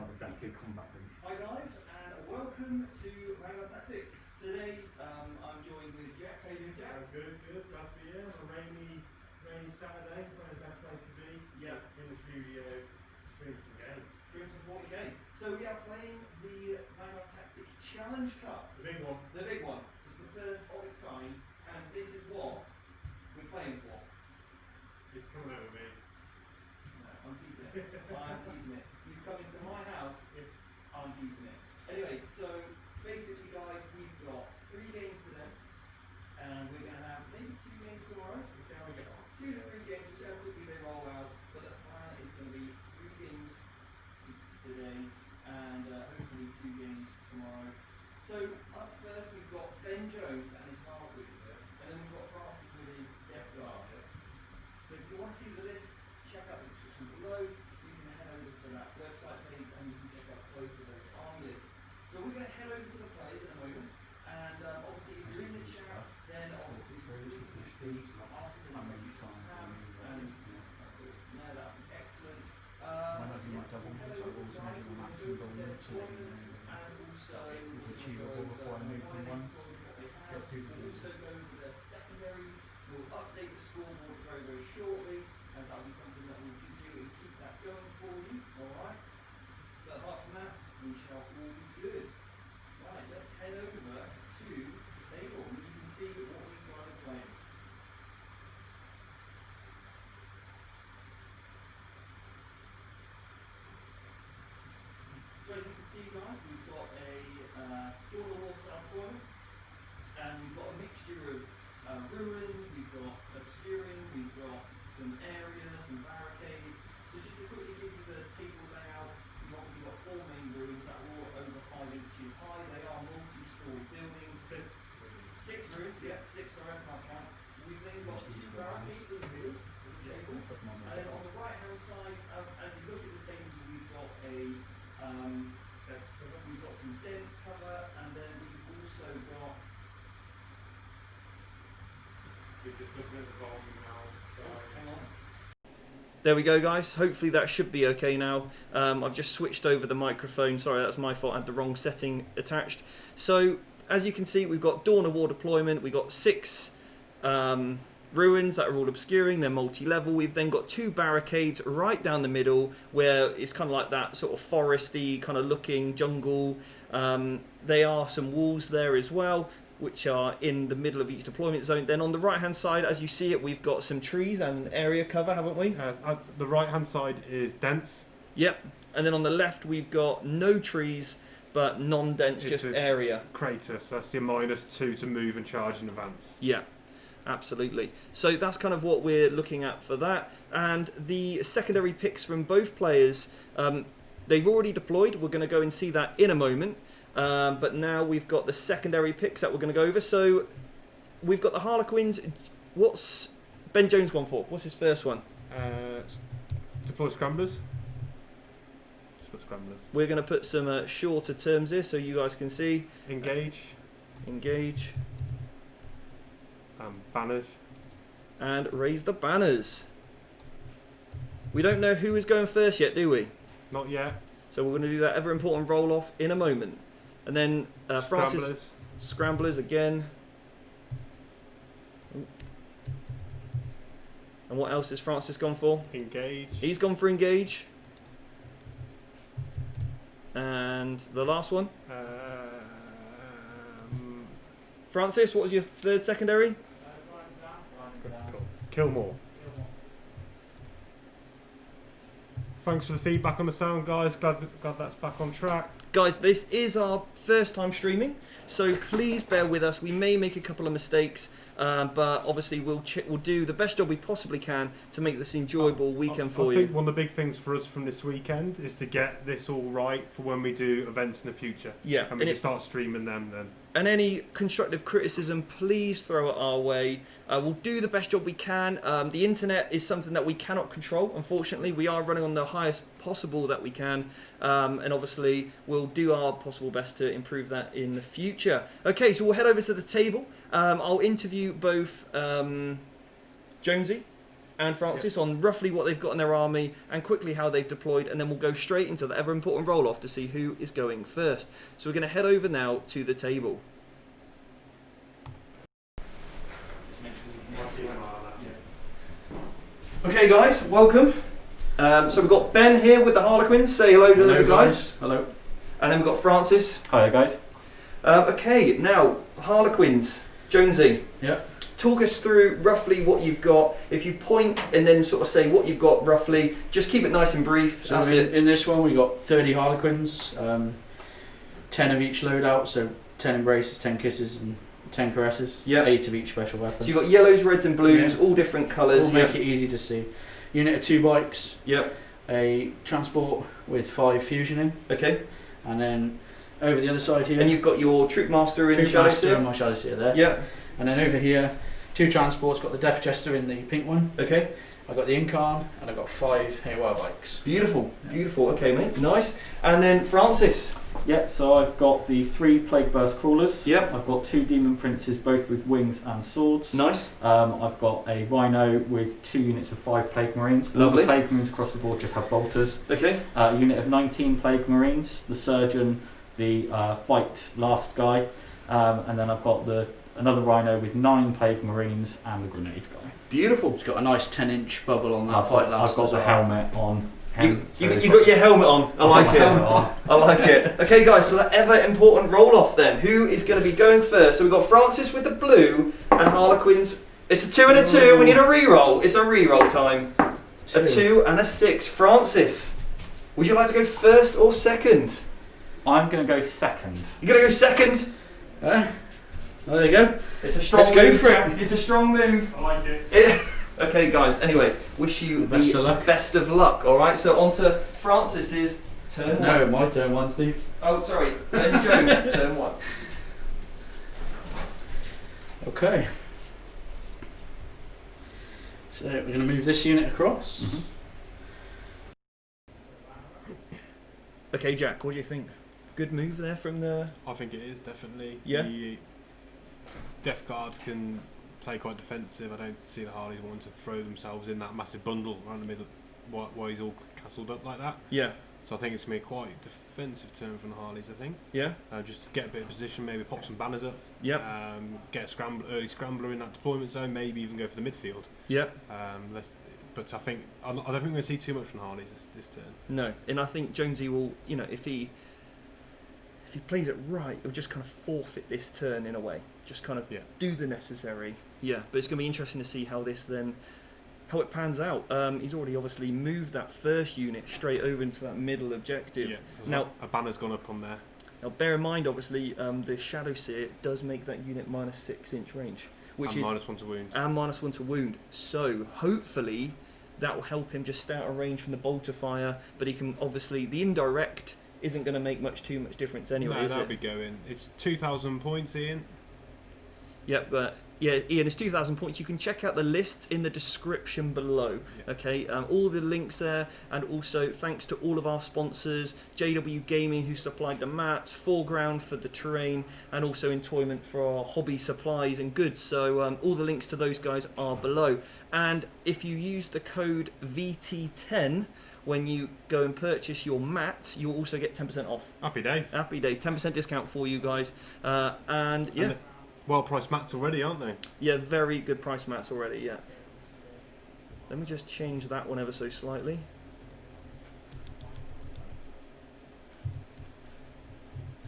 not exactly a combat beast. Hi guys, and welcome to Vanguard Tactics. Today I'm joined with Jack. How you doing, Jack? Good. Glad to be here on a rainy Saturday. Where the best place to be? Yeah. In the studio, stream some games. Stream some 40k. So we are playing the Vanguard Tactics Challenge Cup. The big one. The big one. It's the first of its kind, and this is what we're playing for. It's coming out with me. No, I'm keeping it. I'm keeping it. You come into my house, I'm keeping it. Anyway, so basically, guys, we've got 3 games today, and we're going to have maybe 2 games tomorrow. We'll see how we get on. 2 to 3 games, we'll see how quickly they roll out. But the plan is going to be 3 games today, and hopefully 2 games tomorrow. So up first, we've got Ben Jones and his Harlequins, and then we've got Francis with his Death Guard. So if you want to see the list, check out the description below. You can head over to that website page and you can check out both of those army lists. So we're going to head over to the players in a moment, and obviously if you're in the chat, then obviously please ask us any questions you have, and no, that would be excellent. Might not be Yeah, like double, head so over I've to always guys, measured them we're out going to go to through their gold, so that deployment, and also it was we'll achievable go before I over moved them once. what they have. Gets too We'll confusing. also go over their secondaries. We'll update the scoreboard very shortly, as that'll be something that we'll do and keep that going for you. Alright? But apart from that, we shall all be good. Right, let's head over to the table and you can see what these guys are playing. So as you can see, guys, we've got a Dawn of War style deployment, and we've got a mixture of ruins, we've got obscuring, we've got some areas, some barricades. So just to quickly give you the table layout, we've obviously got 4 main ruins that are all over 5 inches high. They are multi-story buildings. 6 ruins, yeah, 6 are I can't count. We've then got 2 barricades in the middle of the table. And then on the right hand side, as you look at the table, we've got some dense cover, and then we've also got We're just looking at the volume now. hang on. There we go, guys. Hopefully that should be okay now. I've just switched over the microphone. Sorry, that's my fault. I had the wrong setting attached. So, as you can see, we've got Dawn of War deployment. We've got 6 ruins that are all obscuring. They're multi-level. We've then got 2 barricades right down the middle, where it's kind of like that sort of foresty kind of looking jungle. There are some walls there as well, which are in the middle of each deployment zone. Then on the right hand side, as you see it, we've got some trees and area cover, haven't we? The right hand side is dense. Yep. And then on the left, we've got no trees, but non-dense, just area. Crater, so that's your -2 to move and charge in advance. Yeah, absolutely. So that's kind of what we're looking at for that. And the secondary picks from both players, they've already deployed. We're going to go and see that in a moment. But now we've got the secondary picks that we're going to go over. So we've got the Harlequins. What's Ben Jones gone for? What's his first one? Deploy scramblers. Just put scramblers. We're going to put some shorter terms here so you guys can see. Engage. Engage. Banners. And raise the banners. We don't know who is going first yet, do we? Not yet. So we're going to do that ever important roll off in a moment. And then Francis. Scramblers. Scramblers again. And what else has Francis gone for? Engage. He's gone for engage. And the last one? Francis, what was your third secondary? Kill more. Thanks for the feedback on the sound, guys. Glad that's back on track. Guys, this is our first time streaming, so please bear with us. We may make a couple of mistakes, but obviously we'll do the best job we possibly can to make this enjoyable weekend for you. I think one of the big things for us from this weekend is to get this all right for when we do events in the future. Yeah, and we can start streaming them then. And any constructive criticism, please throw it our way. We'll do the best job we can. The internet is something that we cannot control, unfortunately. We are running on the highest possible that we can. And obviously, we'll do our possible best to improve that in the future. Okay, so we'll head over to the table. I'll interview both Jonesy and Francis on roughly what they've got in their army and quickly how they've deployed, and then we'll go straight into the ever important roll off to see who is going first. So we're going to head over now to the table. Okay guys, welcome. So we've got Ben here with the Harlequins. Say hello to the other guys. Hello. And then we've got Francis. Hi guys. Okay, now Harlequins. Jonesy. Yeah. Talk us through roughly what you've got. If you point and then sort of say what you've got roughly, just keep it nice and brief. So in this one we got 30 Harlequins, 10 of each loadout, so 10 embraces, 10 kisses and 10 caresses. Yep. 8 of each special weapon. So you've got yellows, reds and blues, all different colours. All make it easy to see. Unit of 2 bikes. Yep. A transport with 5 fusion in. Okay. And then over the other side here. And you've got your troop master and Troop master and my shadow seer there. Yep. And then over here, 2 transports, got the Death Jester in the pink one. Okay. I got the Incarn and I got 5 Haywire bikes. Beautiful, beautiful. Okay, mate, nice. And then Francis. Yeah, so I've got the 3 Plague Burst Crawlers. Yep. I've got 2 Demon Princes, both with wings and swords. Nice. I've got a Rhino with 2 units of 5 Plague Marines. Lovely. All the Plague Marines across the board just have bolters. Okay. A unit of 19 Plague Marines, the Surgeon, the Fight Last guy, and then I've got another Rhino with 9 Plague Marines and the Grenade guy. Beautiful. It's got a nice 10-inch bubble on that Fight Last. I've got the helmet on. You got your helmet on. I like it. I like it. Okay, guys, so that ever important roll off then. Who is going to be going first? So we've got Francis with the blue and Harlequins. It's a 2 and a 2. We need a re-roll. It's a re-roll time. A 2 and a 6. Francis, would you like to go first or second? I'm going to go second. You're going to go second? Well, there you go. It's a strong Let's go move, for it. Jack. It's a strong move. I like it. Okay, guys, anyway, wish you Best the of luck. best of luck, alright? So on to Francis's turn. No, my turn one, Steve. Oh, sorry. Ben Jones, turn 1. Okay. So we're going to move this unit across. Mm-hmm. Okay, Jack, what do you think? Good move there from the... I think it is, definitely. Yeah. The Death Guard can play quite defensive. I don't see the Harleys wanting to throw themselves in that massive bundle around the middle while he's all castled up like that. Yeah. So I think it's going to be a quite defensive turn from the Harleys, I think. Yeah. Just to get a bit of position, maybe pop some banners up. Yep. Get a early scrambler in that deployment zone, maybe even go for the midfield. Yep. But I don't think we're going to see too much from the Harleys this turn. No, and I think Jonesy will, you know, if he plays it right, he'll just kind of forfeit this turn in a way. Just kind of do the necessary. Yeah, but it's going to be interesting to see how it pans out. He's already obviously moved that first unit straight over into that middle objective. Yeah, now a banner's gone up on there. Now bear in mind, obviously, the Shadow Seer does make that unit minus 6-inch range, which and is -1 to wound. And -1 to wound. So hopefully that will help him just stay out of range from the bolter fire. But he can obviously the indirect isn't going to make too much difference anyway. No, is that'll it? be going. It's 2,000 points, Ian. Yep, but yeah, Ian, it's 2,000 points. You can check out the lists in the description below. Yeah. Okay, all the links there, and also thanks to all of our sponsors, JW Gaming, who supplied the mats, Foreground for the terrain, and also Entoyment for our hobby supplies and goods. So all the links to those guys are below. And if you use the code VT10 when you go and purchase your mats, you'll also get 10% off. Happy days. Happy days, 10% discount for you guys. And yeah. And well-priced mats already, aren't they? Yeah, very good price mats already, yeah. Let me just change that one ever so slightly.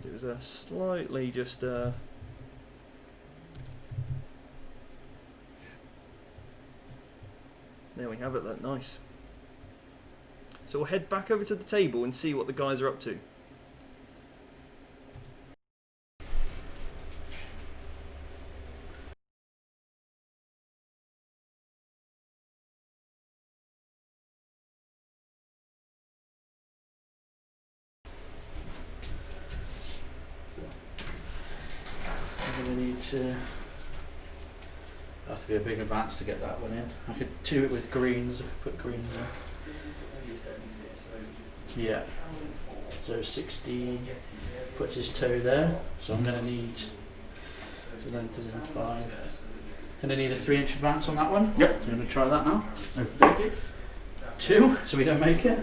It was a slightly just... There we have it, that nice. So we'll head back over to the table and see what the guys are up to. Have to be a big advance to get that one in. I could do it with greens. I could put greens in. Yeah. So 60 puts his toe there. So I'm going to need the length of 5. And I need a 3-inch advance on that one. Yep. So I'm going to try that now. Okay. 2, so we don't make it.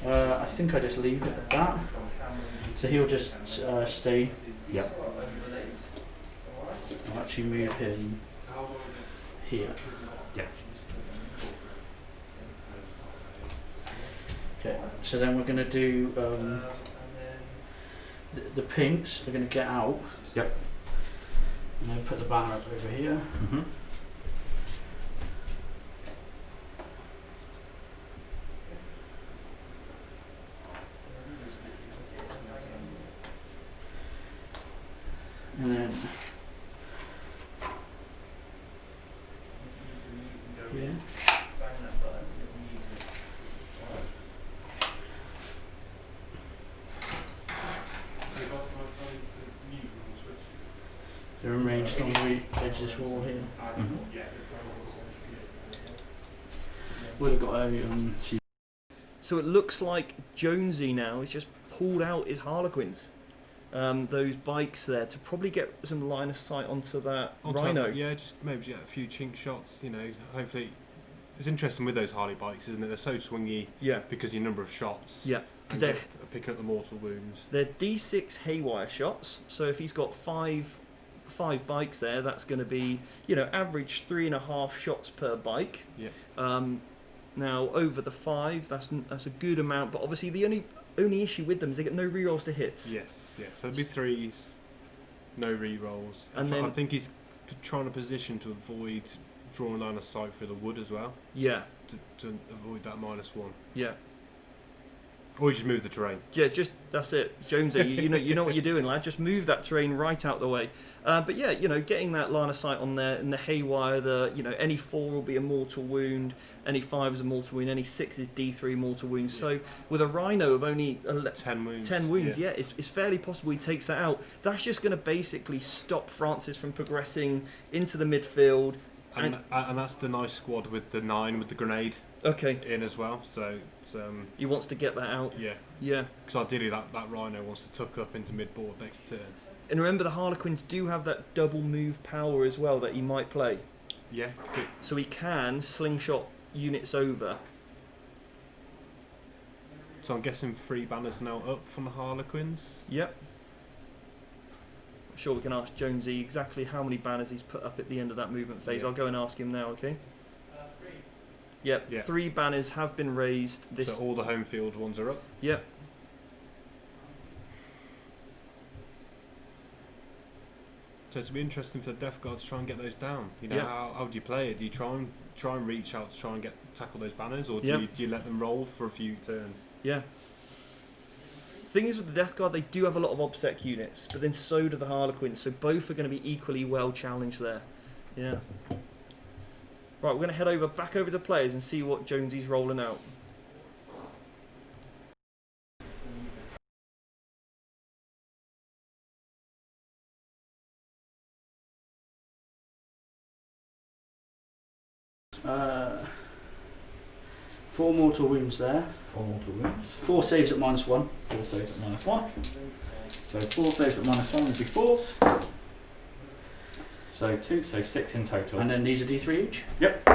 I think I just leave it at that. So he'll just stay. Yep. I'll actually move him here. Yeah. Okay, so then we're going to do the pinks are going to get out. Yep. And then put the banner up over here. Mm-hmm. And then yeah. So we're arranged on the edge of this wall here. Mm-hmm. Would have got a So it looks like Jonesy now has just pulled out his Harlequins. Those bikes there to probably get some line of sight onto that Rhino. Yeah, just maybe get a few chink shots. You know, hopefully. It's interesting with those Harley bikes, isn't it? They're so swingy. Yeah. Because of your number of shots. Yeah. Because they're picking up the mortal wounds. They're D6 haywire shots. So if he's got five bikes there, that's going to be, you know, average 3.5 shots per bike. Yeah. Now over the 5, that's a good amount. But obviously the only issue with them is they get no rerolls to hits. Yes. So it'd be 3s, no rerolls. And then I think he's trying to position to avoid drawing line of sight through the wood as well. Yeah. To avoid that -1. Yeah. Or you just move the terrain. Yeah, just that's it, Jonesy. You know what you're doing, lad. Just move that terrain right out the way. But yeah, you know, getting that line of sight on there, and the haywire, any 4 will be a mortal wound, any 5 is a mortal wound, any 6 is D3 mortal wounds. So with a Rhino of only 10 wounds. 10 wounds, yeah, it's fairly possible he takes that out. That's just going to basically stop Francis from progressing into the midfield. And that's the nice squad with the 9 with the grenade. Okay. In as well, so it's, he wants to get that out. Yeah. Yeah. Because ideally that Rhino wants to tuck up into mid-board next turn. And remember, the Harlequins do have that double move power as well that he might play. Yeah. Good. So he can slingshot units over. So I'm guessing 3 banners now up from the Harlequins. Yep. I'm sure we can ask Jonesy exactly how many banners he's put up at the end of that movement phase. Yeah. I'll go and ask him now, okay? 3. Yep, Yeah. 3 banners have been raised. So all the home field ones are up. Yep. So it'll be interesting for the Death Guard to try and get those down. You know, Yeah. how do you play it? Do you try and reach out to try and tackle those banners, or do Yeah. you let them roll for a few turns? Yeah. Thing is, with the Death Guard, they do have a lot of OBSEC units, but then so do the Harlequins, so both are going to be equally well challenged there. Yeah. Right, we're going to head back over to players and see what Jonesy's rolling out. Uh, 4 mortal wounds there. 4 mortal wounds. 4 saves at -1. 4 saves at -1. So 4 saves at -1 would be 4s. So 2, so 6 in total. And then these are D3 each. Yep.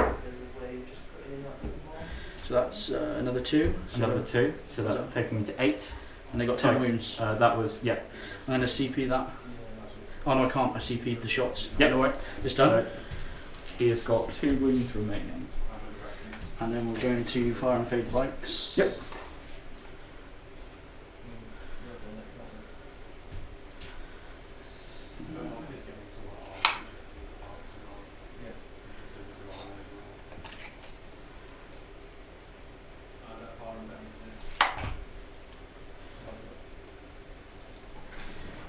So that's another 2. So Another 2, so that's taking me to 8. And they got 10 Sorry. wounds. That was, yeah. I'm going to CP that. Oh no, I can't. I CP'd the shots. Yep. Anyway, it's done. So he has got 2 wounds remaining. And then we're going to fire and fade bikes. Yep.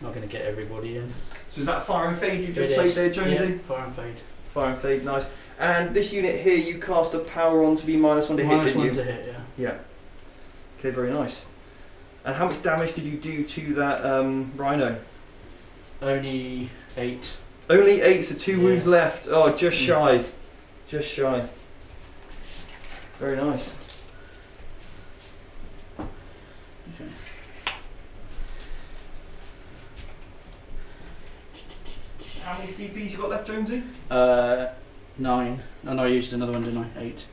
Not going to get everybody in. So is that fire and fade you just It played is. there, Jonesy? Yeah, fire and fade. Fire and fade, nice. And this unit here, you cast a power on to be -1 to hit, didn't you? -1 to hit, yeah. Yeah. Okay, very nice. And how much damage did you do to that Rhino? Only 8. Only 8, so 2 Yeah. wounds left. Oh, just shy. Just shy. Very nice. Okay. How many CPs you got left, Jonesy? 9. And I used another one, didn't I? 8.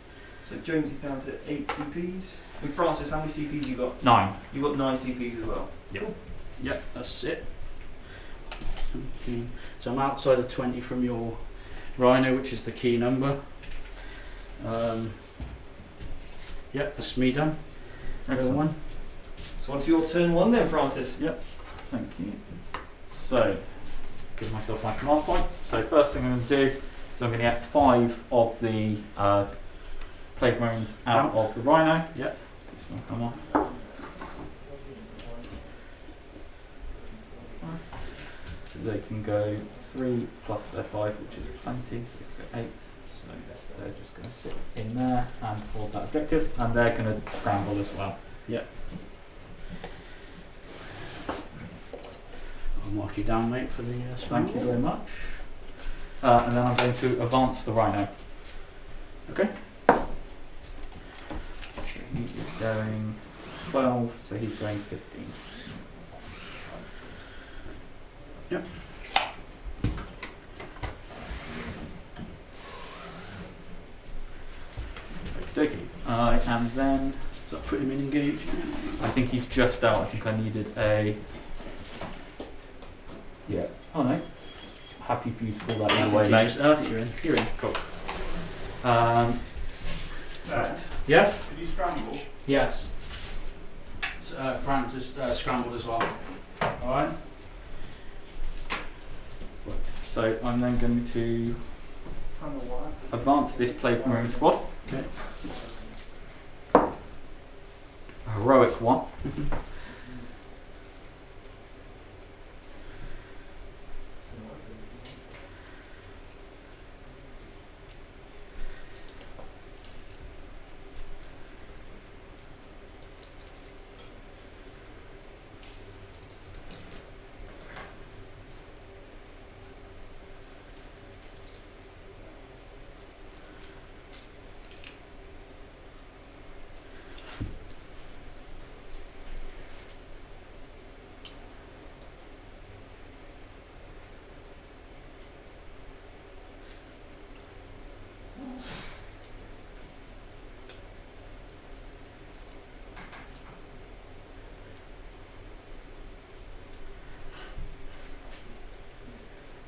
So Jonesy's down to 8 CPs. And Francis, how many CPs you got? 9. You got 9 CPs as well. Yep. Yep, that's it. Okay. So I'm outside of 20 from your Rhino, which is the key number. Yep, that's me done. Excellent. One. So on to your turn 1 then, Francis. Thank you. So, give myself my command point. So first thing I'm going to do is I'm going to get 5 of the Plague Marines out of the Rhino. Yep. This one come on. So they can go 3 plus their 5, which is plenty, so they can go 8. So they're just going to sit in there and hold that objective, and they're going to scramble as well. Yep. I'll mark you down, mate, for the Thank you very much. And then I'm going to advance the Rhino. Okay. So he is going 12, so he's going 15. Yep. Okey-dokey. And then So put him in engage. I think he's just out. I think I needed a. Yeah. Oh no. Happy for you to pull that I either way. think I think you're in. You're in. Cool. Right. Yes? Could you scramble? Yes. So, Frank just scrambled as well. Alright. Right. So I'm then going to advance this Plague Marine squad. Okay. A heroic one.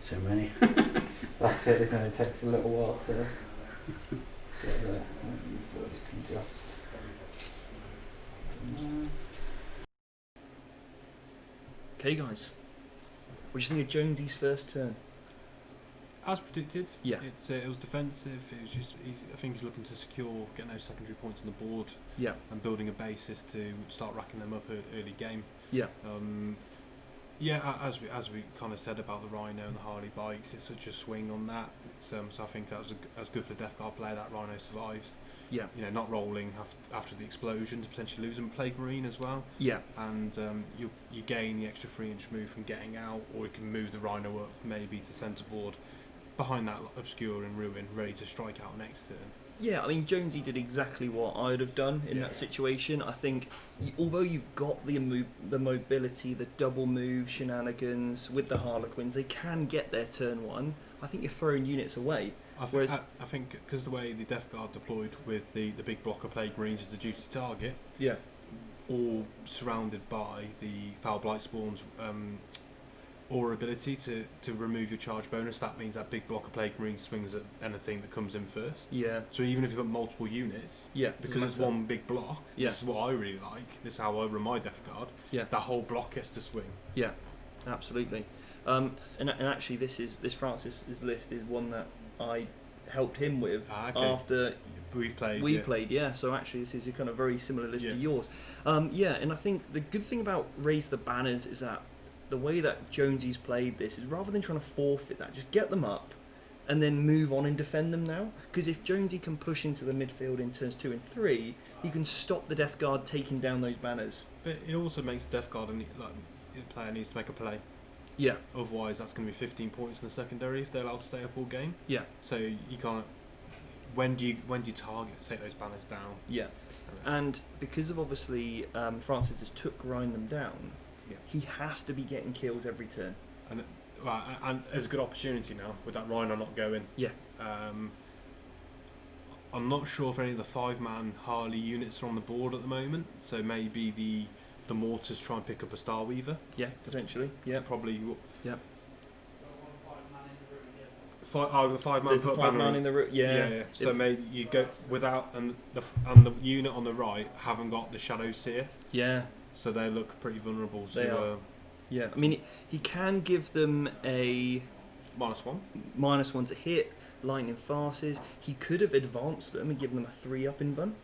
So many. That's it, isn't it? It takes a little while to get there. These boys can just. Okay, guys. What do you think of Jonesy's first turn? As predicted, Yeah. it was defensive. It was just, I think he's looking to secure, getting those secondary points on the board, Yeah. and building a basis to start racking them up early game. Yeah. As we kind of said about the Rhino and the Harley bikes, it's such a swing on that. So I think that was good for the Death Guard player. That Rhino survives. Yeah. You know, not rolling after the explosions, potentially losing Plague Marine as well. Yeah. And you gain the extra 3-inch move from getting out, or you can move the Rhino up maybe to centre board behind that obscure and ruin, ready to strike out next turn. Yeah, I mean, Jonesy did exactly what I'd have done in that situation. I think, although you've got the mobility, the double move shenanigans with the Harlequins, they can get their turn 1. I think you're throwing units away. I think because the way the Death Guard deployed with the big block of Plague Marines as the duty target, Yeah. all surrounded by the Foul Blight Spawn's aura ability to remove your charge bonus, that means that big block of Plague Marines swings at anything that comes in first. Yeah. So even if you've got multiple units, Yeah. because it's one big block, Yeah. this is what I really like, this is how I run my Death Guard, Yeah. that whole block gets to swing. Yeah. Absolutely. And actually, this Francis's list is one that I helped him with after we played. Yeah. So actually, this is a kind of very similar list to yours. And I think the good thing about Raise the Banners is that the way that Jonesy's played this is, rather than trying to forfeit that, just get them up and then move on and defend them now. Because if Jonesy can push into the midfield in turns 2 and 3, he can stop the Death Guard taking down those banners. But it also makes Death Guard the player needs to make a play. Yeah. Otherwise, that's going to be 15 points in the secondary if they're allowed to stay up all game. Yeah. So you can't. When do you target to take those banners down? Yeah. And because of obviously Francis has grind them down, he has to be getting kills every turn. And Right, and there's a good opportunity now with that Rhino not going. Yeah. I'm not sure if any of the 5-man Harley units are on the board at the moment, so maybe the mortars try and pick up a Star Weaver. Yeah, potentially. Yeah. Probably. Yeah. The 5-man. There's a 5-man in the room. Yeah. So maybe you go without, and the unit on the right haven't got the Shadow Seer. Yeah. So they look pretty vulnerable They to. are. Yeah. I mean, he can give them a -1 to hit. Lightning farces. He could have advanced them and given them a 3-up in bun,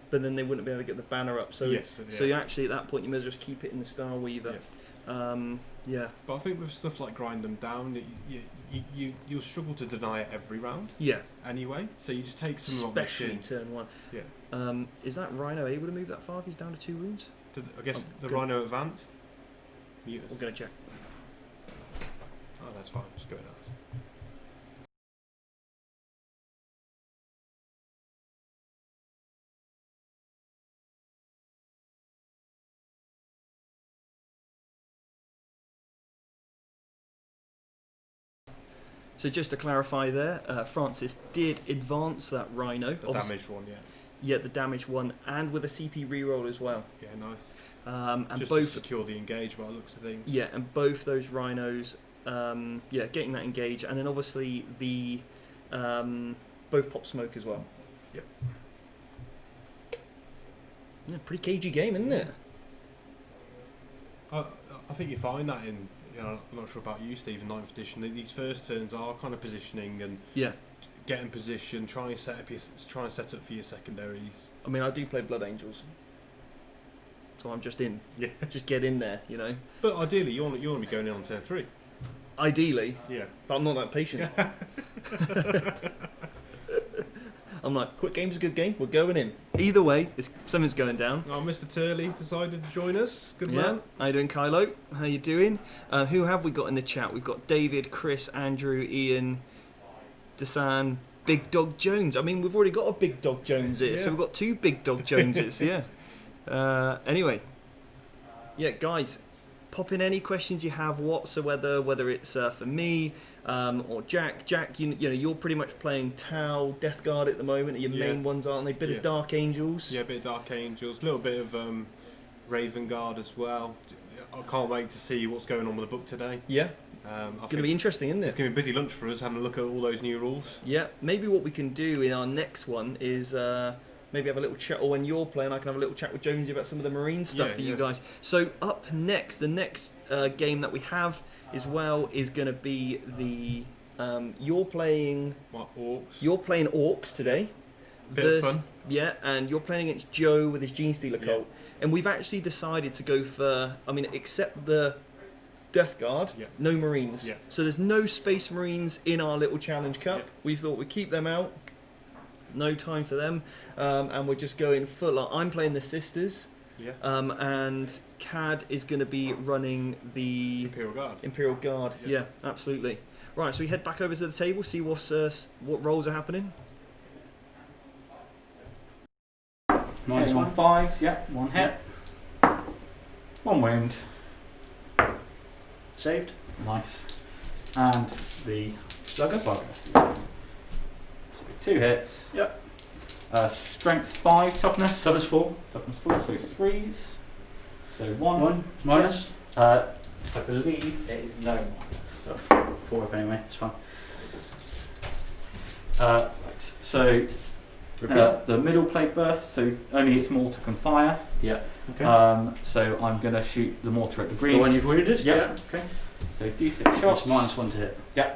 but then they wouldn't be able to get the banner up. So so you actually at that point you may as well just keep it in the Star Weaver. Yeah. But I think with stuff like Grind Them Down, you'll struggle to deny it every round. Yeah. Anyway, so you just take some. Especially turn 1. Yeah. Is that Rhino able to move that far if he's down to 2 wounds? I guess the Rhino advanced. We're gonna check. Oh, that's fine. Just go with that. So just to clarify there, Francis did advance that Rhino. The damaged one, yeah. Yeah, the damaged one, and with a CP reroll as well. Yeah, nice. And just both to secure the engage by the looks of things. Yeah, and both those Rhinos, getting that engage, and then obviously the both pop smoke as well. Yep. Yeah, pretty cagey game, isn't it? I think you find that in. I'm not sure about you, Steve, in 9th edition. These first turns are kind of positioning and getting position, trying to set up for your secondaries. I mean, I do play Blood Angels, so I'm just in. Yeah, just get in there, you know. But ideally, you want to be going in on turn 3. Ideally, yeah. But I'm not that patient. I'm like, quick game's a good game. We're going in. Either way, something's going down. Oh, Mr. Turley's decided to join us. Good man. How you doing, Kylo? How you doing? Who have we got in the chat? We've got David, Chris, Andrew, Ian, Desan, Big Dog Jones. I mean, we've already got a Big Dog Jones here, so we've got 2 Big Dog Joneses. Yeah. Anyway, yeah, guys, pop in any questions you have whatsoever, whether it's for me or Jack. Jack, you know, you're pretty much playing Tau, Death Guard at the moment. Your main ones, aren't they? Bit of Dark Angels. Yeah, a bit of Dark Angels, a little bit of Raven Guard as well. I can't wait to see what's going on with the book today. Yeah. It's going to be interesting, isn't it? It's going to be a busy lunch for us, having a look at all those new rules. Yeah, maybe what we can do in our next one is maybe have a little chat, or when you're playing, I can have a little chat with Jonesy about some of the Marine stuff for you guys. So up next, the next game that we have as well is going to be the you're playing Orcs. You're playing Orcs today. Bit of fun. Yeah, and you're playing against Joe with his Gene Stealer cult. And we've actually decided to go for, except the Death Guard, no Marines. Yeah. So there's no Space Marines in our little Challenge Cup. Yeah. We thought we'd keep them out. No time for them. And we're just going full. I'm playing the Sisters. Yeah. And Cad is going to be running the Imperial Guard. Yeah, absolutely. Right, so we head back over to the table, see what rolls are happening. -1 5s, yeah, 1 hit. 1 wound. Saved. Nice. And the Slugger. So 2 hits. Yep. Strength 5, toughness. Toughness 4. Toughness 4, so 3s. So 1. Minus. I believe it is no minus. So 4 up anyway, it's fine. Right, so the middle plate burst, so only its mortar can fire. Yeah. Okay. So I'm going to shoot the mortar at the green. The one you've wounded? Yeah. Okay. So D6 shots. It's -1 to hit. Yeah.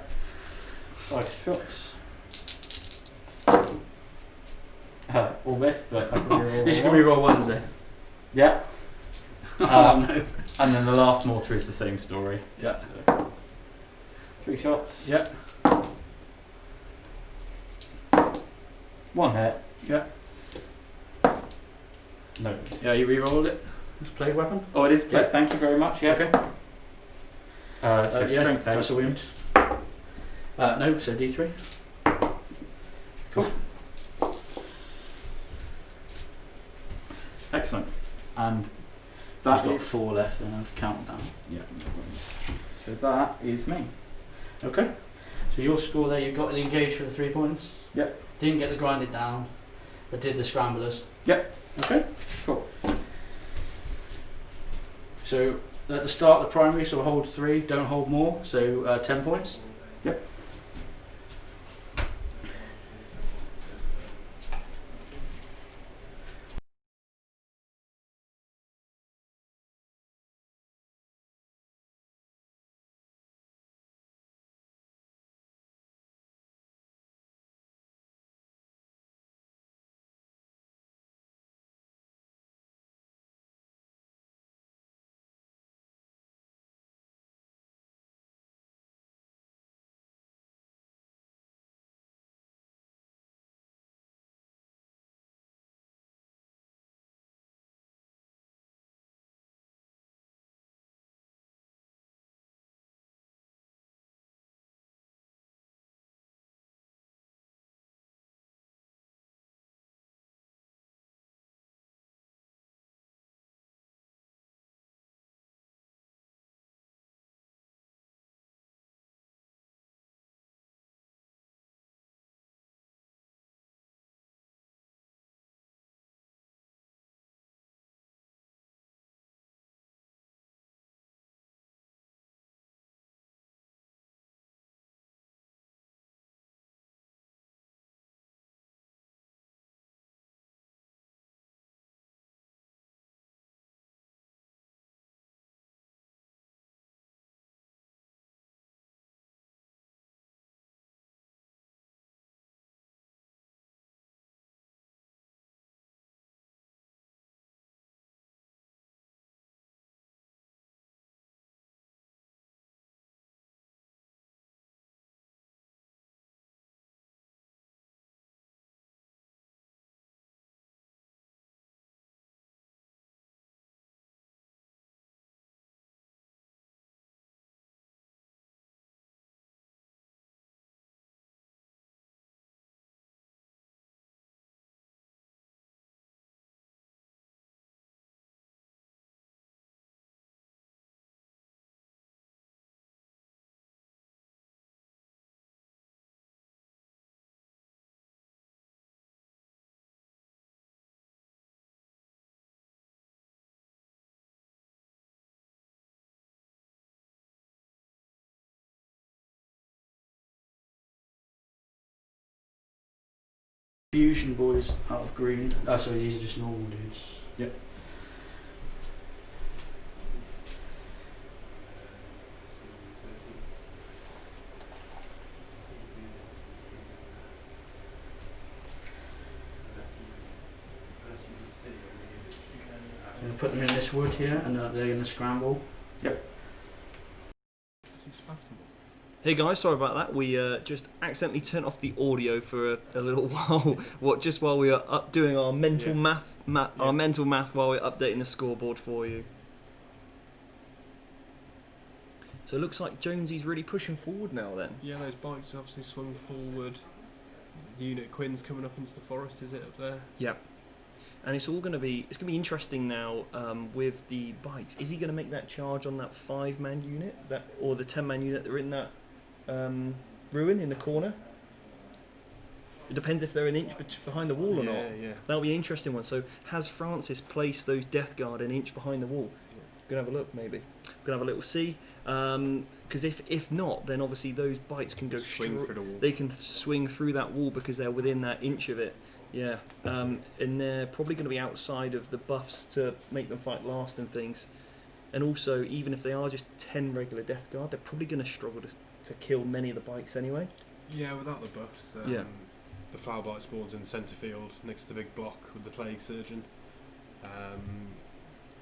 5 shots. All this, but I can reroll. This can reroll ones then. Yeah. Oh no. And then the last mortar is the same story. Yeah. So 3 shots. Yeah. 1 hit. Yeah. No. Yeah, you rerolled it. It's a plague weapon. Oh, it is plate. Yeah. Thank you very much. Yeah. Okay. So Yeah, strength 8. that's a wound. No, so D3. Cool. Excellent. And That that got is 4 left, and I'll count down. yeah. So that is me. Okay. So your score there, you got an engage for the 3 points. Yep. Didn't get the grinded down, but did the scramblers. Yep. Okay. Cool. So at the start of the primary, so hold 3, don't hold more. So 10 points. Yep. Fusion boys out of green. Oh, sorry, these are just normal dudes. Yep. I'm going to put them in this wood here, and they're going to scramble. Hey guys, sorry about that. We just accidentally turned off the audio for a little while. Just while we were up doing our mental math, our mental math while we're updating the scoreboard for you. So it looks like Jonesy's really pushing forward now. Then. Yeah, those bikes obviously swung forward. The unit Quinn's coming up into the forest. Is it up there? Yeah. And it's going to be interesting now with the bikes. Is he going to make that charge on that 5-man unit, or the 10-man unit that are in that ruin in the corner? It depends if they're an inch behind the wall or not. Yeah. That'll be an interesting one. So has Francis placed those Death Guard an inch behind the wall? Gonna have a look, maybe. Gonna have a little see. Because if not, then obviously those bikes can go swing through the wall. They can swing through that wall because they're within that inch of it. Yeah, and they're probably going to be outside of the buffs to make them fight last and things. And also, even if they are just 10 regular Death Guard, they're probably going to struggle to kill many of the bikes anyway. Yeah, without the buffs. The Flower Blight spawns in the centre field next to the big block with the Plague Surgeon.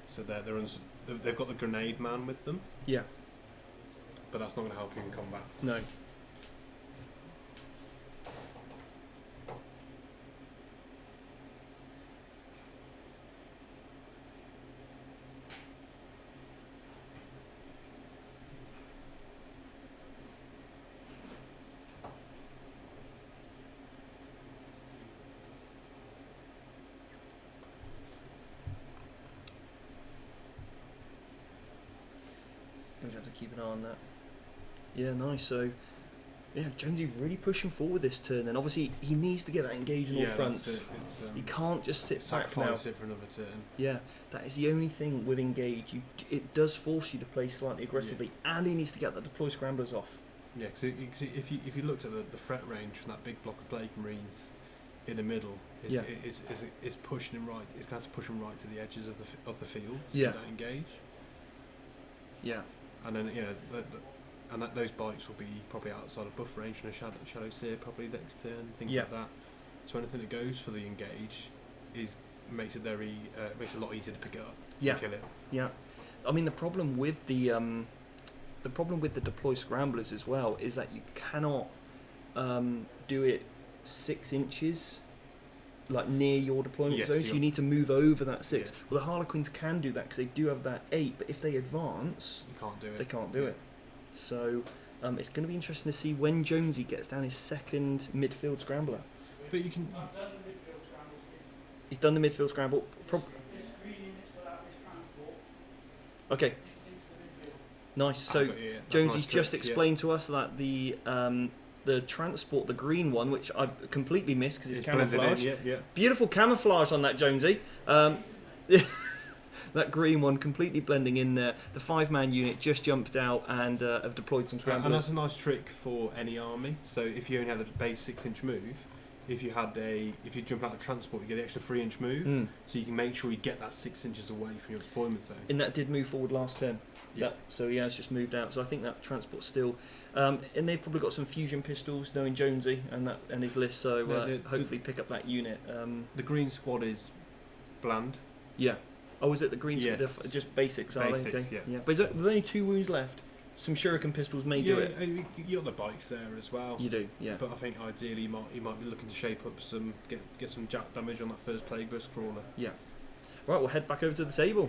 So they've got the Grenade Man with them. Yeah. But that's not going to help you in combat. No. We have to keep an eye on that. Yeah, nice. So, yeah, Jonesy really pushing forward this turn. And obviously, he needs to get that engaged on all fronts. That's it. It's, He can't just sit back now. sacrifice it for another turn. Yeah, that is the only thing with engage. It does force you to play slightly aggressively, and he needs to get the deploy scramblers off. Yeah, because if you looked at the threat range from that big block of Plague Marines in the middle, it's pushing him right. It's going to have to push him right to the edges of the field to get that engage. Yeah, and then those bikes will be probably outside of buff range and a shadow sear probably next turn, things like that. So anything that goes for the engage makes it a lot easier to pick it up. Yeah, and kill it. Yeah, I mean the problem with the deploy scramblers as well is that you cannot do it 6 inches like near your deployment zone, so you need to move over that 6. Yeah. Well, the Harlequins can do that because they do have that 8, but if they advance, You can't do it. they can't do it. So it's going to be interesting to see when Jonesy gets down his second midfield scrambler. But you can. He's done the midfield scramble. Okay. Nice. So Jonesy's just explained to us that the transport, the green one, which I completely missed because it's camouflage. Beautiful camouflage on that, Jonesy. That green one completely blending in there. The 5-man unit just jumped out and have deployed some scramblers. And that's a nice trick for any army. So if you only had a base 6-inch move, if you jump out of transport, you get the extra 3-inch move. So you can make sure you get that 6 inches away from your deployment zone. And that did move forward last turn. Yeah. So he has just moved out. So I think that transport's still. And they've probably got some fusion pistols, knowing Jonesy and his list. So hopefully pick up that unit. The green squad is bland. Yeah. Oh, is it the green squad? Yes. Just basics, are they? Okay. Yeah. But there's only 2 wounds left. Some shuriken pistols may do it. You got the bikes there as well. You do, yeah. But I think ideally he might be looking to shape up get some jack damage on that first plague burst crawler. Yeah. Right, we'll head back over to the table.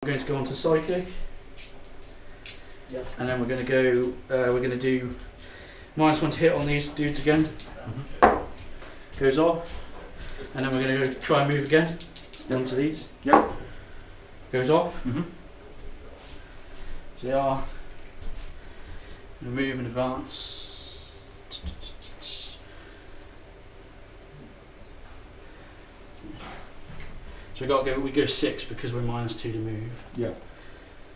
We're going to go on to psychic. And then we're going to go. We're going to do -1 to hit on these dudes again. Goes off. And then we're going to go try and move again. Onto these. Yep. Goes off. So they are going to move and advance. So we go 6 because we're -2 to move. Yeah.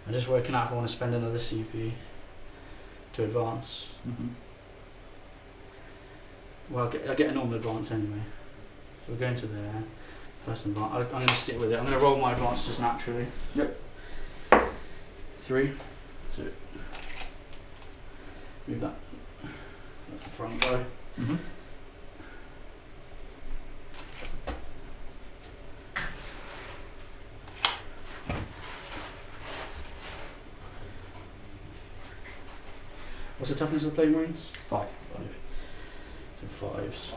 I'm just working out if I want to spend another CP to advance. Well, I get a normal advance anyway. So we're going to there. First advance. I'm going to stick with it. I'm going to roll my advance just naturally. Yep. 3. So move that. That's the front guy. What's the toughness of the Plague Marines? 5. So 5s.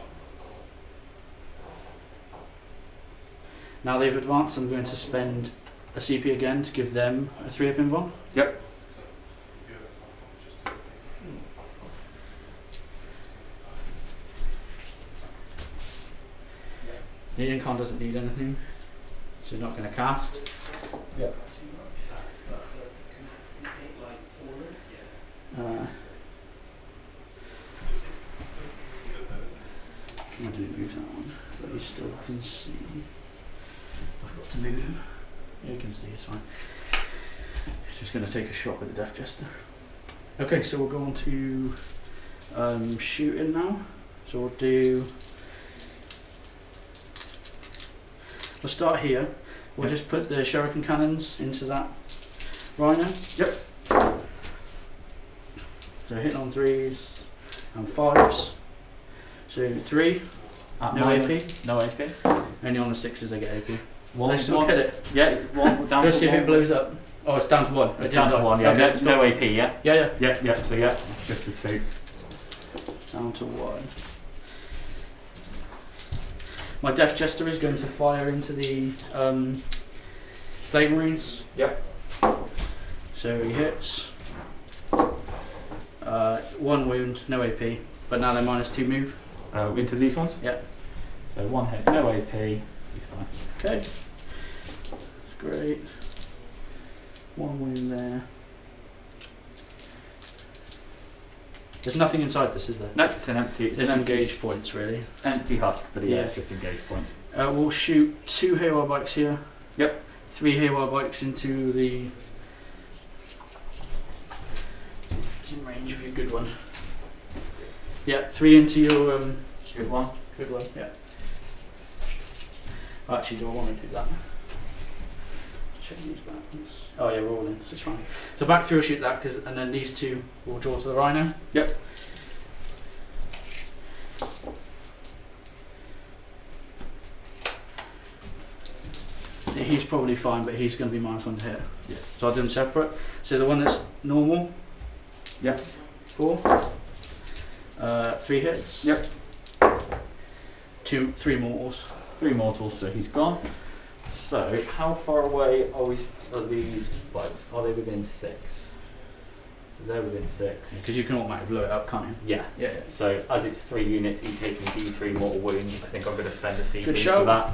Now they've advanced, I'm going to spend a CP again to give them a 3-up invuln. Yep. The Incon doesn't need anything, so he's not going to cast. Yep. I didn't move that one, but you still can see. I've got to move him. Yeah, you can see, it's fine. He's just going to take a shot with the Death Jester. Okay, so we'll go on to shooting now. So we'll start here. We'll just put the shuriken cannons into that rhino. Yep. So hitting on 3s and 5s. So 3. No AP. No AP. Only on the 6s they get AP. One. They still get it. Yeah. One. Down Let's to see if 1. it blows up. Oh, it's down to 1. It's down to 1. Yeah. Okay, No AP. Yeah. Yeah. Yeah. So yeah, just the 2. Down to 1. My Death Jester is going to fire into the Plague Marines. Yep. So he hits. 1 wound, no AP, but now they're -2 move. Into these ones? Yep. So 1 hit, no AP, he's fine. Okay. That's great. 1 wound there. There's nothing inside this, is there? No, it's an empty. There's engage points, really. Empty husk, but yeah, Yeah. it's just engage points. We'll shoot 2 haywire bikes here. Yep. 3 haywire bikes into the. In range of your good one. Yeah, 3 into your Good one. good one. Yeah. Actually, do I want to do that? Check these buttons. Oh yeah, we're all in. That's fine. So back through, shoot that, and then these 2 will draw to the rhino. Yep. He's probably fine, but he's going to be -1 to hit. Yeah. So I'll do them separate. So the one that's normal. Yeah. 4. 3 hits. Yep. 3 mortals. 3 mortals, so he's gone. So, how far away are these bikes? Are they within 6? So they're within 6. Because you can automatically blow it up, can't you? Yeah. Yeah. So, as it's 3 units, each taking D3 mortal wounds, I think I'm going to spend a CP Good for show. that.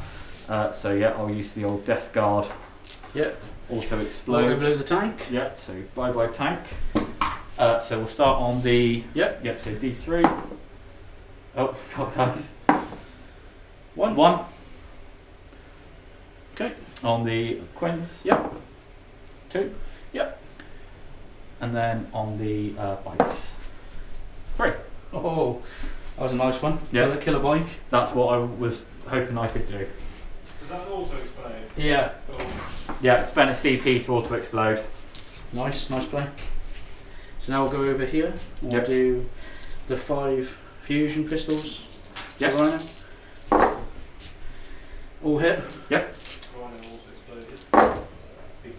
So yeah, I'll use the old Death Guard. Yep. Auto Blow explode. the tank. Yeah. So bye bye tank. So we'll start on the. Yep. Yep. So D3. Oh, got dice. 1. 1. Okay. On the Quins. Yep. 2. Yep. And then on the bikes. 3. Oh, that was a nice one. Yeah. Killer bike. That's what I was hoping I could do. Was that an auto explode? Yeah. Yeah. Spend a CP to auto explode. Nice play. So now we'll go over here. We'll Yep. do the 5 fusion pistols. Yep. Rhino. All hit. Rhino also exploded. Big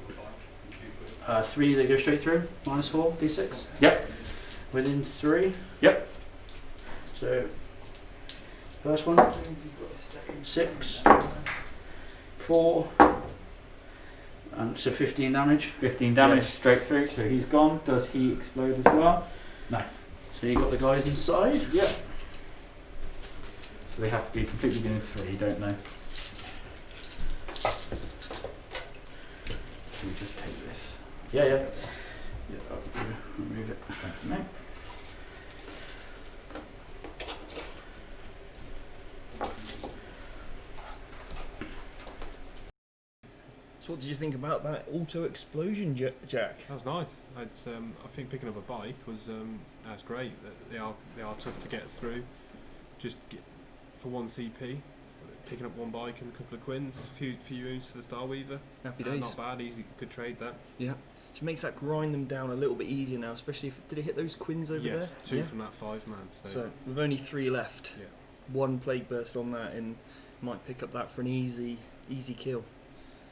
bike. 3 they go straight through. -4 d6. Yep. Within 3. Yep. So first one. 6. 4. And so 15 damage. 15 damage Yeah. straight through. So he's gone. Does he explode as well? So you got the guys inside. Yeah. So they have to be completely within 3, don't they? Should we just take this? Yeah. Yeah. Remove it. Thank you, mate. So what did you think about that auto explosion, Jack? That was nice. I think picking up a bike was that's great. They are tough to get through. Just for 1 CP, picking up 1 bike and a couple of Quins, a few wounds to the Starweaver. Happy days. Not bad, easy, good trade that. Yeah. Which makes that grind them down a little bit easier now, especially if did it hit those Quins over there? Yes, 2 Yeah. from that 5-man. So with only 3 left, Yeah. 1 plague burst on that, and might pick up that for an easy kill.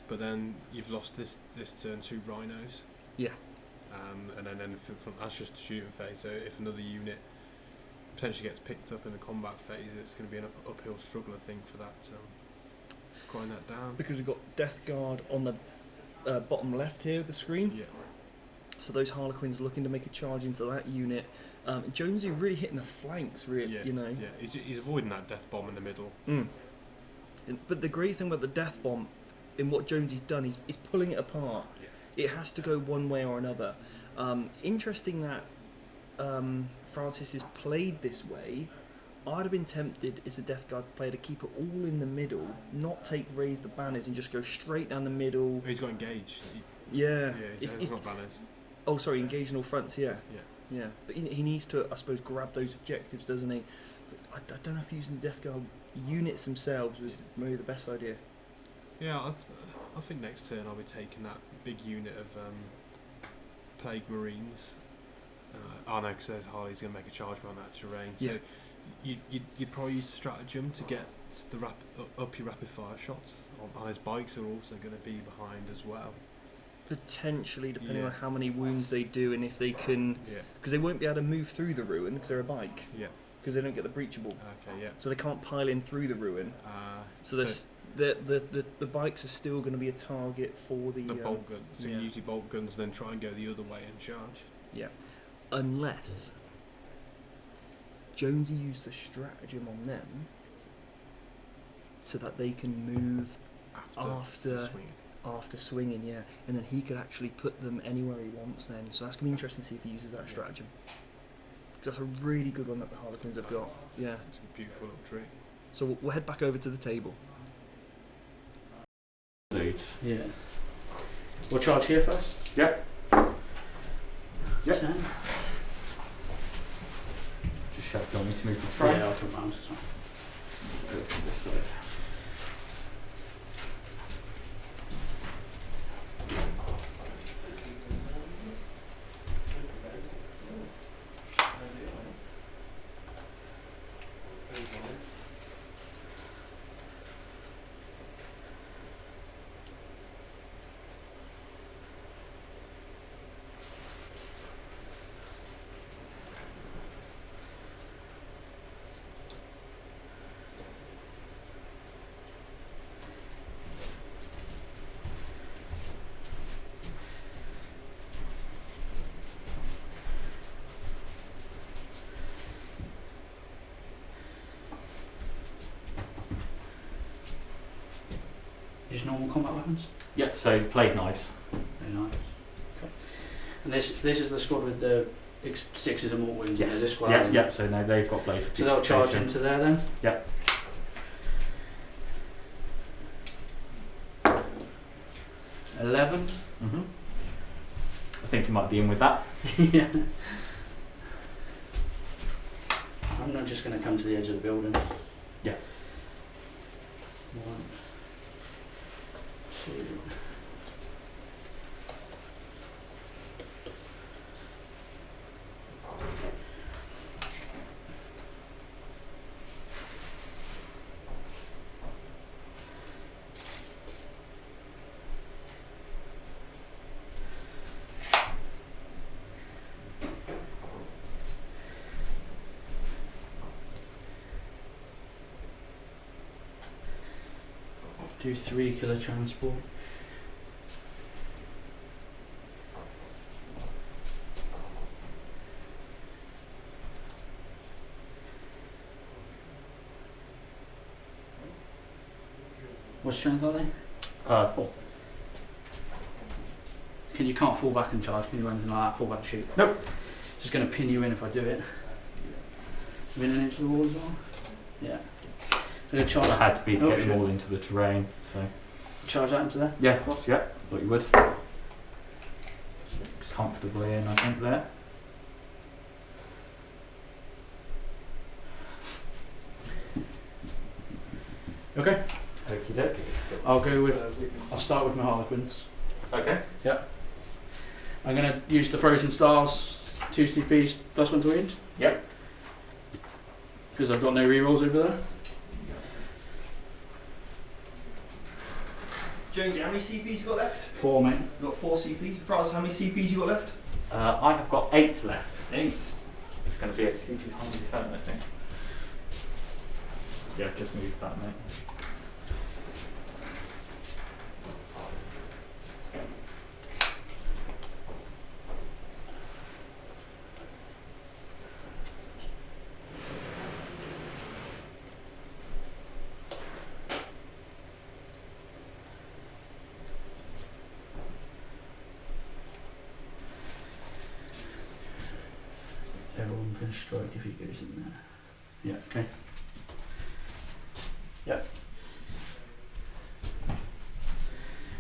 But then you've lost this turn 2 rhinos. Yeah. And then that's just the shooting phase. So if another unit potentially gets picked up in the combat phase, it's going to be an uphill struggle, I think, for that. Grind that down. Because we've got Death Guard on the bottom left here of the screen. Yeah. So those Harlequins looking to make a charge into that unit. Jonesy really hitting the flanks, really. Yeah. You know. Yeah. He's avoiding that death bomb in the middle. But the great thing about the death bomb, in what Jonesy's done, is pulling it apart. Yeah. It has to go one way or another. Interesting that Francis has played this way. I'd have been tempted as a Death Guard player to keep it all in the middle, not raise the banners and just go straight down the middle. He's got engaged. Yeah. It's not banners. Oh, sorry, engage in all fronts, yeah. Yeah. Yeah. But he needs to, I suppose, grab those objectives, doesn't he? But I don't know if using the Death Guard units themselves was maybe the best idea. Yeah, I think next turn I'll be taking that big unit of Plague Marines. I know, because Harley's going to make a charge around that terrain. So you'd probably use the stratagem to get the up your rapid fire shots. On his bikes are also going to be behind as well. Potentially, depending on how many wounds they do and if they can... Yeah. Because they won't be able to move through the ruin because they're a bike. Yeah. Because they don't get the breachable. Okay, yeah. So they can't pile in through the ruin. So the bikes are still going to be a target for the bolt gun. So you use your bolt guns, then try and go the other way and charge. Yeah. Unless Jonesy used the stratagem on them so that they can move after swinging, yeah, and then he could actually put them anywhere he wants then. So that's going to be interesting to see if he uses that stratagem. That's a really good one that the Harlequins have got. Yeah. It's a beautiful little tree. So we'll head back over to the table. Yeah. We'll charge here first. Yep. Yep. 10. Just shout, do you want me to move the tray? Yeah, I'll come round. Go from this side. Just normal combat weapons. Yep, so blade knives. Very nice. Okay. And this is the squad with the sixes and more wings. Yes. This squad. Yep, yep, so no, they've got blade. So they'll charge into there then. Yep. 11. Mhm. I think you might be in with that. Yeah. I'm not just going to come to the edge of the building. Yeah. 1, 2. Do 3 killer transport. What strength are they? 4. You can't fall back and charge, can you do anything like that? Fall back and shoot? Nope. Just going to pin you in if I do it. Within an inch of the wall as well? Yeah. I'm going to charge. I had to be to Oh, get them shit. all into the terrain, so. Charge that into there? Yeah, of course, yeah. Thought you would. Comfortably in, I think, there. Okay. Okie dokie. I'll start with my Harlequins. Okay. I'm going to use the Frozen Stars, 2 CPs, +1 to wound. Yep. Because I've got no rerolls over there. Jonesy, how many CPs you got left? 4, mate. You got 4 CPs. Francis, how many CPs you got left? I have got 8 left. 8. It's going to be a CP 100 turn, I think. Yeah, just move that, mate. Everyone can strike if he goes in there. Yeah, okay. Yep.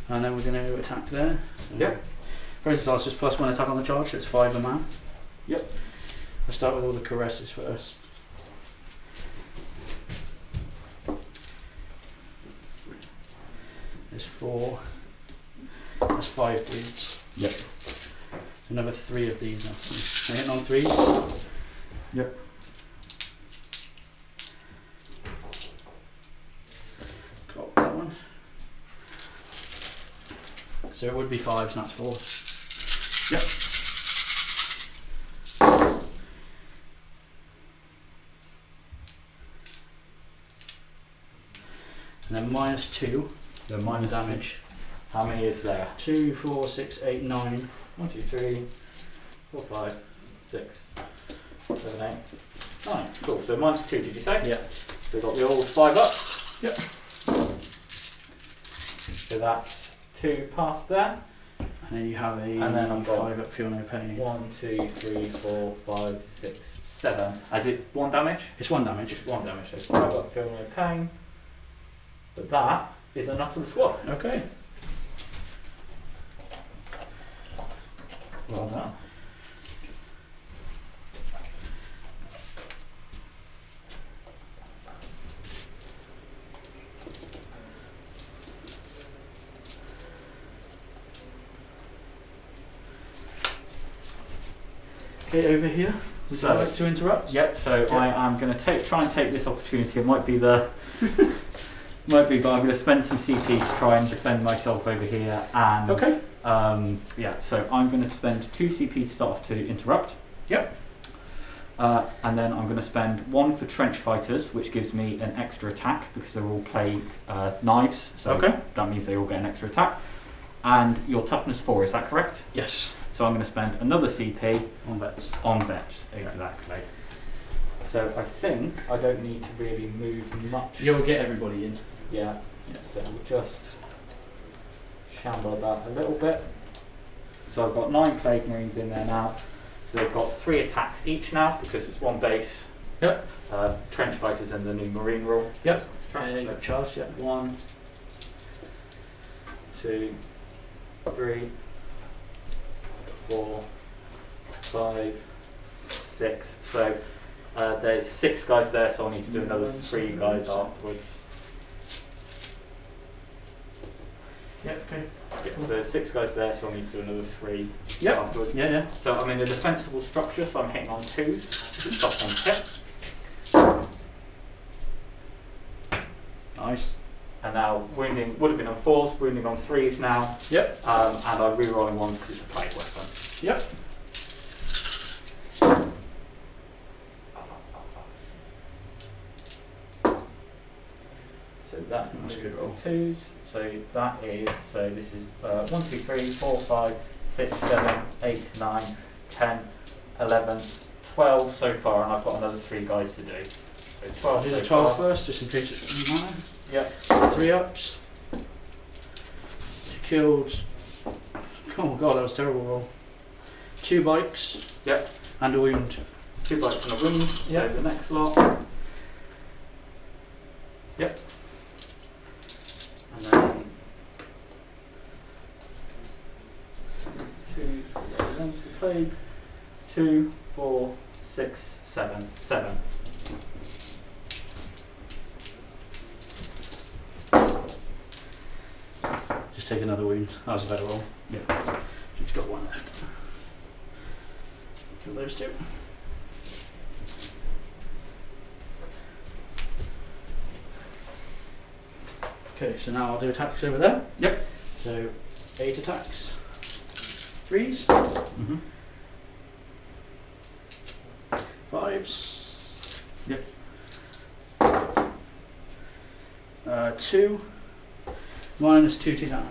And then we're going to attack there. Yep. Frozen Stars is +1 attack on the charge, so it's 5 a man. Yep. I'll start with all the caresses first. There's 4. That's 5 dudes. Yep. Another 3 of these. I'm hitting on 3s. Yep. Got that one. So it would be 5s, and that's 4. Yep. And then -2. The minus damage. How many is there? 2, 4, 6, 8, 9. 1, 2, 3, 4, 5, 6, 7, 8, 9. Cool. So -2, did you say? Yeah. So we've got the all 5 up. Yep. So that's 2 past there. And then you have a And then I've got 5 up for your no pay. 1, 2, 3, 4, 5, 6, 7. As it 1 damage? It's 1 damage. Just 1 damage, so 5 up, feel no pain. But that is enough for the squad. Okay. Well done. Okay, over here. Would you like to interrupt? Yep. So I am going to try and take this opportunity. It might be the, but I'm going to spend some CP to try and defend myself over here. And Okay. yeah. So I'm going to spend 2 CP to start off to interrupt. Yep. And then I'm going to spend 1 for trench fighters, which gives me an extra attack because they're all plague knives. So Okay. that means they all get an extra attack. And your toughness 4, is that correct? Yes. So I'm going to spend another CP On vets. on vets, exactly. So I think I don't need to really move much. You'll get everybody in. Yeah. So we'll just shamble that a little bit. So I've got 9 plague marines in there now. So they've got 3 attacks each now because it's 1 base. Yep. Trench fighters and the new marine rule. Yep. So Charge, yeah. 1, 2, 3, 4, 5, 6. So there's 6 guys there, so I need to do another 3 guys afterwards. Yep, okay. Yeah, so there's 6 guys there, so I need to do another 3 Yep. afterwards. Yeah, yeah. So I'm in a defensible structure, so I'm hitting on 2s. Stop on hit. Nice. And now wounding would have been on 4s, wounding on 3s now. Yep. And I'm re-rolling 1s because it's a plague weapon. Yep. So that That's a good is roll. 2s. So that is, so this is 1, 2, 3, 4, 5, 6, 7, 8, 9, 10, 11, 12 so far, and I've got another 3 guys to do. So 12 I'll do so the 12 far. first, just in case it's mine. Yep. 3 ups. Killed. Oh god, that was a terrible roll. 2 bikes. Yep. And a wound. 2 bites and a wound. Yep. So the next lot. Yep. And then 2, 1 for plague. 2, 4, 6, 7. 7. Just take another wound. That was a better roll. Yeah. She's got 1 left. Kill those 2. Okay, so now I'll do attacks over there. Yep. So 8 attacks. 3s. Mm-hmm. 5s. Yep. 2. Minus 2 to damage.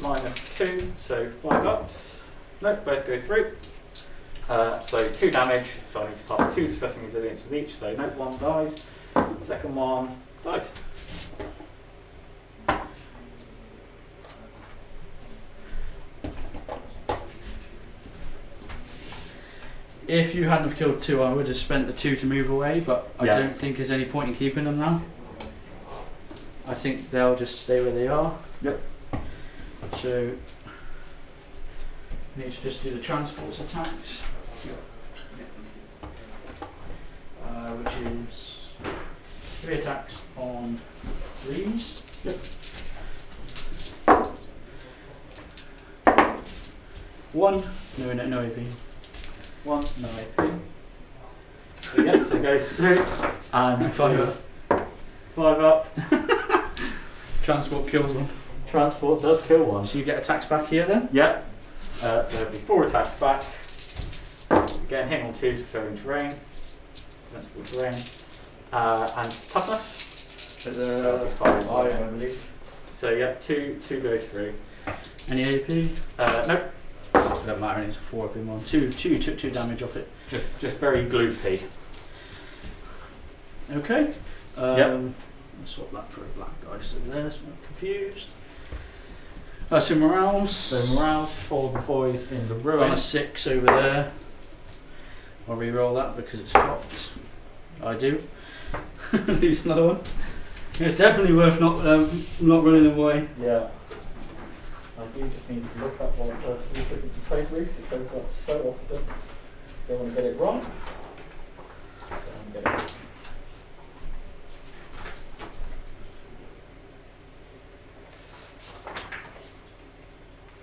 Minus 2, so 5 ups. Nope, both go through. So 2 damage, so I need to pass 2 disgusting resilience with each, so nope, 1 dies. Second one dies. If you hadn't have killed 2, I would have spent the 2 to move away, but I Yeah. don't think there's any point in keeping them now. I think they'll just stay where they are. Yep. So, need to just do the transports attacks. Which is 3 attacks on 3s. Yep. 1, no AP. 1, no AP. So yep, so it goes through. And 5 up. 5 up. Transport kills 1. Transport does kill 1. So you get attacks back here then? Yep. So there'll be 4 attacks back. Again, hit on 2s because they're in terrain. Defensible terrain. And toughness. So 5, I believe. So yeah, 2 go through. Any AP? Nope. It doesn't matter, it's 4 up in 1. 2 took 2 damage off it. Just very gloopy. Okay. Yep. I'll swap that for a black dice in there so I'm not confused. So morales. So morale for the boys in the ruin. Minus 6 over there. I'll re-roll that because it's cocked. I do. Lose another one. It's definitely worth not running away. Yeah. I do just need to look up what look at the plate routes. It goes up so often. Don't want to get it wrong. Don't get it.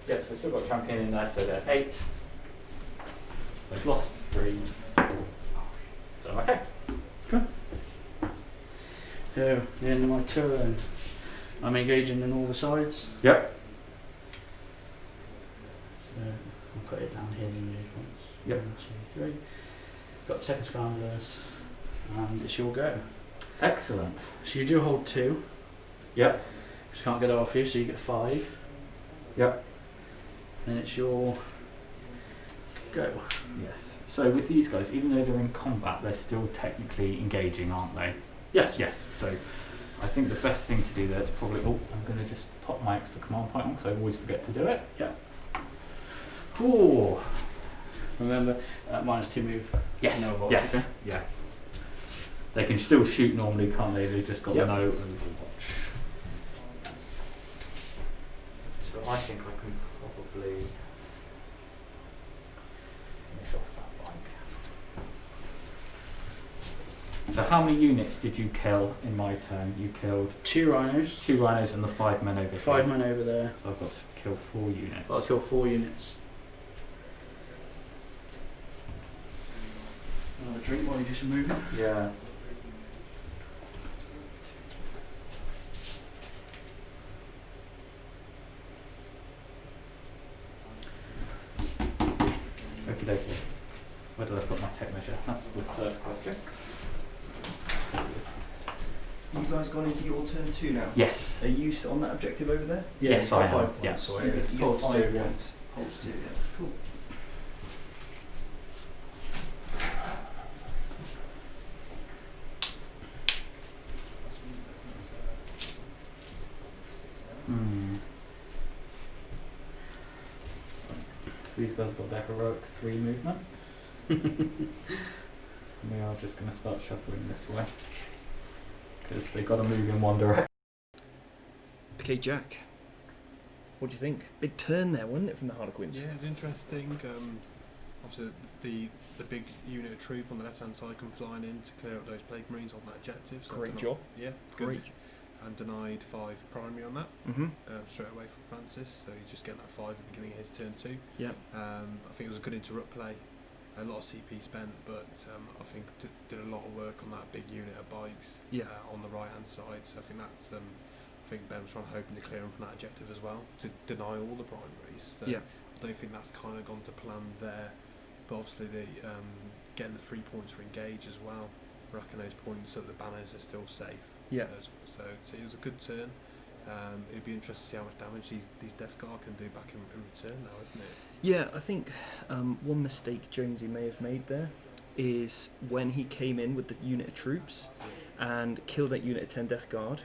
Yeah, so still got champion in there, so they're 8. So I've lost 3. So I'm okay. So, the end of my turn. I'm engaging in all the sides. Yep. So, I'll put it down here in these ones. Yep. 1, 2, 3. Got second scramblers. And it's your go. Excellent. So you do hold 2. Yep. Just can't get it off you, so you get 5. Yep. Then it's your go. Yes. So with these guys, even though they're in combat, they're still technically engaging, aren't they? Yes. Yes. So I think the best thing to do there is probably. Oh, I'm going to just pop my extra command point on because I always forget to do it. Yeah. Oh. Remember, -2 move. Yes. No Overwatch. Yes. Okay? Yeah. They can still shoot normally, can't they? They've just got Yep. no Overwatch. So I think I can probably finish off that bike. So how many units did you kill in my turn? You killed 2 rhinos. 2 rhinos and the 5 men over 5 here. men over there. So I've got to kill 4 units. I'll kill 4 units. I'll have a drink while you do some moving. Yeah. Okie dokie. Where did I put my tech measure? That's the first question. You guys gone into your turn 2 now? Yes. Are you on that objective over there? Yes, I am. 5 points. Yeah. So You get holds 5 2, yeah. points. Holds 2, yeah. Cool. So these guys got their heroic 3 movement. We are just going to start shuffling this way because they've got to move in one direction. Okay, Jack. What do you think? Big turn there, wasn't it, from the Harlequins? Yeah, it's interesting. Obviously, the big unit of troop on the left-hand side come flying in to clear up those plague marines on that objective. So Great job. Yeah, Great. good. And denied 5 primary on that Mm-hmm. straight away from Francis. So he's just getting that 5 at the beginning of his turn 2. Yeah. I think it was a good interrupt play. A lot of CP spent, but I think did a lot of work on that big unit of bikes on the right-hand side. So I think that's. I think Ben was hoping to clear him from that objective as well to deny all the primaries. So Yeah. I don't think that's kind of gone to plan there. But obviously, getting the 3 points for engage as well, racking those points so that the banners are still safe. Yeah. So it was a good turn. It'd be interesting to see how much damage these Death Guard can do back in return now, isn't it? Yeah, I think one mistake Jonesy may have made there is when he came in with the unit of troops and killed that unit of 10 Death Guard.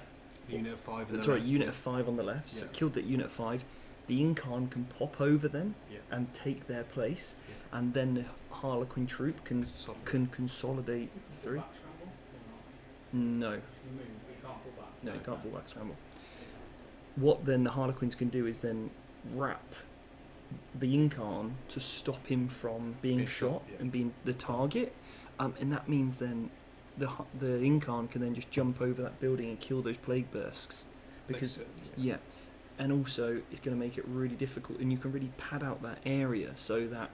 Unit of 5. That's right, unit of 5 on the left. So Yeah. killed that unit of 5. The Incarn can pop over them Yeah. and take their place, Yeah. and then the Harlequin troop can consolidate through. No. No, you can't fall back scramble. What then the Harlequins can do is then wrap the Incarn to stop him from being shot yeah. and being the target, and that means then the Incarn can then just jump over that building and kill those plague bursts, because yeah, and also it's going to make it really difficult, and you can really pad out that area so that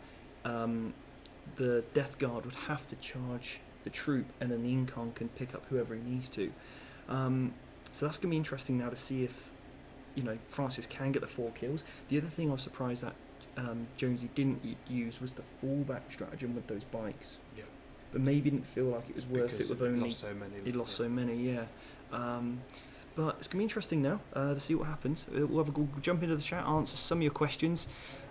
the Death Guard would have to charge the troop, and then the Incarn can pick up whoever he needs to. So that's going to be interesting now to see if, Francis can get the 4 kills. The other thing I was surprised that Jonesy didn't use was the fallback stratagem with those bikes. Yeah. But maybe didn't feel like it was worth Because it with only... lost so many. He lost so many, yeah. But it's going to be interesting now to see what happens. We'll jump into the chat, answer some of your questions.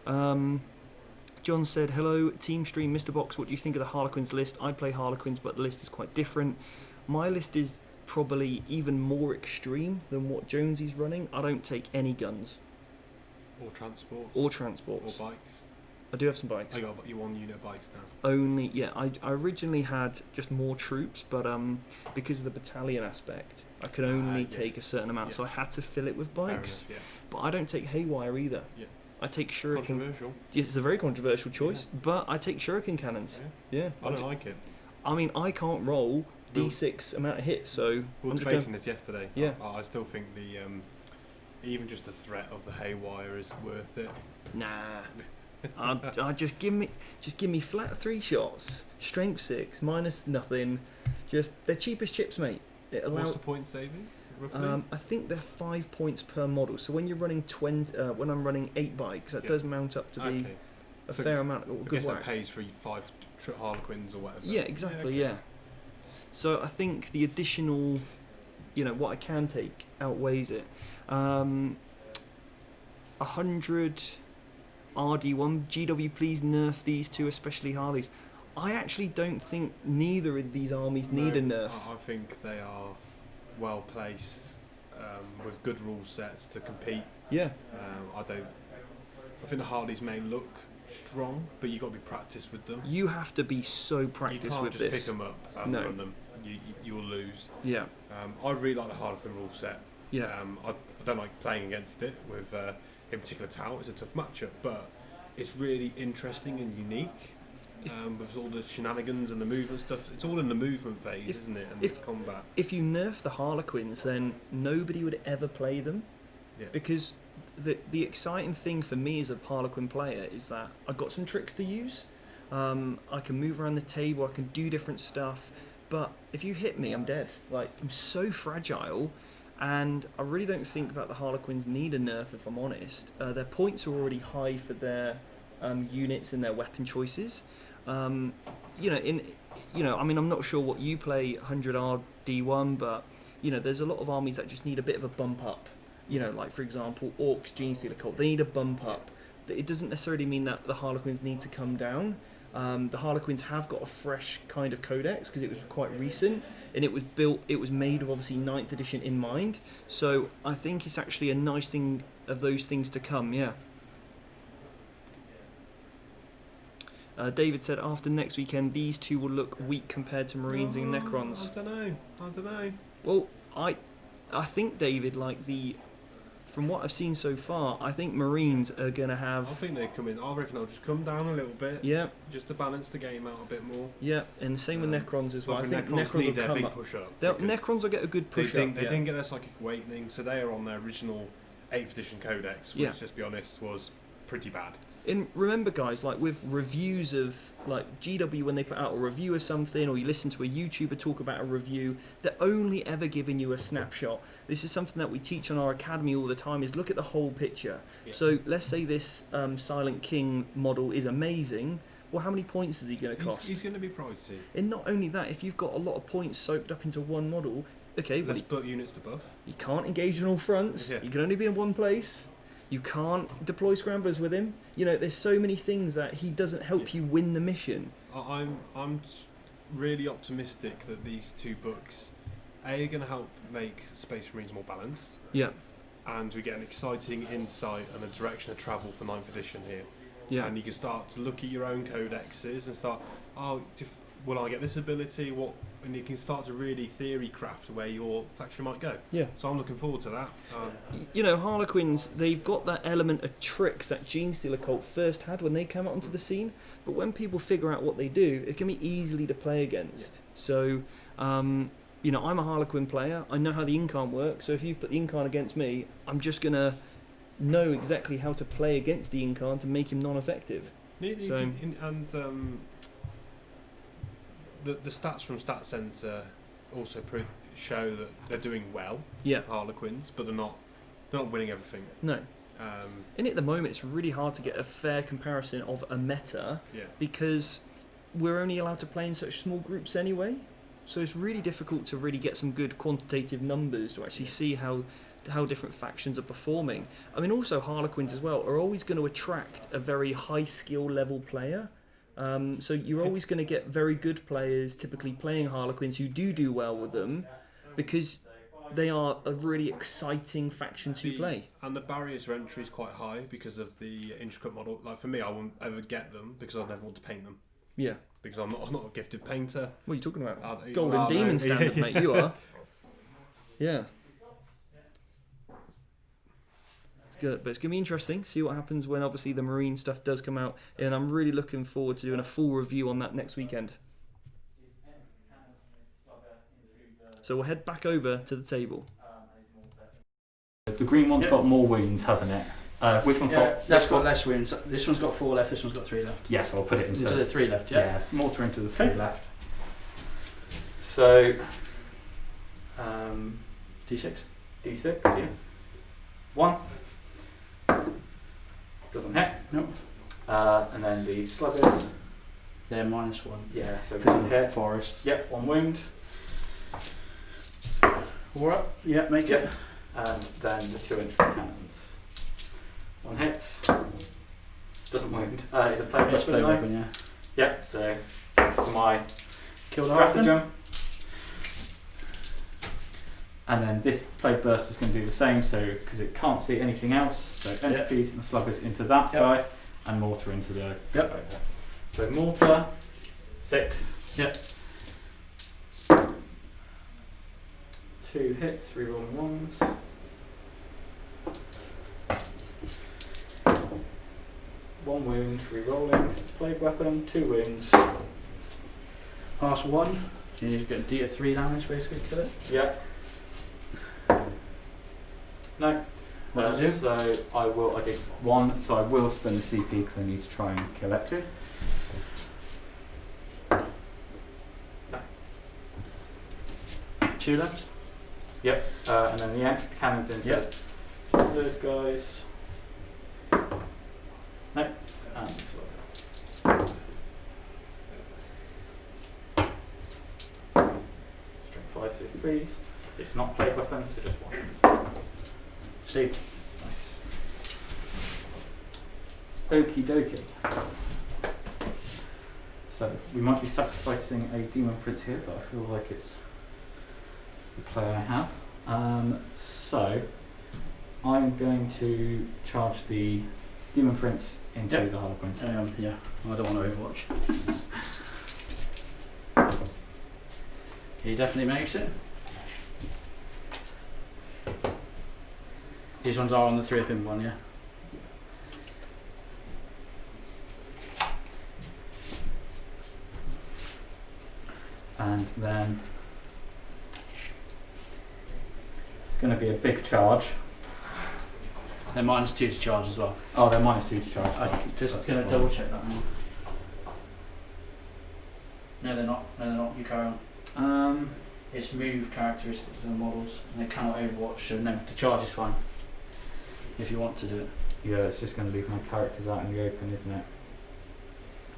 John said, hello, Team Stream, Mr. Box, what do you think of the Harlequins list? I play Harlequins, but the list is quite different. My list is probably even more extreme than what Jonesy's running. I don't take any guns. Or transports. Or transports. Or bikes. I do have some bikes. I got you 1 unit bikes now. Only, yeah. I originally had just more troops, but because of the battalion aspect, I could only take a certain amount, so I had to fill it with bikes. Fair enough, But I don't take Haywire either. Yeah. I take Shuriken. Controversial. Yes, it's a very controversial choice, but I take Shuriken cannons. Yeah. I don't like it. I mean, I can't roll D6 amount of hits, so We were I'm just debating this yesterday. Yeah. I still think the even just the threat of the Haywire is worth it. Nah. I just give me flat 3 shots, strength 6, minus nothing. Just they're cheapest chips, mate. It allows. What's the point saving? Roughly? I think they're 5 points per model. So when you're running when I'm running 8 bikes, that does mount up to be a fair amount of I good guess whack. that pays for 5 Harlequins or whatever. Yeah, exactly. Yeah. So I think the additional, what I can take outweighs it. 100 RD1 GW. Please nerf these two, especially Harleys. I actually don't think neither of these armies need a nerf. I think they are well placed with good rule sets to compete. Yeah. I think the Harleys may look strong, but you've got to be practiced with them. You have to be so practiced with this. You can't just pick them up and run them. You will lose. Yeah. I really like the Harlequin rule set. Yeah. I don't like playing against it with, in particular, Tau. It's a tough matchup, but it's really interesting and unique. With all the shenanigans and the movement stuff, it's all in the movement phase, isn't it? And the combat. If you nerf the Harlequins, then nobody would ever play them, because the exciting thing for me as a Harlequin player is that I've got some tricks to use. I can move around the table, I can do different stuff, but if you hit me, I'm dead. Like, I'm so fragile, and I really don't think that the Harlequins need a nerf, if I'm honest. Their points are already high for their units and their weapon choices. I mean, I'm not sure what you play 100 RD1, but there's a lot of armies that just need a bit of a bump up. Like for example, Orcs, Genestealer Cult, they need a bump up. It doesn't necessarily mean that the Harlequins need to come down. The Harlequins have got a fresh kind of codex because it was quite recent, and it was made with obviously 9th edition in mind. So I think it's actually a nice thing of those things to come. Yeah. David said after next weekend, these two will look weak compared to Marines and Necrons. I don't know. Well, I think, David, from what I've seen so far, I think Marines are going to have... I think they come in. I reckon they'll just come down a little bit. Yeah. Just to balance the game out a bit more. Yeah, and same with Necrons as well. I think Necrons need will their come big up. push-up. Necrons will get a good push-up. They didn't get their Psychic Awakening, so they are on their original 8th edition codex, which, let's be honest, was pretty bad. And remember, guys, with reviews of GW, when they put out a review of something, or you listen to a YouTuber talk about a review, they're only ever giving you a snapshot. This is something that we teach on our academy all the time: is look at the whole picture. Yeah. So let's say this Silent King model is amazing. Well, how many points is he going to cost? He's going to be pricey. And not only that, if you've got a lot of points soaked up into one model, okay, let's put units to buff. You can't engage on all fronts. You can only be in one place. You can't deploy scramblers with him. There's so many things that he doesn't help you win the mission. I'm really optimistic that these two books are going to help make Space Marines more balanced. Yeah. And we get an exciting insight and a direction of travel for 9th edition here. Yeah. And you can start to look at your own codexes and start, will I get this ability? And you can start to really theory craft where your faction might go. Yeah. So I'm looking forward to that. Harlequins, they've got that element of tricks that Genestealer Cult first had when they came out onto the scene. But when people figure out what they do, it can be easily to play against. Yeah. So, I'm a Harlequin player. I know how the Incarn works. So if you put the Incarn against me, I'm just going to know exactly how to play against the Incarn to make him non-effective. The stats from Stat Center also show that they're doing well. Yeah. Harlequins, but they're not winning everything. No. And at the moment, it's really hard to get a fair comparison of a meta because we're only allowed to play in such small groups anyway. So it's really difficult to really get some good quantitative numbers to actually see how different factions are performing. I mean, also Harlequins as well are always going to attract a very high skill level player. So you're always going to get very good players typically playing Harlequins who do well with them, because they are a really exciting faction to play. And the barriers to entry is quite high because of the intricate model. Like for me, I wouldn't ever get them because I'd never want to paint them. Yeah. Because I'm not a gifted painter. What are you talking about? Well, Golden Demon no. standard, mate. You are. Yeah. It's good, but it's gonna be interesting. See what happens when obviously the marine stuff does come out, and I'm really looking forward to doing a full review on that next weekend. So we'll head back over to the table. The green one's got more wounds, hasn't it? Which one's got? That's got less wounds. This one's got 4 left. This one's got 3 left. Yes, I'll put it into the 3 left. Yeah. Mortar into the 3 left. So, D6. D6, yeah. 1. Doesn't hit. Nope. And then the sluggers. They're -1. Yeah, so Because one of hit. forest. Yep, 1 wound. 4 up. Yeah, make Yep. it. And then the 2 inch cannons. 1 hits. Doesn't wound. It's a play It's play weapon, yeah. Yep, so thanks to my Kill the Harlequin. stratagem. And then this plague burst is going to do the same, so because it can't see anything else, so entities and sluggers into that guy, and mortar into the Yep. guy. So mortar, 6. Yep. 2 hits, rerolling 1s. 1 wound, rerolling. It's a plague weapon. 2 wounds. Pass 1. So you need to get a D3 damage basically, kill it. Yeah. No. What did you do? So I did 1, so I will spend the CP because I need to try and kill it too. No. 2 left. Yep. And then the extra cannons into those guys. No. And Strength 5, 6, 3s. It's not plague weapon, so just 1. Saved. Nice. Okie dokie. So we might be sacrificing a demon prince here, but I feel like it's the play I have. So I'm going to charge the demon prince into the Harlequins. Yeah, I don't want to overwatch. He definitely makes it. These ones are on the 3-up-in one, yeah. And then it's going to be a big charge. They're -2 to charge as well. Oh, they're -2 to charge. I'm just going to double check that now. No, they're not. No, they're not. You carry on. It's move characteristics and models, and they cannot overwatch, so no, the charge is fine. If you want to do it. Yeah, it's just going to leave my characters out in the open, isn't it?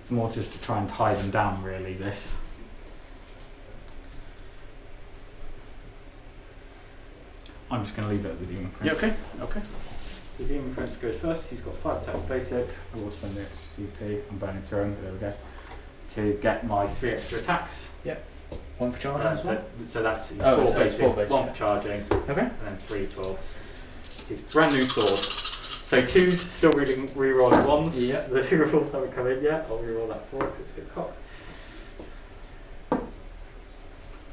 It's more just to try and tie them down, really, this. I'm just going to leave it at the demon prince. Yeah, okay. Okay. The demon prince goes first. He's got 5 attacks basic. I will spend the extra CP. I'm burning through him. There we go. To get my 3 extra attacks. Yep. 1 for charging as well. So that's 4 it's basic, 4 basic, 1 for charging, Okay. and then 3 for his brand new sword. So 2's still re-rolling 1s. Yeah. The rerolls haven't come in yet. I'll re-roll that 4 because it's a bit cocked.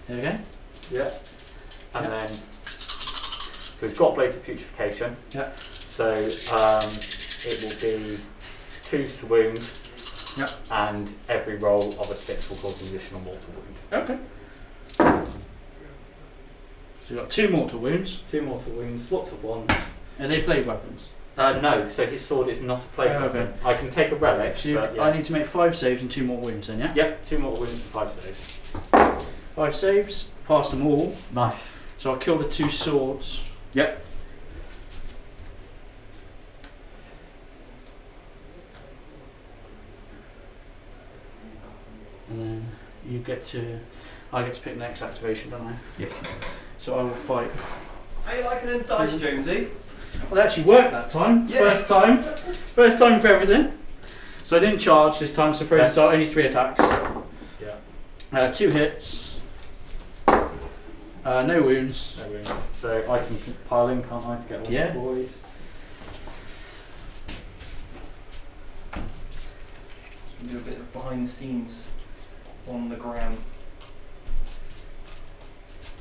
There we go. Yeah. And then, so it's got Blades of Putrefaction. Yeah. So it will be 2s to wound. Yep. And every roll of a 6 will cause an additional mortal wound. Okay. So you've got 2 mortal wounds. 2 mortal wounds, lots of 1s. Are they plague weapons? No, so his sword is not a plague weapon. Okay. I can take a relic, So but yeah. I need to make 5 saves and 2 more wounds then, yeah? Yep, 2 mortal wounds and 5 saves. 5 saves, pass them all. Nice. So I'll kill the 2 swords. Yep. And then I get to pick the next activation, don't I? Yes. So I will fight. How you liking them dice, Jonesy? Well, it actually worked that time. Yeah. First time. First time for everything. So I didn't charge this time, so frozen start, only 3 attacks. Yeah. 2 hits. No wounds. No wounds. So I can pile in, can't I, to get all Yeah. the boys? Do a bit of behind the scenes on the gram.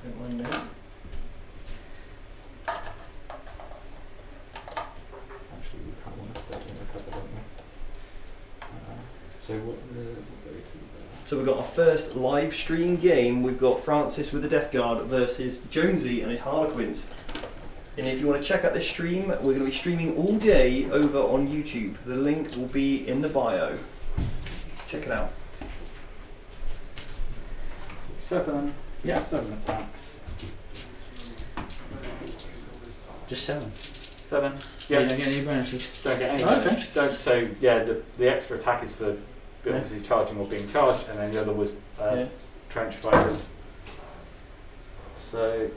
Don't mind that. Actually, we can't want to start in a couple, don't we? So what? So we've got our first live stream game. We've got Francis with the Death Guard versus Jonesy and his Harlequins. And if you want to check out this stream, we're going to be streaming all day over on YouTube. The link will be in the bio. Check it out. 7. Yeah. 7 attacks. Just 7. 7. Yeah. Yeah. You don't get any bonuses. Don't get any. Oh, okay. Don't. So yeah, the extra attack is for obviously charging or being charged, and then the other was trench fighters. So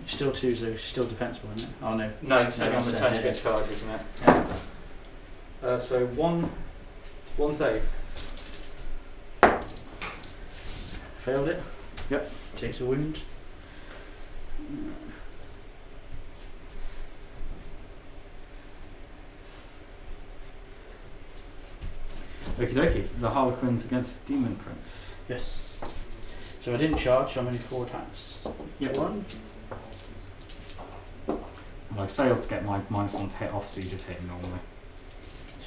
Still 2, so still defensible, isn't it? Oh no. no, only on the Yeah. 10 to get charged, isn't it? So one save. Failed it. Yep. Takes a wound. Okie dokie. The Harlequins against the Demon Prince. Yes. So I didn't charge, so I'm only 4 attacks. Yep. 1. And I failed to get my -1 to hit off, so you just hit normally.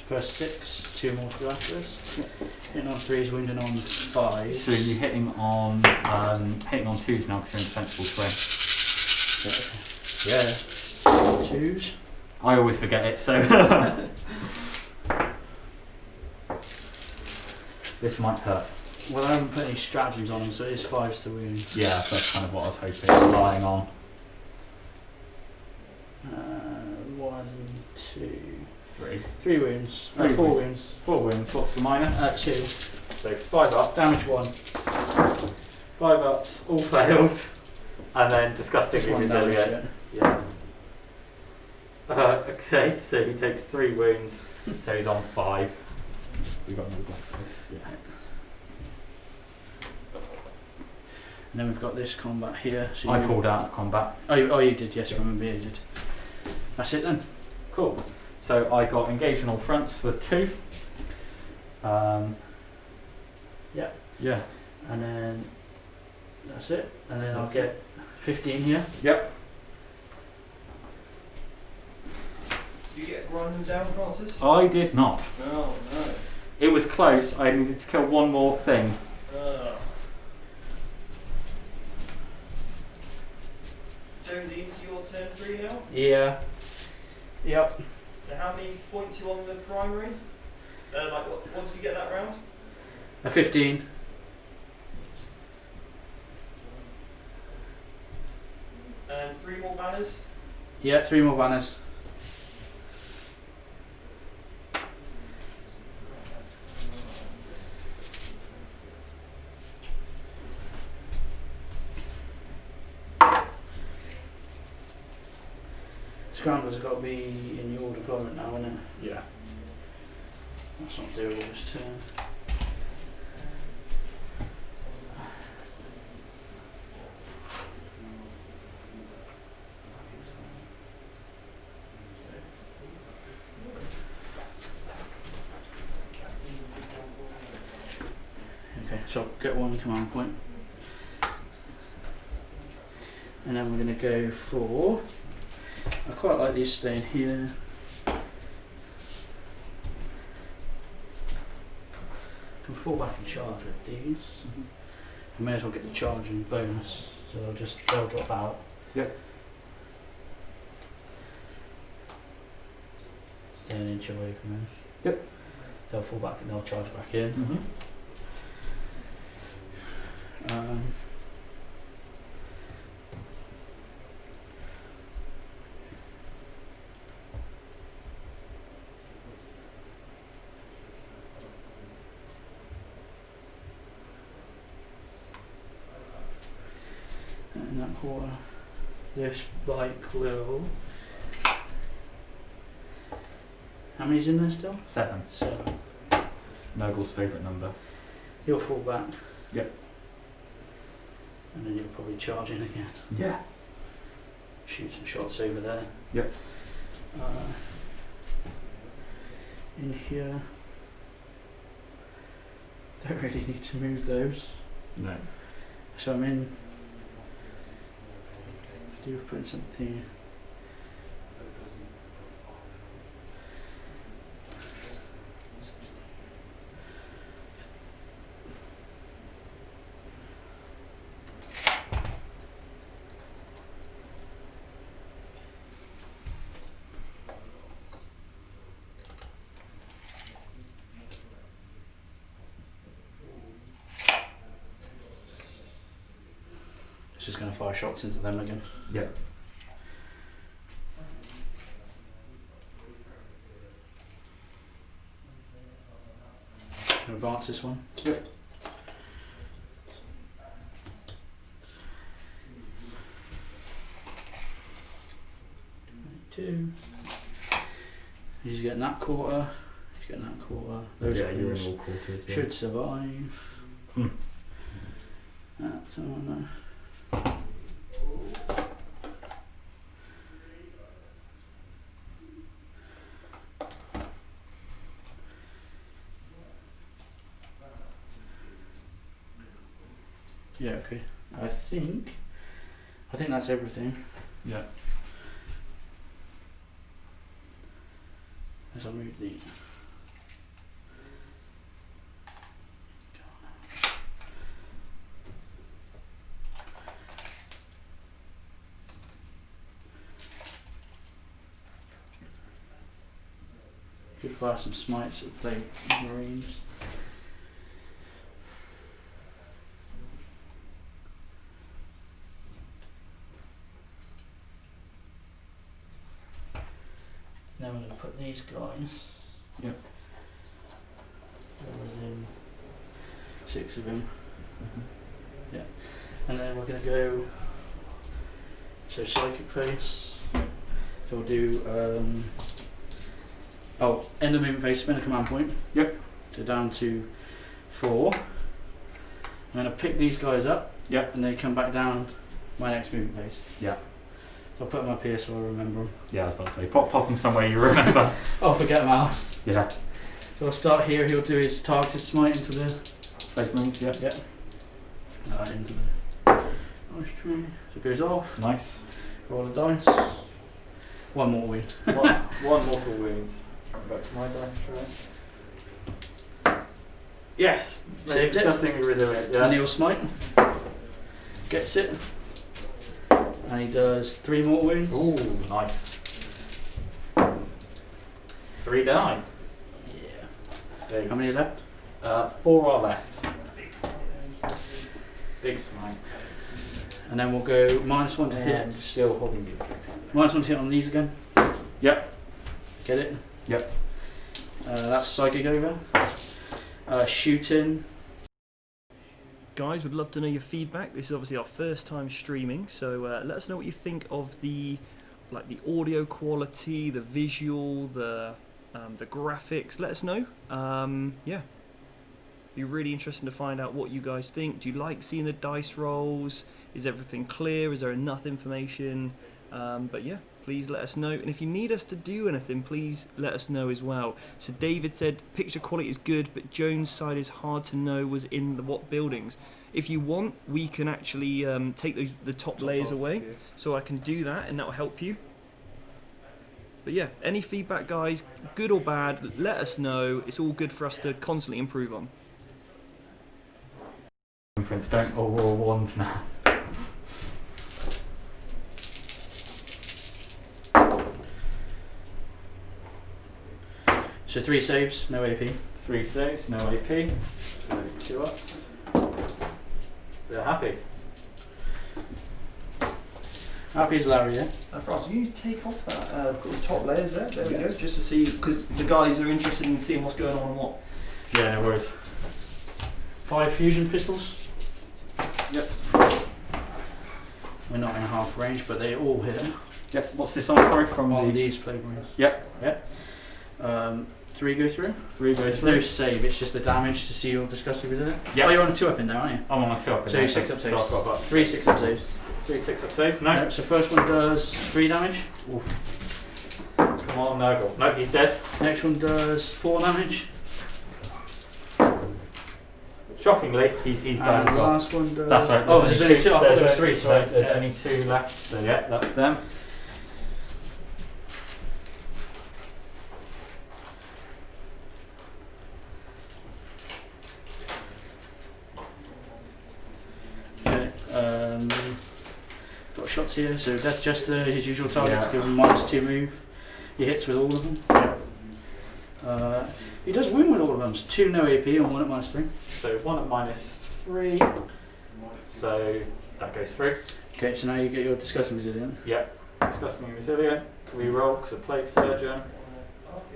First 6, 2 more to go after this. Hitting on 3s, wounding on 5. So you're hitting on 2s now because you're in defensible terrain. Yeah. 2s. I always forget it, so this might hurt. Well, I haven't put any stratagems on them, so it is 5s to wound. Yeah, that's kind of what I was hoping, relying on. 1, 2, 3. 3 wounds. 3 4 wounds. wounds. 4 wounds. What's the minus? 2. So 5 up. Damage 1. 5 ups, all failed, and then disgustingly Just 1 damage. resilient. Yeah. Yeah. Okay, so he takes 3 wounds, so he's on 5. We've got another black face. Yeah. And then we've got this combat here. So I you- pulled out of combat. Oh, you did, yes, Yeah. I remember you did. That's it then. Cool. So I got engage in all fronts for 2. Yeah. Yeah. And then that's it. And then I'll That's get 15 here. Yep. Did you get grinding down, Francis? I did not. Oh no. It was close. I needed to kill one more thing. Jonesy, into your turn 3 now. Yeah. Yep. So how many points you on the primary? What did you get that round? A 15. And 3 more banners. Yeah, 3 more banners. Scrambles have got to be in your deployment now, isn't it? Yeah. That's not doable this turn. Okay, so I'll get 1 command point. And then we're going to go for... I quite like these staying here. Can fall back and charge with these. I may as well get the charging bonus, so they'll drop out. Yep. Stay an inch away from us. Yep. They'll fall back and they'll charge back in. Mm-hmm. In that quarter, this bike will. How many's in there still? 7. 7. Noble's favourite number. He'll fall back. Yep. And then you'll probably charge in again. Yeah. Shoot some shots over there. Yep. In here. Don't really need to move those. No. So I'm in. Do put something. Just going to fire shots into them again. Yeah. Advance this one. Yep. Two. He's getting that quarter. He's getting that quarter. Those yeah, you're in quarters all quarters. Yeah. should survive. That's all no. Yeah, okay. I think that's everything. Yeah. As I move the could fire some smites that play Marines. Now we're going to put these guys. Yep. Within 6 of them. Yeah. And then we're going to go. So psychic face. So we'll do. End of movement phase, spin a command point. Yep. So down to 4. I'm going to pick these guys up. Yep. And they come back down my next movement phase. Yeah. I'll put them up here so I remember them. Yeah, I was about to say, pop them somewhere you remember. I'll forget them out. Yeah. So I'll start here, he'll do his targeted smite into the Space Marines, yeah. into the dice tray. So it goes off. Nice. Roll the dice. One more wound. one mortal wound. Back to my dice tray. Yes! Saved it. Nothing resilient, yeah. And he'll smite. Gets it. And he does 3 more wounds. Ooh, nice. 3 die. Yeah. There you How many are left? 4 are left. Big smite. And then we'll go -1 to hit. Still holding the objective. -1 to hit on these again. Yep. Get it? Yep. That's psychic over. Shooting. Guys, would love to know your feedback. This is obviously our first time streaming, so let us know what you think of the audio quality, the visual, the graphics. Let us know. Yeah, be really interesting to find out what you guys think. Do you like seeing the dice rolls? Is everything clear? Is there enough information? But yeah, please let us know. And if you need us to do anything, please let us know as well. So David said picture quality is good, but Jones' side is hard to know was in what buildings. If you want, we can actually take the top layers away, so I can do that, and that will help you. But yeah, any feedback, guys, good or bad, let us know. It's all good for us to constantly improve on. Prince, don't all roll ones now. So 3 saves, no AP. 3 saves, no AP. So 2 ups. They're happy. Happy as Larry, yeah? Franz, you take off that top layers there. There we go, just to see, because the guys are interested in seeing what's going on and what. Yeah, no worries. 5 fusion pistols. Yep. We're not in half range, but they all hit. Yep. What's this on, sorry? From On the... these play marines. Yep. Yep. 3 3 go through? 3 goes There's through. no save, it's just the damage to see your disgusting resilience. Yep. Oh, you're on a 2 up in there, aren't you? I'm on a 2 up in So there. 6 up So saves. I've got about 3 6 up saves. 3 6 up saves. No. Yep, so first one does 3 damage. Come on, Nurgle. No, he's dead. Next one does 4 damage. Shockingly, he's And dead. the as well. last one does... That's right. Oh, there's only 2. I thought there was 3, No, sorry. there's Yeah. only 2 left. So yeah, that's them. Okay, got shots here. So Death Jester, his usual target, Yeah. to give him -2 move. He hits with all of them. He does wound with all of them. So 2 no AP and 1 at -3. So 1 at -3. So that goes through. Okay, so now you get your Disgusting Resilient. Yep. Disgusting resilient. Reroll because of Plague Surgeon.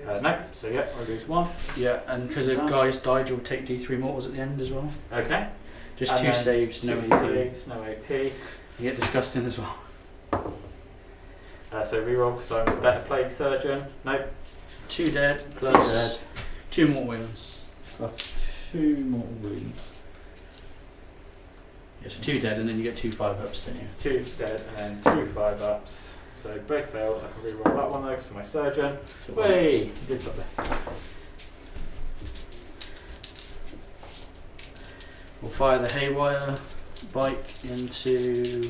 No. So yeah, I lose 1. Yeah, and because a guy's died, you'll take D3 mortals at the end as well. Okay. Just And 2 then saves, no 2 AP. saves, no AP. You get Disgusting as well. So reroll because I'm a better Plague Surgeon. No. 2 dead plus Dead. 2 mortal wounds. Plus 2 mortal wounds. Yeah, so 2 dead, and then you get 2 5-ups, don't you? 2 dead and then 2 5-ups. So both failed. I can reroll that one though because of my surgeon. So Way! You did something. we'll fire the Haywire bike into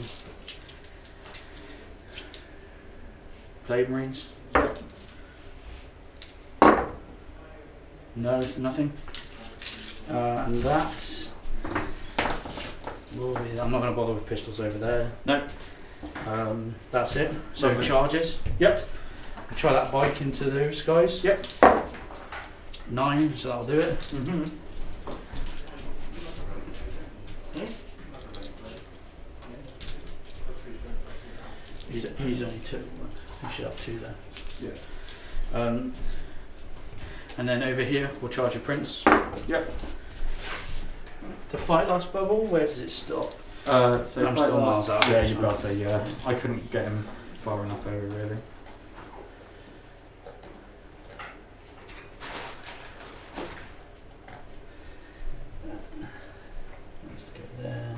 Plague Marines. No, nothing. And that will be. I'm not going to bother with pistols over there. No. That's it. So Lovely. charges. Yep. We'll try that bike into those guys. Yep. 9, so that'll do it. Mm-hmm. He's only 2. He should have 2 there. Yeah. And then over here, we'll charge a Prince. Yep. The fight last bubble, where does it stop? So I'm if still I miles out. Yeah, you've got to. Yeah, I couldn't get him far enough over really. Let's get there.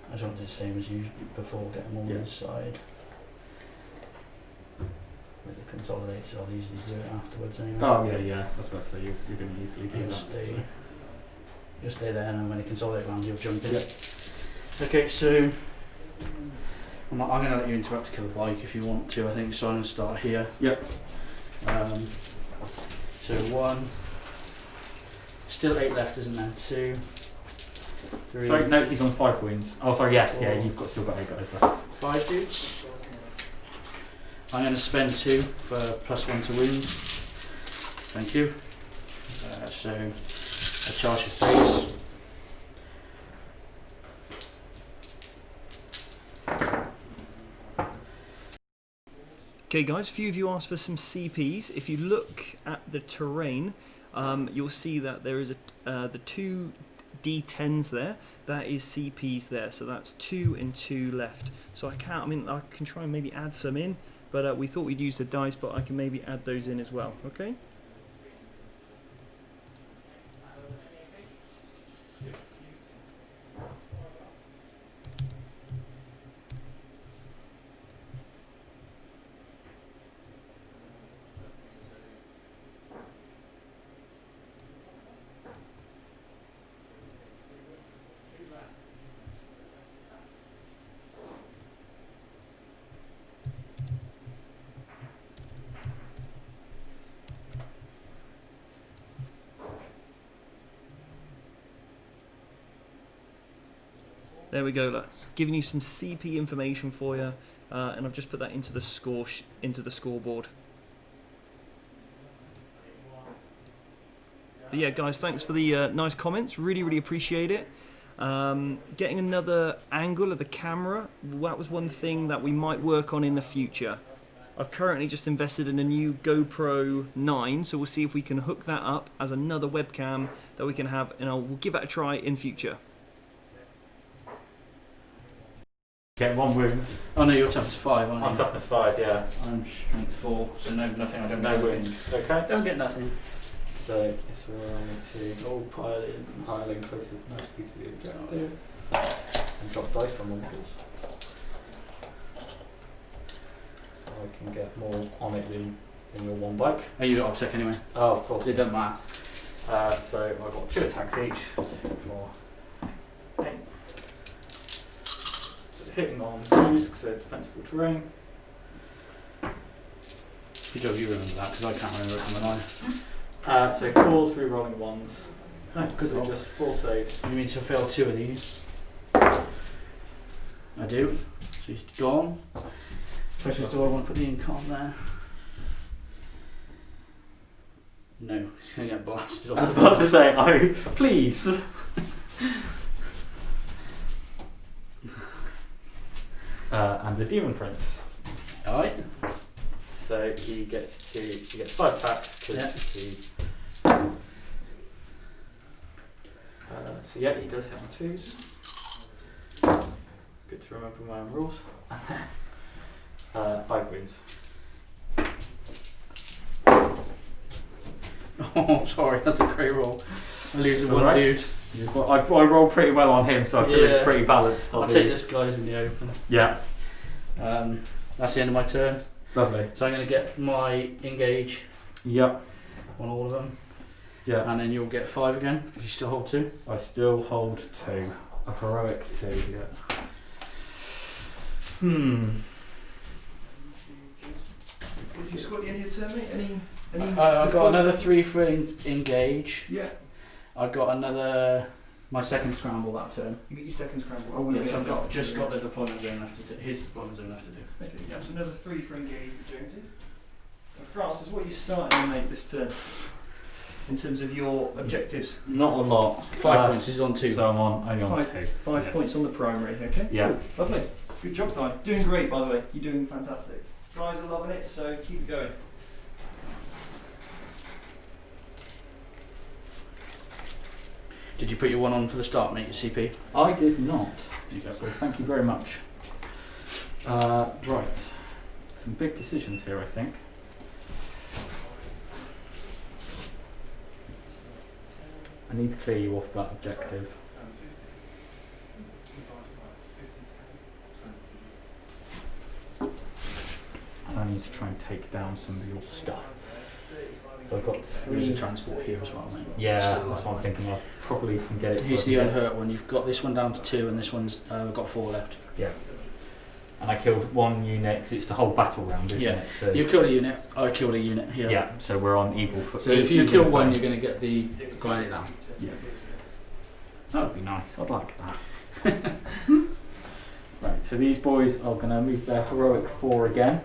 I just want to do the same as usual before, get them all Yeah. this side. With the consolidates, I'll easily do it afterwards anyway. Oh yeah, yeah. I was about to say you're going to easily do You'll that. stay. so. You'll stay there, and then when it consolidate round, you'll jump in. Yep. Okay, so I'm going to let you interrupt to kill the bike if you want to. I think so. I'm going to start here. Yep. So 1. Still 8 left, isn't there? 2, 3. Sorry, no, he's on 5 wounds. Oh, sorry, yes, yeah, 4. you've still got 8 guys left. 5 dudes. I'm going to spend 2 for +1 to wound. Thank you. So I charge for 3s. Okay guys, a few of you asked for some CPs. If you look at the terrain, you'll see that there is the 2 D10s there. That is CPs there, so that's 2 and 2 left. So I can try and maybe add some in, but we thought we'd use the dice, but I can maybe add those in as well, okay? There we go, look. Giving you some CP information for you, and I've just put that into the scoreboard. But yeah, guys, thanks for the nice comments. Really appreciate it. Getting another angle of the camera, that was one thing that we might work on in the future. I've currently just invested in a new GoPro 9, so we'll see if we can hook that up as another webcam that we can have, and we'll give that a try in future. Get 1 wound. Oh no, your toughness 5, aren't you? I'm toughness 5, yeah. I'm strength 4, so no, nothing. I don't No get wounds. Okay. Don't get nothing. So it's rolling to Oh, pilot. piling closer nicely to the objective. And drop dice on one course. So I can get more on it than your 1 bike. Oh, you got upset anyway. Oh, of course. It doesn't matter. So I've got 2 attacks each for 8. So hitting on moves because they're defensible terrain. Good job you remember that, because I can't remember it from an So 4 through rolling 1s. eye. Good So roll. just 4 saves. You mean to fail 2 of these? I do. So he's gone. Precious, do I want to put the ink on there? No, he's going to get blasted I was off. about to say, oh, please. And the Demon Prince. Alright. So he gets 5 attacks because he. So yeah, he does hit on 2s. Good to remember my own rules. 5 wounds. Oh, sorry, that's a great roll. I lose It's one alright. dude. I rolled pretty well on him, so I feel Yeah. it's pretty balanced. I'll take this guy's in the open. Yeah, That's the end of my turn. lovely. So I'm going to get my engage Yep. on all of them. Yeah. And then you'll get 5 again, if you still hold 2. I still hold 2. A heroic 2. Yeah. Did you score at the end of your turn, mate? Any I've got another 3 for engage. Yeah. I've got another. My second scramble that turn. You get your second scramble. Oh, yes, I've just got the deployment zone left to do. His deployment zone left to do. Okay, yeah, so another 3 for engage for Jonesy. And Francis, what are you starting on, mate, this turn? In terms of your objectives? Not a lot. 5 points, he's on 2. So I'm only on 2. 5 Yeah. points on the primary, okay? Yeah. Cool. Lovely. Good job, Guy. Doing great, by the way. You're doing fantastic. Guys are loving it, so keep it going. Did you put your 1 on for the start, mate, your CP? I did not. You go. So thank you very much. Right. Some big decisions here, I think. I need to clear you off that objective. And I need to try and take down some of your stuff. So I've got There is a 3. transport here as well, mate. Yeah, Still that's what I'm alive. thinking. I probably can get it. He's so the I can get- unhurt one. You've got this one down to 2 and this one's got 4 left. Yeah. And I killed 1 unit because it's the whole battle round, isn't Yeah. it? So You killed a unit, I killed a unit here. yeah. So we're on evil foot. So if you kill one, you're going to get the guy down. Yeah. That would be nice. I'd like that. Right. So these boys are going to move their heroic 4 again.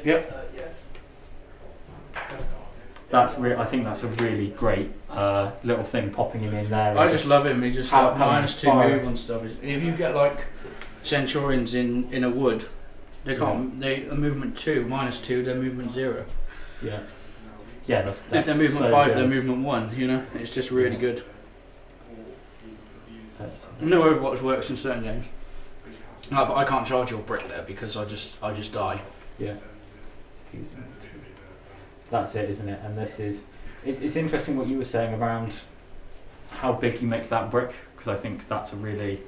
Yep. That's I think that's a really great little thing popping him in there. I just love him. He just How- like how -2 fire. move on stuff. And if you get like Centurions in a wood, they can't. They are movement 2, -2. They're movement 0. Yeah. Yeah. That's If they're movement so 5, good. they're movement 1. You know, it's just really good. That's- No Overwatch works in certain games. No, but I can't charge your brick there because I just die. Yeah. That's it, isn't it? And this is. It's interesting what you were saying around how big you make that brick because I think that's a really.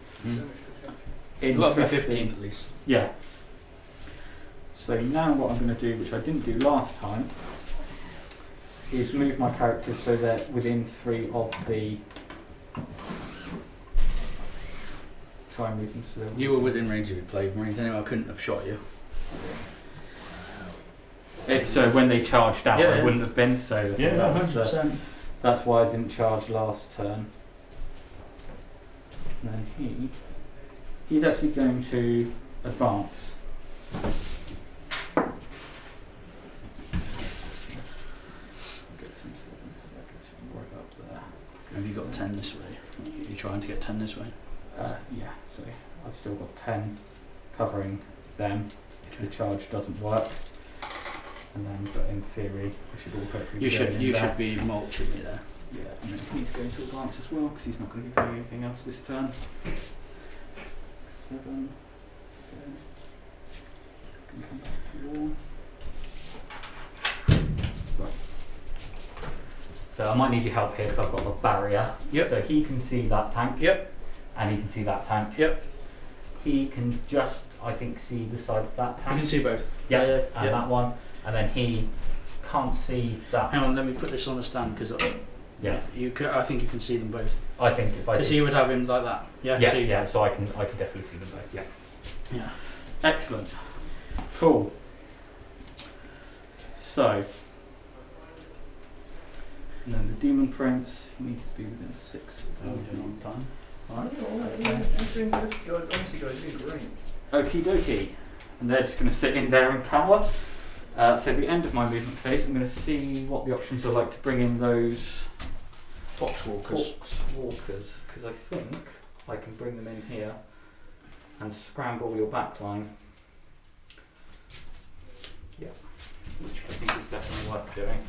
You've got to be interesting- 15 at least. Yeah. So now what I'm going to do, which I didn't do last time, is move my characters so they're within 3 of the. Try and move them so they're. You were within range if you played Marines anyway. I couldn't have shot you. So when they charged out, Yeah, I yeah. wouldn't have been. So I think that's why I didn't charge last turn. And then he's actually going to advance. Have you got 10 this way? Are you trying to get 10 this way? Yeah, so I've still got 10 covering them if the charge doesn't work. And then, but in theory, we should all hopefully You be should going in you there. should be mulching me there. Yeah, and then he's going to advance as well because he's not going to give me anything else this turn. 7. Can come back to the wall. So I might need your help here because I've got a barrier. Yep. So he can see that tank. Yep. And he can see that tank. Yep. He can just, I think, see the side of that You tank. can see both. Yeah, yeah. and that one. And then he can't see that. Hang on, let me put this on the stand because Yeah. I think you can see them both. I think if I Because did. you would have him like that. Yeah. Yeah, so you yeah. So I can definitely see them both. Yeah. Yeah. Excellent. Cool. So. And then the demon prince needs to be within 6 of time. Alright. Honestly, guys, you're doing great. Okie dokie. And they're just going to sit in there and cower. So the end of my movement phase, I'm going to see what the options are like to bring in those Foxwalkers. Walkers, because I think I can bring them in here and scramble your backline. Yeah, which I think is definitely worth doing.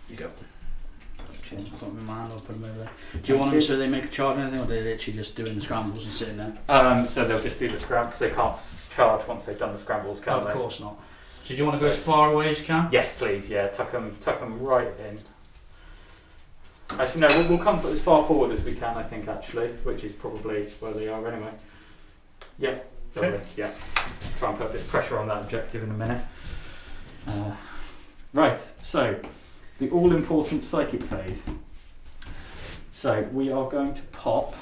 You go. Put my man or put them over there. Do you want them so they make a charge or anything, or are they literally just doing the scrambles and sitting there? So they'll just do the scramble because they can't charge once they've done the scrambles, can they? Of course not. So do you want to go as far away as you can? Yes, please. Yeah, tuck them right in. Actually, no, we'll come as far forward as we can. I think actually, which is probably where they are anyway. Yeah, lovely. Okay. Yeah, try and put a bit of pressure on that objective in a minute. Right. So, the all-important psychic phase. So we are going to pop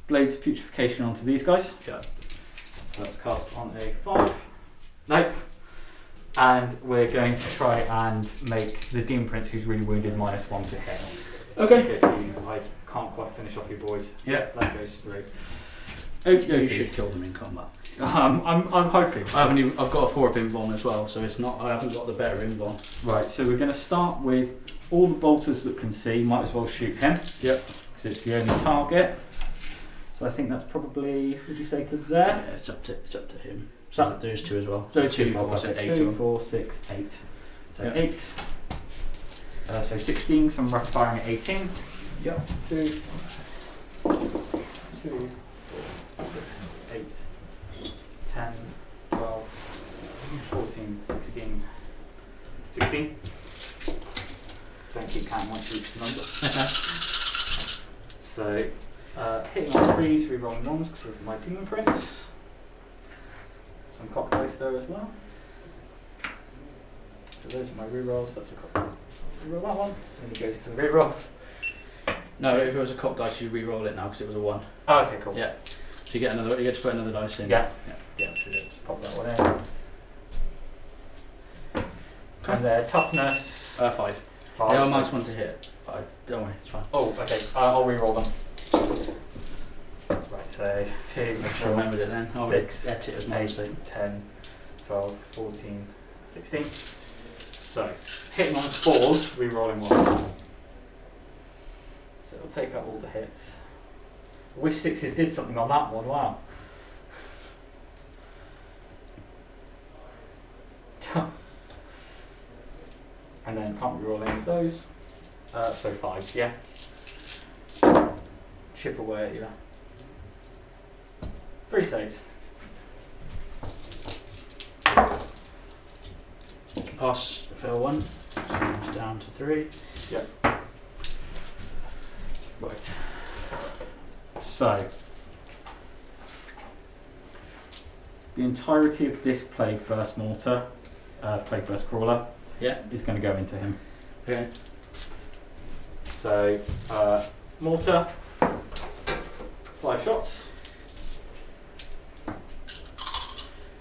Blades of Putrefaction onto these guys. Yeah. So that's cast on a 5. Nope. And we're going to try and make the Demon Prince, who's really wounded, -1 to hit. Okay. Because I can't quite finish off your boys. Yeah. That goes through. Okie You dokie. should kill them in combat. I'm hoping. I've got a 4-up invuln as well, so it's not. I haven't got the better invuln. Right, so we're going to start with all the bolters that can see. Might as well shoot him. Yep. Because it's the only target. So I think that's probably, would you say, to there? Yeah, it's up to him. So those two as well. Those two, two, I've got 8 of 2, them. 4, 6, 8. So Yep. 8. So 16, so I'm rough firing at 18. Yep. 2, 8, 10, 12, 14, 16, 16. Don't keep counting my troops numbers. So, hitting on 3s, rerolling 1s because of my Demon Prince. Some cock dice there as well. So those are my rerolls. That's a cock. Reroll that one. And he goes to the rerolls. No, if it was a cock dice, you re-roll it now because it was a 1. Oh, okay, cool. Yeah. So you get another. You get to put another dice in. Yeah. Yeah. So just pop that one in. And their toughness. 5. 5. They are -1 to hit. 5. Don't worry, it's fine. Oh, okay. I'll re-roll them. Right, so 2, I just remembered it then. I'll 6, get it as my 8, mistake. 10, 12, 14, 16. So, hitting on 4s, re-rolling 1. So it'll take out all the hits. I wish 6s did something on that one, wow. And then can't re-roll any of those. So 5s, yeah. Chip away at you. 3 saves. Pass fail 1. So down to 3. Yep. Right. So, the entirety of this Plague Burst Mortar, Plague Burst Crawler, Yeah. is going to go into him. Okay. So, Mortar, 5 shots.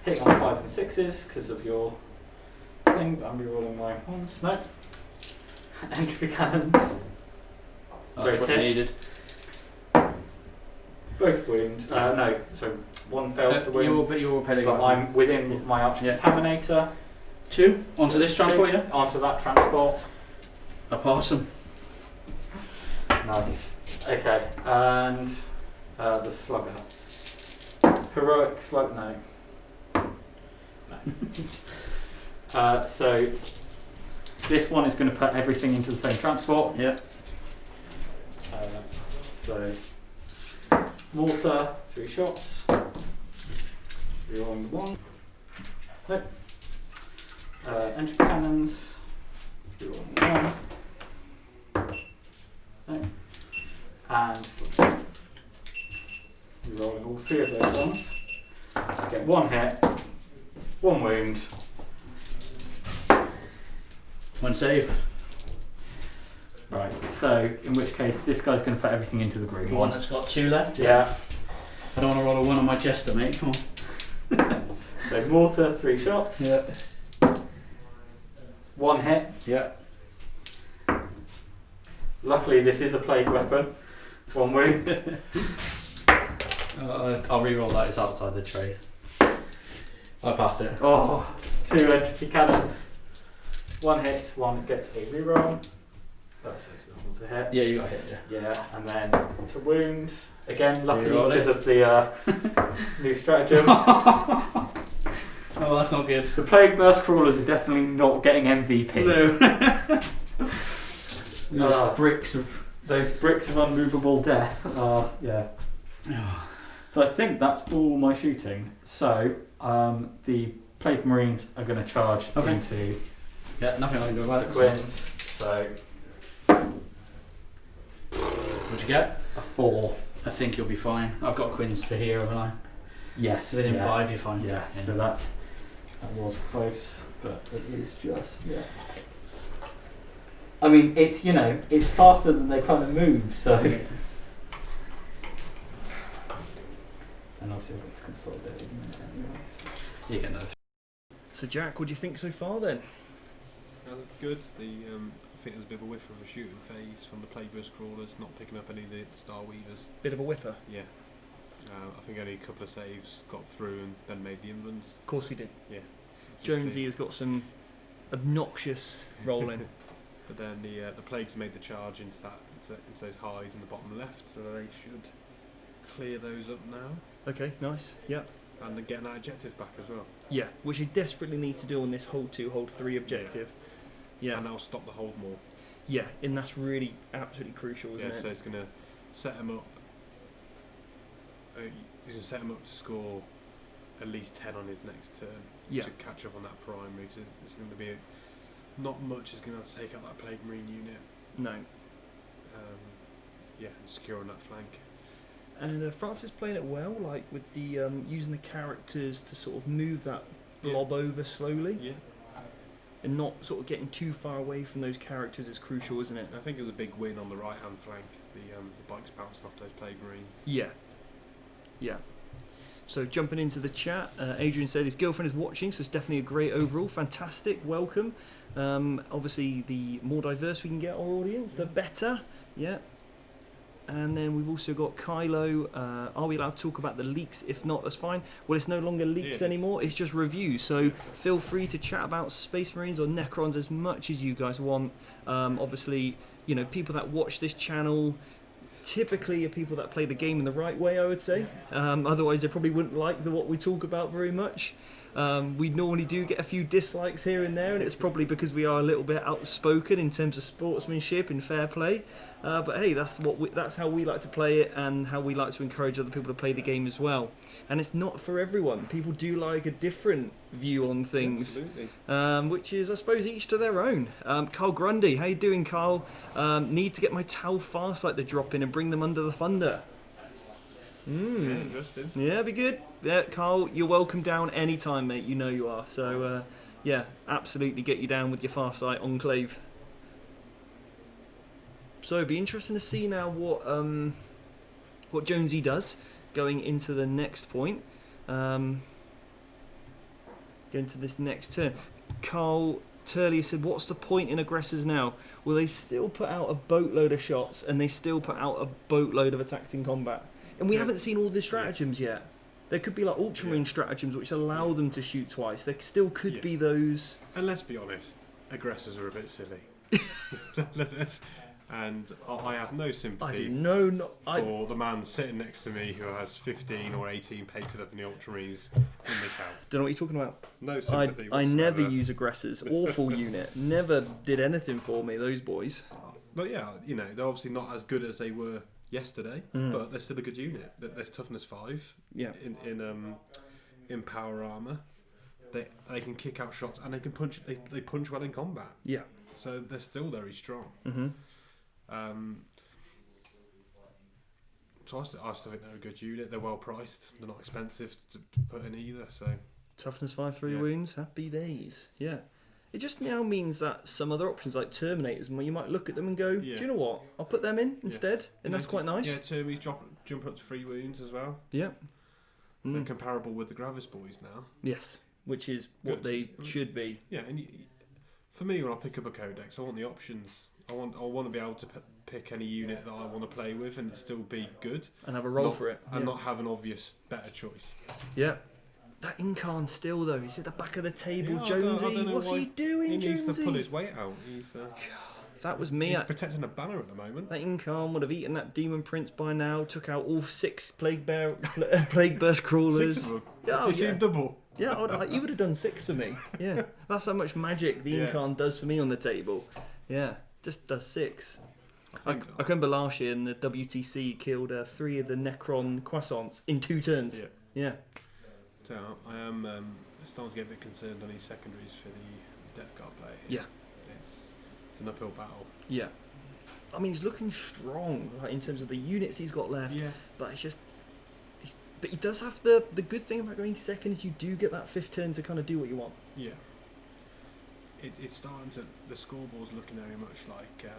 Hitting on 5s and 6s because of your thing, but I'm rerolling my 1s. No. Entropy cannons. That's what you needed. Both wound. No, so one fails to wound. You're repelling. But I'm within my Archer Contaminator. 2 onto this transport, yeah? Onto that transport. I pass them. Nice. Okay, and the Slugger. Heroic Slug, no. So this one is going to put everything into the same transport. Yeah. So mortar, 3 shots. Rerolling 1. Nope. Entry cannons. Rerolling 1. Nope. And rerolling all 3 of those ones. Get 1 hit, 1 wound. 1 save. Right, so in which case this guy's going to put everything into the green One one. that's got 2 left. Yeah. I don't want to roll a 1 on my jester, mate. Come on. So mortar, 3 shots. Yeah. 1 hit. Yeah. Luckily this is a plague weapon. 1 wound. I'll re-roll that. It's outside the trade. I pass it. Oh, 2 entry cannons. 1 hit, 1 gets a reroll. That's a hit. Yeah, you got hit. Yeah. Yeah, and then to wound. Again, luckily Reroll because it. of the new stratagem. Oh, that's not good. The Plague Burst Crawlers are definitely not getting MVP. No. Those bricks of. Those bricks of unmovable death are, yeah. So I think that's all my shooting. So the Plague Marines are going to charge into Yeah, nothing I can do about the it. Quins. So What'd you get? a 4. I think you'll be fine. I've got Quins to here, haven't I? Yes. Within yeah. 5, you're fine. Yeah. So that was close, but it is just I mean, it's it's faster than they kind of move. So. And obviously it's consolidated anyways. You get another. So Jack, what do you think so far then? That looked good. I think there's a bit of a whiff of a shooting phase from the Plague Burst Crawlers, not picking up any of the Star Weavers. Bit of a whiffer. Yeah. I think only a couple of saves got through and then made the inroads. Of course he did. Yeah. Jonesy has got some obnoxious rolling. But then the Plagues made the charge into those highs in the bottom left, so they should clear those up now. Okay, nice. Yeah. And then getting that objective back as well. Yeah, which you desperately need to do on this hold 2, hold 3 objective. Yeah. And that'll stop the hold more. Yeah, and that's really absolutely crucial, isn't Yeah, it? so it's going to set him up. He's going to set him up to score at least 10 on his next turn to catch up on that primary. So it's going to be not much is going to have to take out that Plague Marine unit. No. And securing that flank. And France is playing it well, like with the using the characters to sort of move that blob over slowly. Yeah. And not sort of getting too far away from those characters is crucial, isn't it? I think it was a big win on the right hand flank. The bikes bouncing off those Plague Marines. Yeah. Yeah. So jumping into the chat, Adrian said his girlfriend is watching, so it's definitely a great overall. Fantastic, welcome. Obviously, the more diverse we can get our audience, the better. Yeah. And then we've also got Kylo. Are we allowed to talk about the leaks? If not, that's fine. Well, it's no longer leaks anymore. It's just reviews. So feel free to chat about Space Marines or Necrons as much as you guys want. Obviously, people that watch this channel typically are people that play the game in the right way, I would say. Otherwise, they probably wouldn't like what we talk about very much. We normally do get a few dislikes here and there, and it's probably because we are a little bit outspoken in terms of sportsmanship and fair play. But hey, that's how we like to play it, and how we like to encourage other people to play the game as well. And it's not for everyone. People do like a different view on things, which is, I suppose, each to their own. Carl Grundy, how you doing, Carl? Need to get my Tau Farsight to drop in and bring them under the thunder. Yeah, interesting. Yeah, be good. Yeah, Carl, you're welcome down anytime, mate. You know you are. So, absolutely get you down with your Farsight Enclave. So it'd be interesting to see now what Jonesy does going into the next point. Going to this next turn. Carl Turley said, what's the point in aggressors now? Well, they still put out a boatload of shots, and they still put out a boatload of attacks in combat. And we haven't seen all the stratagems yet. There could be like Ultramarine stratagems which allow them to shoot twice. There still could be those. And let's be honest, aggressors are a bit silly. And I have no sympathy for the man sitting next to me who has 15 or 18 painted up in the Ultramarines in this house. Don't know what you're talking about. No sympathy I never whatsoever. use aggressors. Awful unit. Never did anything for me, those boys. But yeah, they're obviously not as good as they were yesterday, but they're still a good unit. There's toughness 5 in power armor. They can kick out shots and they can punch. They punch well in combat. Yeah. So they're still very strong. So I still think they're a good unit. They're well priced. They're not expensive to put in either. So toughness 5, 3 wounds. Happy days. Yeah. It just now means that some other options like Terminators, where you might look at them and go, do you know what? I'll put them in instead, and that's quite nice. Yeah, Termies jump up to 3 wounds as well. Yeah. They're comparable with the Gravis boys now. Yes, which is what they should be. Yeah, and for me, when I pick up a codex, I want the options. I want to be able to pick any unit that I want to play with and still be good. And have a role for it. And not have an obvious better choice. Yeah. That Incarn still though, he's at the back of the table, Jonesy. I don't know what's he doing, He needs Jonesy? to pull his weight out. If that was me. He's protecting a banner at the moment. That Incarn would have eaten that Demon Prince by now. Took out all 6 Plague Burst Crawlers. 6 of them. Yeah, Did you see him double? Yeah, he would have done 6 for me. Yeah, that's how much magic the Incarn does for me on the table. Yeah, just does 6. I remember last year in the WTC, he killed 3 of the Necron Croissants in 2 turns. Yeah. So I am starting to get a bit concerned on his secondaries for the Death Guard player. Yeah. It's an uphill battle. Yeah. I mean, he's looking strong in terms of the units he's got left. Yeah. But it's just... But he does have the good thing about going second is you do get that 5th turn to kind of do what you want. Yeah. It's starting to... The scoreboard's looking very much like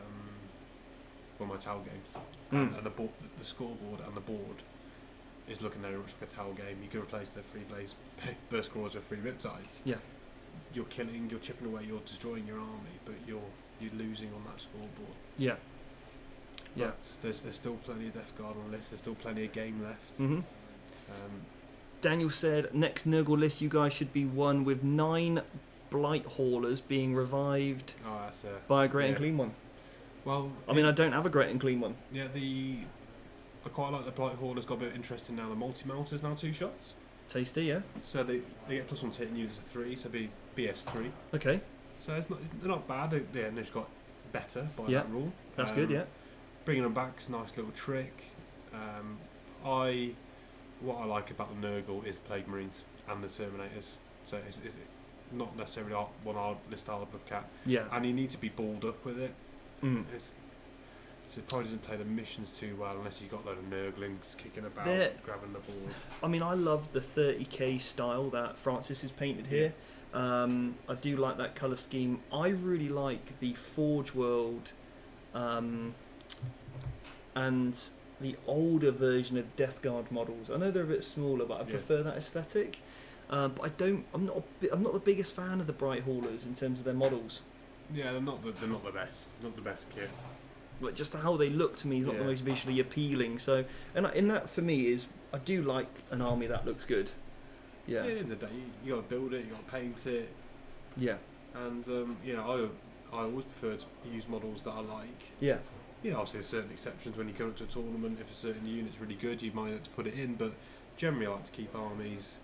one of my Tau games. And the scoreboard and the board is looking very much like a Tau game. You can replace the 3 Blaze Burst Crawlers with 3 Riptides. Yeah. You're killing, you're chipping away, you're destroying your army, but you're losing on that scoreboard. Yeah. But there's still plenty of Death Guard on the list. There's still plenty of game left. Daniel said next Nurgle list you guys should be one with 9 Blight Haulers being revived by a Great and Clean one. Well, I mean, I don't have a Great and Clean one. Yeah, I quite like the Blight Haulers. Got a bit interesting now. The multi-mounters now 2 shots. Tasty, yeah. So they get +1 hitting units of 3, so be BS3. Okay. So they're not bad. They've just got better by that rule. That's good, yeah. Bringing them back's a nice little trick. What I like about the Nurgle is the Plague Marines and the Terminators. So it's not necessarily one list I would look at. Yeah. And you need to be balled up with it. So it probably doesn't play the missions too well unless you've got a load of Nurglings kicking about, grabbing the board. I mean, I love the 30k style that Francis has painted here. I do like that colour scheme. I really like the Forge World and the older version of Death Guard models. I know they're a bit smaller, but I prefer that aesthetic. But I'm not the biggest fan of the Bright Haulers in terms of their models. Yeah, they're not the best. Not the best kit. But just how they look to me is not the most visually appealing. So, and in that for me is I do like an army that looks good. Yeah. At the end of the day, you got to build it, you got to paint it. Yeah. And I always prefer to use models that I like. Yeah. Obviously there's certain exceptions when you come to a tournament. If a certain unit's really good, you might have to put it in. But generally, I like to keep armies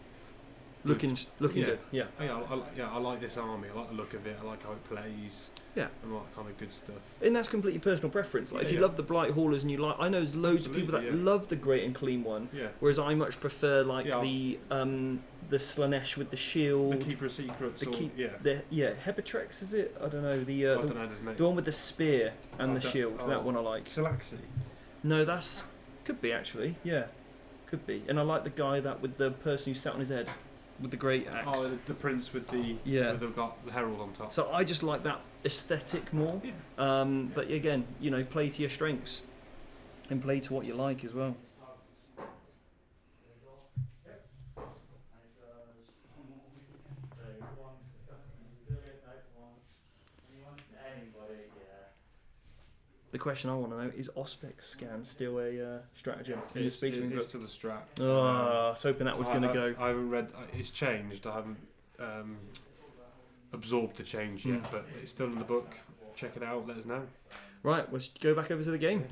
looking good. Yeah. I like this army. I like the look of it. I like how it plays. Yeah. And all that kind of good stuff. And that's completely personal preference. Like if you love the Blight Haulers and I know there's loads of people that love the Great and Clean one. Yeah. Whereas I much prefer the Slanesh with the shield. The Keeper of Secrets. Hebetrex is it? I don't know. The one with the spear and the shield. That one I like. Salaxi. No, that's could be actually. Yeah, could be. And I like the guy with the person who sat on his head. With the great axe. Oh, the prince with they've got the herald on top. So I just like that aesthetic more. Yeah. But again, play to your strengths and play to what you like as well. The question I want to know is Auspex scan still a stratagem in the Space Marine book? It's still the strat. I was hoping that was going to go. I haven't read. It's changed. I haven't absorbed the change yet, but it's still in the book. Check it out. Let us know. Right, let's go back over to the game.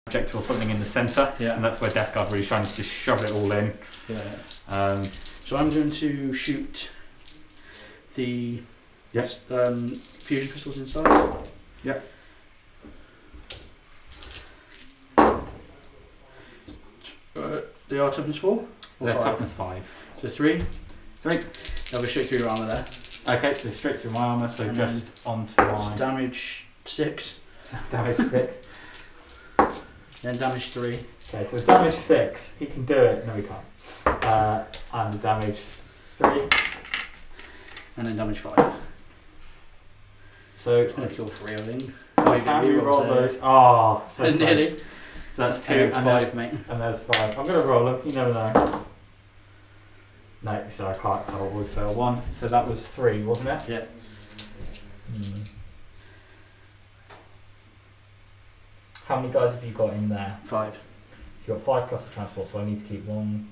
Projectile or something in the centre, and that's where Death Guard really shines to shove it all in. Yeah. So I'm going to shoot the fusion pistols inside. Yeah. They are toughness 4? Or They're 5? toughness 5. So 3. 3. They'll go straight through your armour there. Okay, so straight through my armour, so And just onto So my damage 6. damage 6. Then damage 3. Okay, so damage 6, he can do it. No, he can't. And damage 3. And then damage 5. So It's going to kill 3, I think. can we roll those? Oh, so close. Nearly. So that's 2 And and 5, mate. and there's 5. I'm going to roll them, you never know. No, so I can't, so I always fail 1. So that was 3, wasn't it? Yeah. How many guys have you got in there? 5. You've got 5 plus the transport, so I need to keep 1.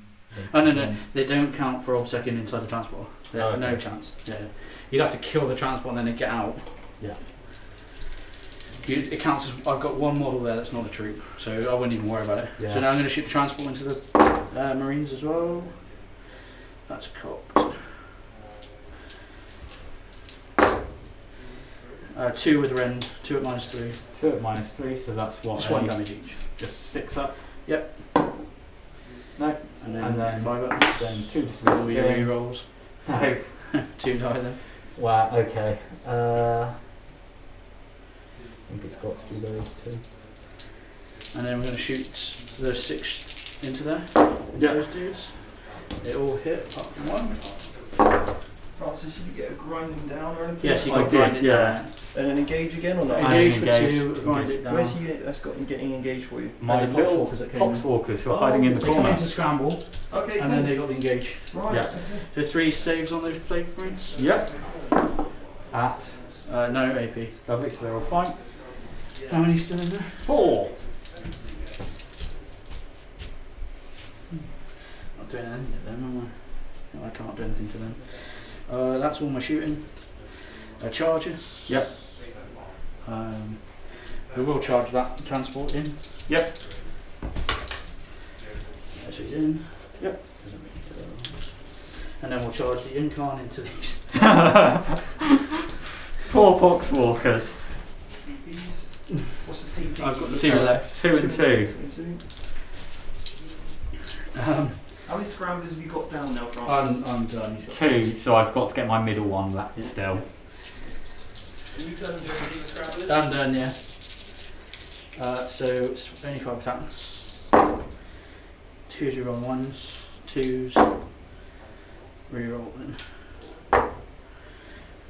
Oh, no. They don't count for obsecking inside the transport. Oh, okay. No chance. Yeah. You'd have to kill the transport and then get out. Yeah. It counts as... I've got one model there that's not a troop, so I wouldn't even worry about it. Yeah. So now I'm going to shoot the transport into the Marines as well. That's cocked. 2 with rend, 2 at -3. 2 at -3, so that's what? Just 1 damage each. Just 6 up? Yep. No. And then 5 up. Then 2 dismiss All your game. re-rolls. No. 2 die then. Wow, okay. I think it's got to do those 2. And then we're going to shoot the 6 into there. Yeah. Those dudes. They all hit apart from 1. Francis, did you get a grinding down or anything? Yes, you I got did, grinded yeah. down. And then engage again or not? And Engage for engaged. 2, grind it down. Where's the unit that's got getting engaged for you? My the little poxwalkers that came in. poxwalkers who are hiding in the They come corner. into scramble, Okay, and then they got the engage. Right, Yeah. okay. So 3 saves on those plague marines. Yep. At No AP. lovely, so they're all fine. How many still in there? 4. Not doing anything to them, am I? No, I can't do anything to them. That's all my shooting. Charges. Yep. We will charge that transport in. Yep. So he's in. Yep. And then we'll charge the Incarn into these. Poor poxwalkers. CPs. What's the CP? I've got 2 left. 2 and 2. How many scramblers have you got down now, Francis? I'm done. 2, so I've got to get my middle one left still. Are you done doing the scramblers? I'm done, yeah. So it's only 5 attacks. 2s reroll 1s, 2s reroll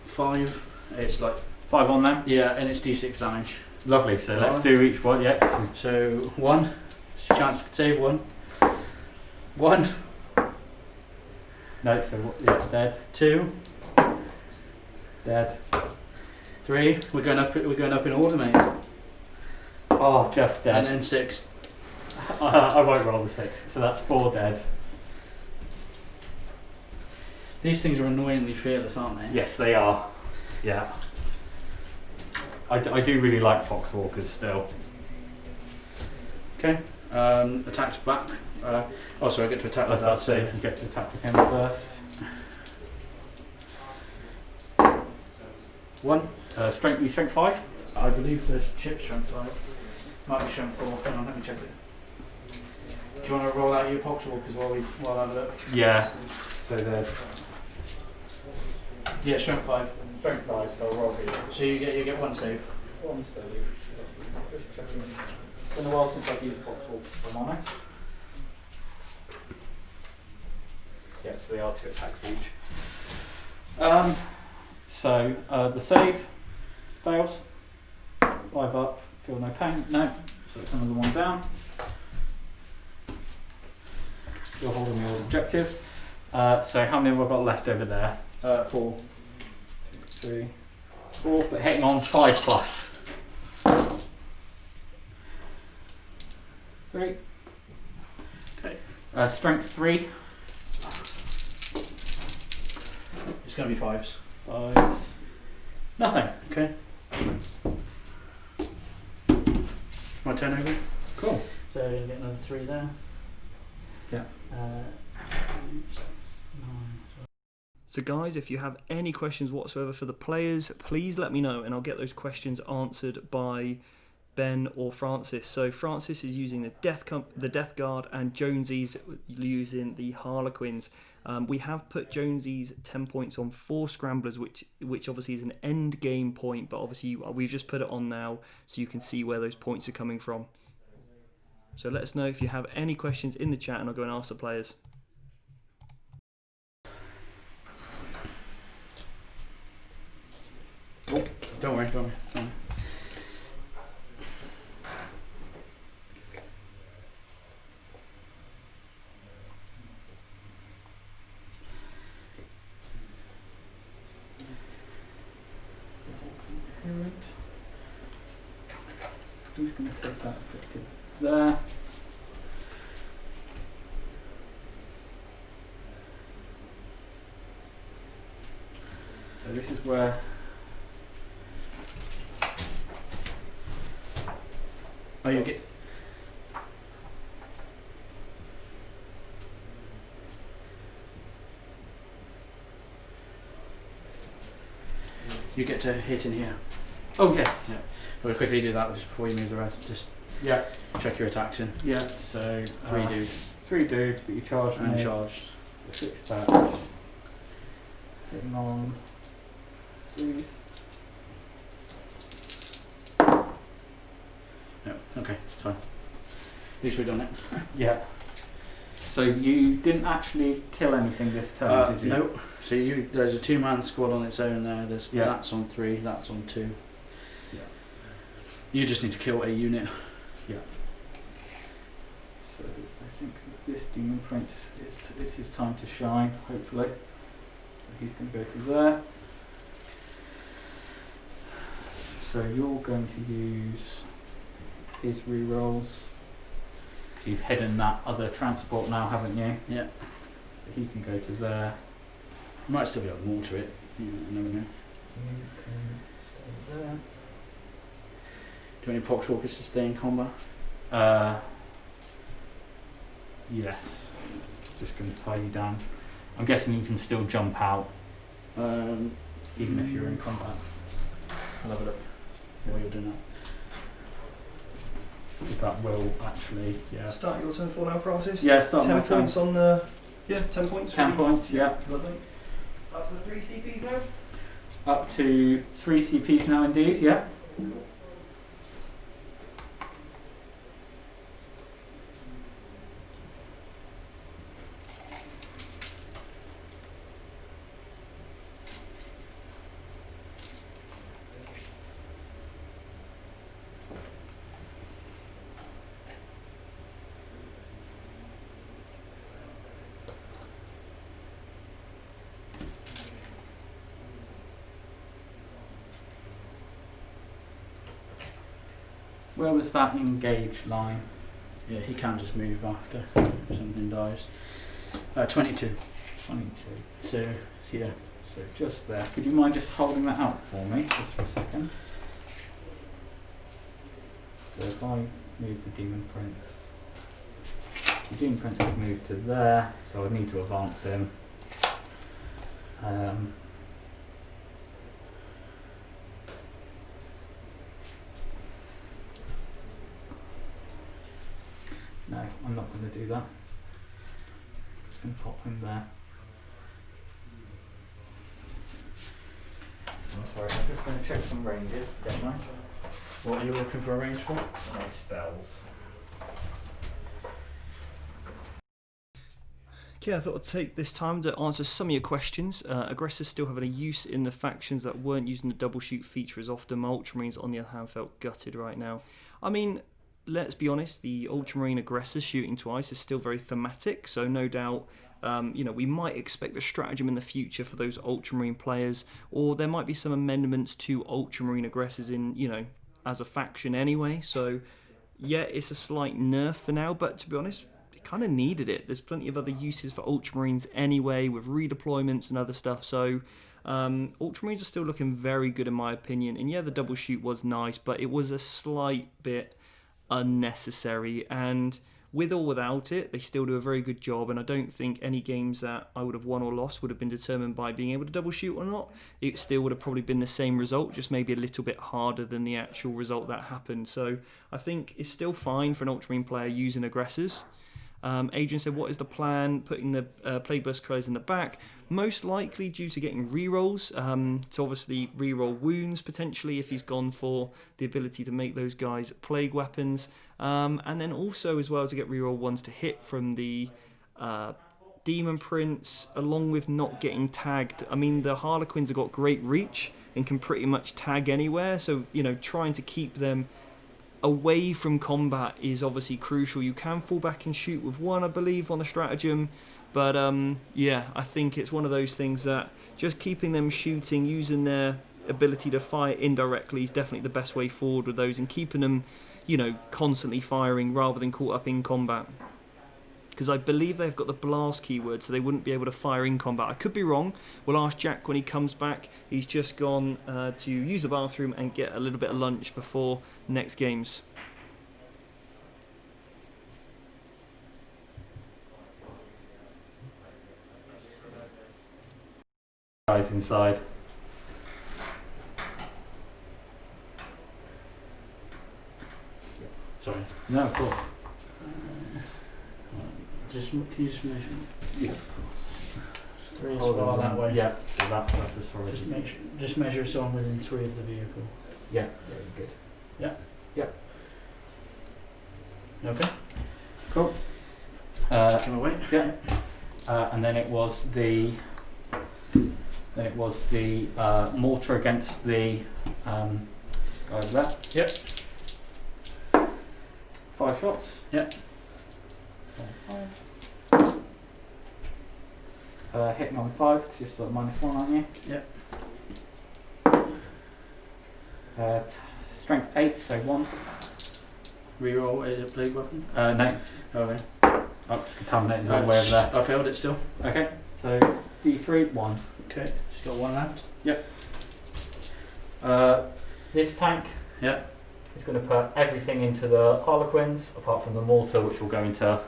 5. It's like 5 on them. yeah, and it's d6 damage. Lovely, so let's Alright. do each one. Yeah. So 1, it's your chance to save 1. 1, No, so yeah, dead. 2, Dead. 3. We're going up in order, mate. Oh, just And dead. then 6. I won't roll the 6, so that's 4 dead. These things are annoyingly fearless, aren't they? Yes, they are. Yeah. I do really like foxwalkers still. Okay. Attacks back. Sorry, I get to attack I was with about that. to say, you get to attack with him first. 1. Strength 5? I believe there's chip strength 5. Might be strength 4. Hang on, let me check it. Do you want to roll out your poxwalkers while I have a look? Yeah. So they're Yeah, strength 5. strength 5, so I'll roll here. So you get 1 save. One save. Just checking. It's been a while since I've used foxwalkers, if I'm honest. Yeah, so they are 2 attacks each. So the save fails. 5 up, feel no pain. No, so it's another 1 down. You're holding the old objective. So how many have I got left over there? 4. 3, 4, but hitting on 5 plus. 3. Okay. Strength 3. It's going to be 5s. 5s. Nothing. Okay. My turn over. Cool. So you're going to get another 3 there. Yeah. So guys, if you have any questions whatsoever for the players, please let me know and I'll get those questions answered by Ben or Francis. So Francis is using the Death Guard, and Jonesy's using the Harlequins. We have put Jonesy's 10 points on 4 scramblers, which obviously is an end game point, but obviously we've just put it on now so you can see where those points are coming from. So let us know if you have any questions in the chat, and I'll go and ask the players. Oh, don't worry. Who's going to take that objective there? So this is where you get. You get to hit in here. Oh yes. Yeah. We'll quickly do that just before you move the rest. Just check your attacks in. Yeah. So 3 dudes. 3 dudes, but you charge And me. charged. 6 attacks. Hitting on 3s. No. Okay. It's fine. At least we've done it. Yeah. So you didn't actually kill anything this turn, did you? No. So there's a 2-man squad on its own there. There's Yeah. that's on 3. That's on 2. Yeah. You just need to kill a unit. Yeah. So I think that this Demon Prince it's his time to shine, hopefully. So he's going to go to there. So you're going to use his rerolls. So you've hidden that other transport now, haven't you? Yeah. So he can go to there. Might still be able to mortar it. You never know. You can stay there. Do any Poxwalkers to stay in combat? Yes. Just going to tie you down. I'm guessing you can still jump out even if you're in combat. I'll have a look while you're doing that. If that will actually, yeah. Start your turn 4 now, Francis. Yeah, start 10 my turn. points on the. Yeah, 10 points. 10 points, yeah. Lovely. Up to the 3 CPs now. Up to 3 CPs now, indeed, yeah. Where was that engage line? Yeah, he can just move after something dies. 22. 22. So, yeah. So just there. Could you mind just holding that out for me, just for a second? So if I move the Demon Prince, the Demon Prince could move to there, so I'd need to advance him. No, I'm not going to do that. Just going to pop him there. I'm sorry, I'm just going to check some ranges, don't I? What are you looking for a range for? My spells. Okay, I thought I'd take this time to answer some of your questions. Aggressors still having a use in the factions that weren't using the double shoot feature as often. My Ultramarines, on the other hand, felt gutted right now. I mean, let's be honest, the Ultramarine aggressors shooting twice is still very thematic, so no doubt we might expect a stratagem in the future for those Ultramarine players, or there might be some amendments to Ultramarine aggressors in, as a faction anyway. So yeah, it's a slight nerf for now, but to be honest, it kind of needed it. There's plenty of other uses for Ultramarines anyway, with redeployments and other stuff. So Ultramarines are still looking very good in my opinion. And yeah, the double shoot was nice, but it was a slight bit unnecessary. And with or without it, they still do a very good job, and I don't think any games that I would have won or lost would have been determined by being able to double shoot or not. It still would have probably been the same result, just maybe a little bit harder than the actual result that happened. So I think it's still fine for an Ultramarine player using aggressors. Adrian said, what is the plan? Putting the Plague Burst colours in the back. Most likely due to getting rerolls, to obviously reroll wounds potentially if he's gone for the ability to make those guys plague weapons. And then also as well to get reroll ones to hit from the Demon Prince, along with not getting tagged. I mean, the Harlequins have got great reach and can pretty much tag anywhere. So, you know, trying to keep them away from combat is obviously crucial. You can fall back and shoot with one, I believe, on the stratagem, but yeah, I think it's one of those things that just keeping them shooting, using their ability to fire indirectly is definitely the best way forward with those, and keeping them, you know, constantly firing rather than caught up in combat. Because I believe they've got the blast keyword, so they wouldn't be able to fire in combat. I could be wrong. We'll ask Jack when he comes back. He's just gone to use the bathroom and get a little bit of lunch before next games. Guys inside. Sorry. No, of course. Can you just measure? Yeah. 3 as far that way. Yeah, so that's as far as you Just measure so I'm within 3 of the vehicle. Yeah, very good. Yeah? Yeah. Okay. Cool. Take him away. Yeah. And then it was the mortar against the guys there. Yep. 5 shots. Yep. 5. Hitting on 5 because you're still at -1, aren't you? Yep. Strength 8, so 1. Reroll a plague weapon. No. Okay. Oh, contaminated all the way over there. I failed it still. Okay, so D3, 1. Okay. She's got 1 left. This tank Yep. is going to put everything into the Harlequins, apart from the mortar, which will go into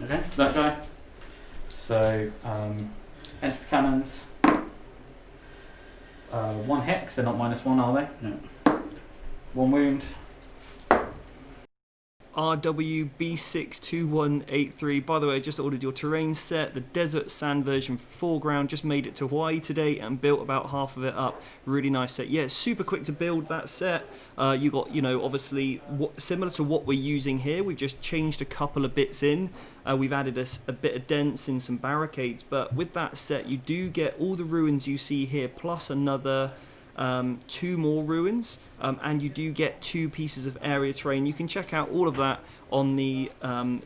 Okay. that guy. So, entry cannons. 1 hit, so not -1, are they? No. 1 wound. RWB62183. By the way, I just ordered your terrain set, the desert sand version for foreground. Just made it to Hawaii today and built about half of it up. Really nice set. Yeah, it's super quick to build that set. You got, you know, obviously similar to what we're using here. We've just changed a couple of bits in. We've added a bit of dents in some barricades, but with that set you do get all the ruins you see here plus another 2 more ruins, and you do get 2 pieces of area terrain. You can check out all of that on the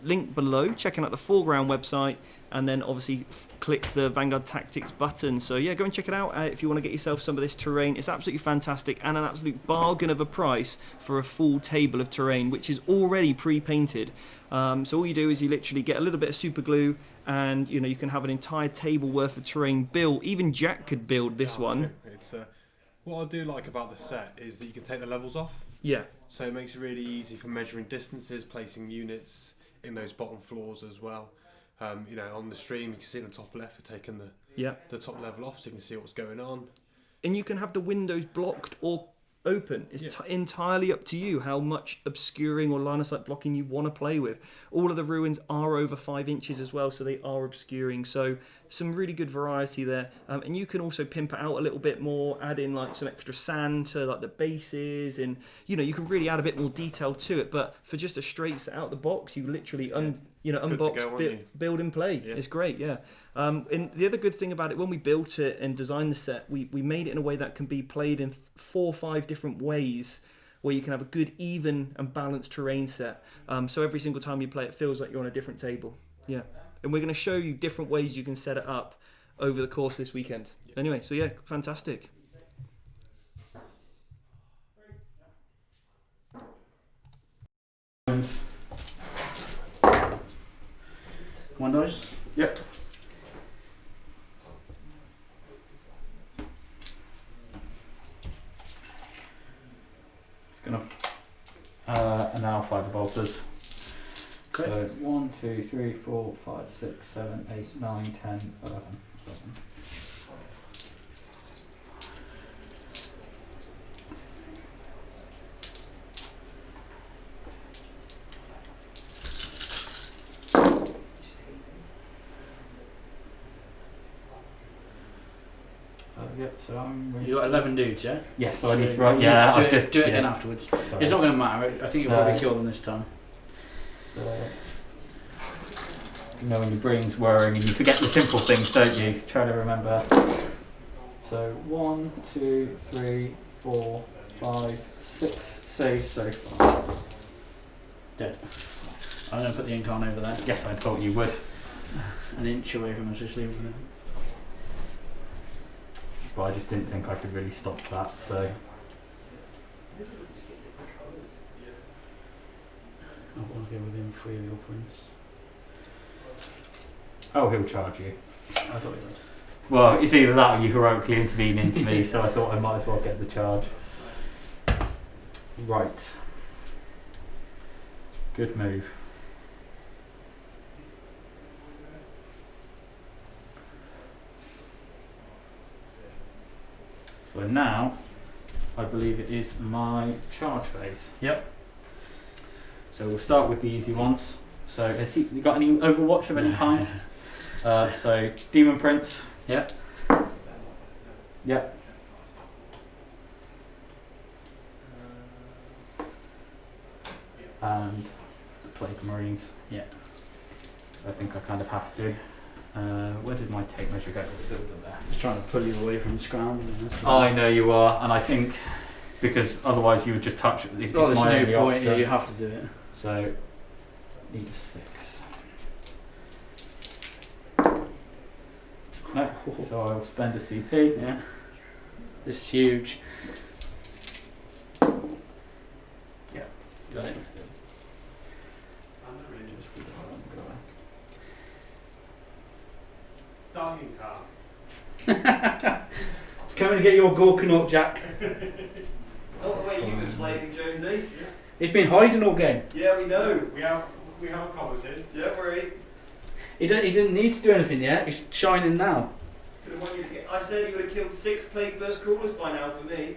link below, checking out the foreground website, and then obviously click the Vanguard Tactics button. So yeah, go and check it out if you want to get yourself some of this terrain. It's absolutely fantastic and an absolute bargain of a price for a full table of terrain, which is already pre-painted. So all you do is you literally get a little bit of super glue, and you know, you can have an entire table worth of terrain built. Even Jack could build this one. It's what I do like about the set is that you can take the levels off. Yeah. So it makes it really easy for measuring distances, placing units in those bottom floors as well. You know, on the stream you can see in the top left we're taking the top level off so you can see what's going on. And you can have the windows blocked or open. It's entirely up to you how much obscuring or line of sight blocking you want to play with. All of the ruins are over 5 inches as well, so they are obscuring. So some really good variety there. And you can also pimp it out a little bit more, add in like some extra sand to like the bases, and you know, you can really add a bit more detail to it. But for just a straight set out the box, you literally unbox, build and play. Yeah. It's great, yeah. And the other good thing about it, when we built it and designed the set, we made it in a way that can be played in 4 or 5 different ways, where you can have a good, even and balanced terrain set. So every single time you play, it feels like you're on a different table. Yeah. And we're going to show you different ways you can set it up over the course of this weekend. Anyway, so yeah, fantastic. Windows? Yep. It's gonna and now fire the bolters. Okay. So 1, 2, 3, 4, 5, 6, 7, 8, 9, 10, 11. Yep, so I'm ready. You got 11 dudes, yeah? Yes, so I need to you write. need Yeah, to do I've it, just do it yeah. again afterwards. Sorry. It's not going to matter. I think you'll No. probably kill them this time. So, you know when your brain's whirring and you forget the simple things, don't you? Try to remember. So 1, 2, 3, 4, 5, 6. Save so far. Dead. I'm going to put the ink on over there. Yes, I thought you would. An inch away from us, just leaving it. But I just didn't think I could really stop that, so. I want to go within 3 of your prints. Oh, he'll charge you. I thought he would. Well, it's either that or you heroically intervene into me, so I thought I might as well get the charge. Right. Good move. So now, I believe it is my charge phase. Yep. So we'll start with the easy ones. So has he got any Overwatch of any kind? So Demon Prince. Yep. Yep. And the Plague Marines. Yeah. So I think I kind of have to. Where did my tape measure go? Was it over there? Just trying to pull you away from the scrounge. I know you are, and I think because otherwise you would just touch it. It's There's my no only point. option. You have to do it. So need 6. No, so I'll spend a CP. Yeah. This is huge. Yeah. Got it. Dying car. It's coming to get your Gorkanut, Jack. Oh, wait, you've been playing, Jonesy? He's been hiding all game. Yeah, we know. We have covers in. Don't worry. He didn't need to do anything yet. He's shining now. I said he would have killed 6 Plague Burst Crawlers by now for me.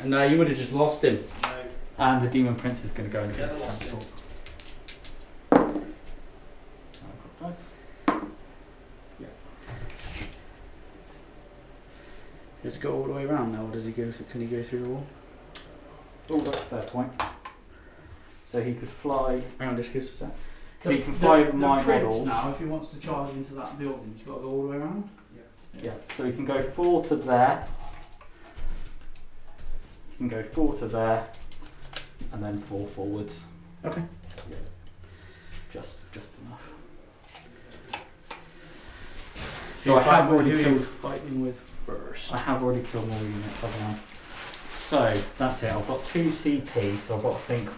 And now you would have just lost him. No. And the Demon Prince is going to go in Yeah, against lost cancel. him. Does he go all the way around now, or does he go? Can he go through the wall? Oh, that's a fair point. So he could fly. Hang on, just give us a sec. So he can fly over my prince models. now, if he wants to charge into that building, he's got to go all the way around. Yeah. So he can go 4 to there. He can go 4 to there, and then 4 forwards. Okay. Yeah. Just enough. So I have already already killed killed. fighting with first. I have already killed more units, haven't I? So that's it. I've got 2 CP. So I've got to think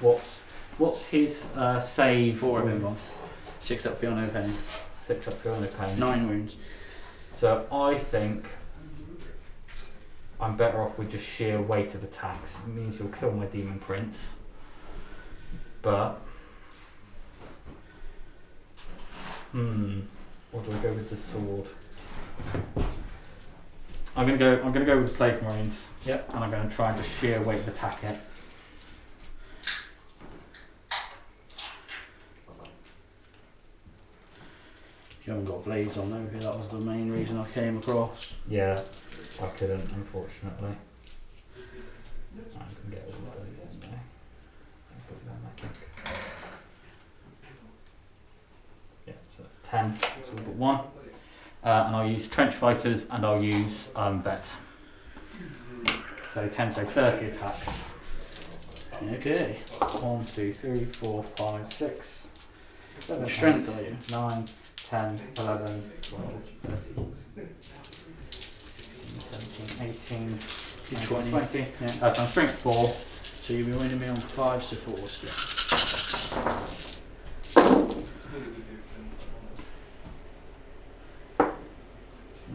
what's his save. 4 of him on. 6 up for no pain. 6 up for under pain. 9 wounds. So I think I'm better off with just sheer weight of attacks. It means you'll kill my Demon Prince. But or do I go with the sword? I'm gonna go with the Plague Marines. Yep. And I'm gonna try and just sheer weight of attack it. You haven't got blades on though, because that was the main reason I came across. Yeah, I couldn't, unfortunately. I can get all of those in there. I'll put them, I think. Yeah, so that's 10. So we've got 1. And I'll use trench fighters and I'll use vets. So 10, so 30 attacks. Okay. 1, 2, 3, 4, 5, 6, 7, What strength are you? 9, 10, 11, 12, 13, 17, 18, 20. 20. Yeah. So I'm strength 4. So you'll be winning me on 5 supports.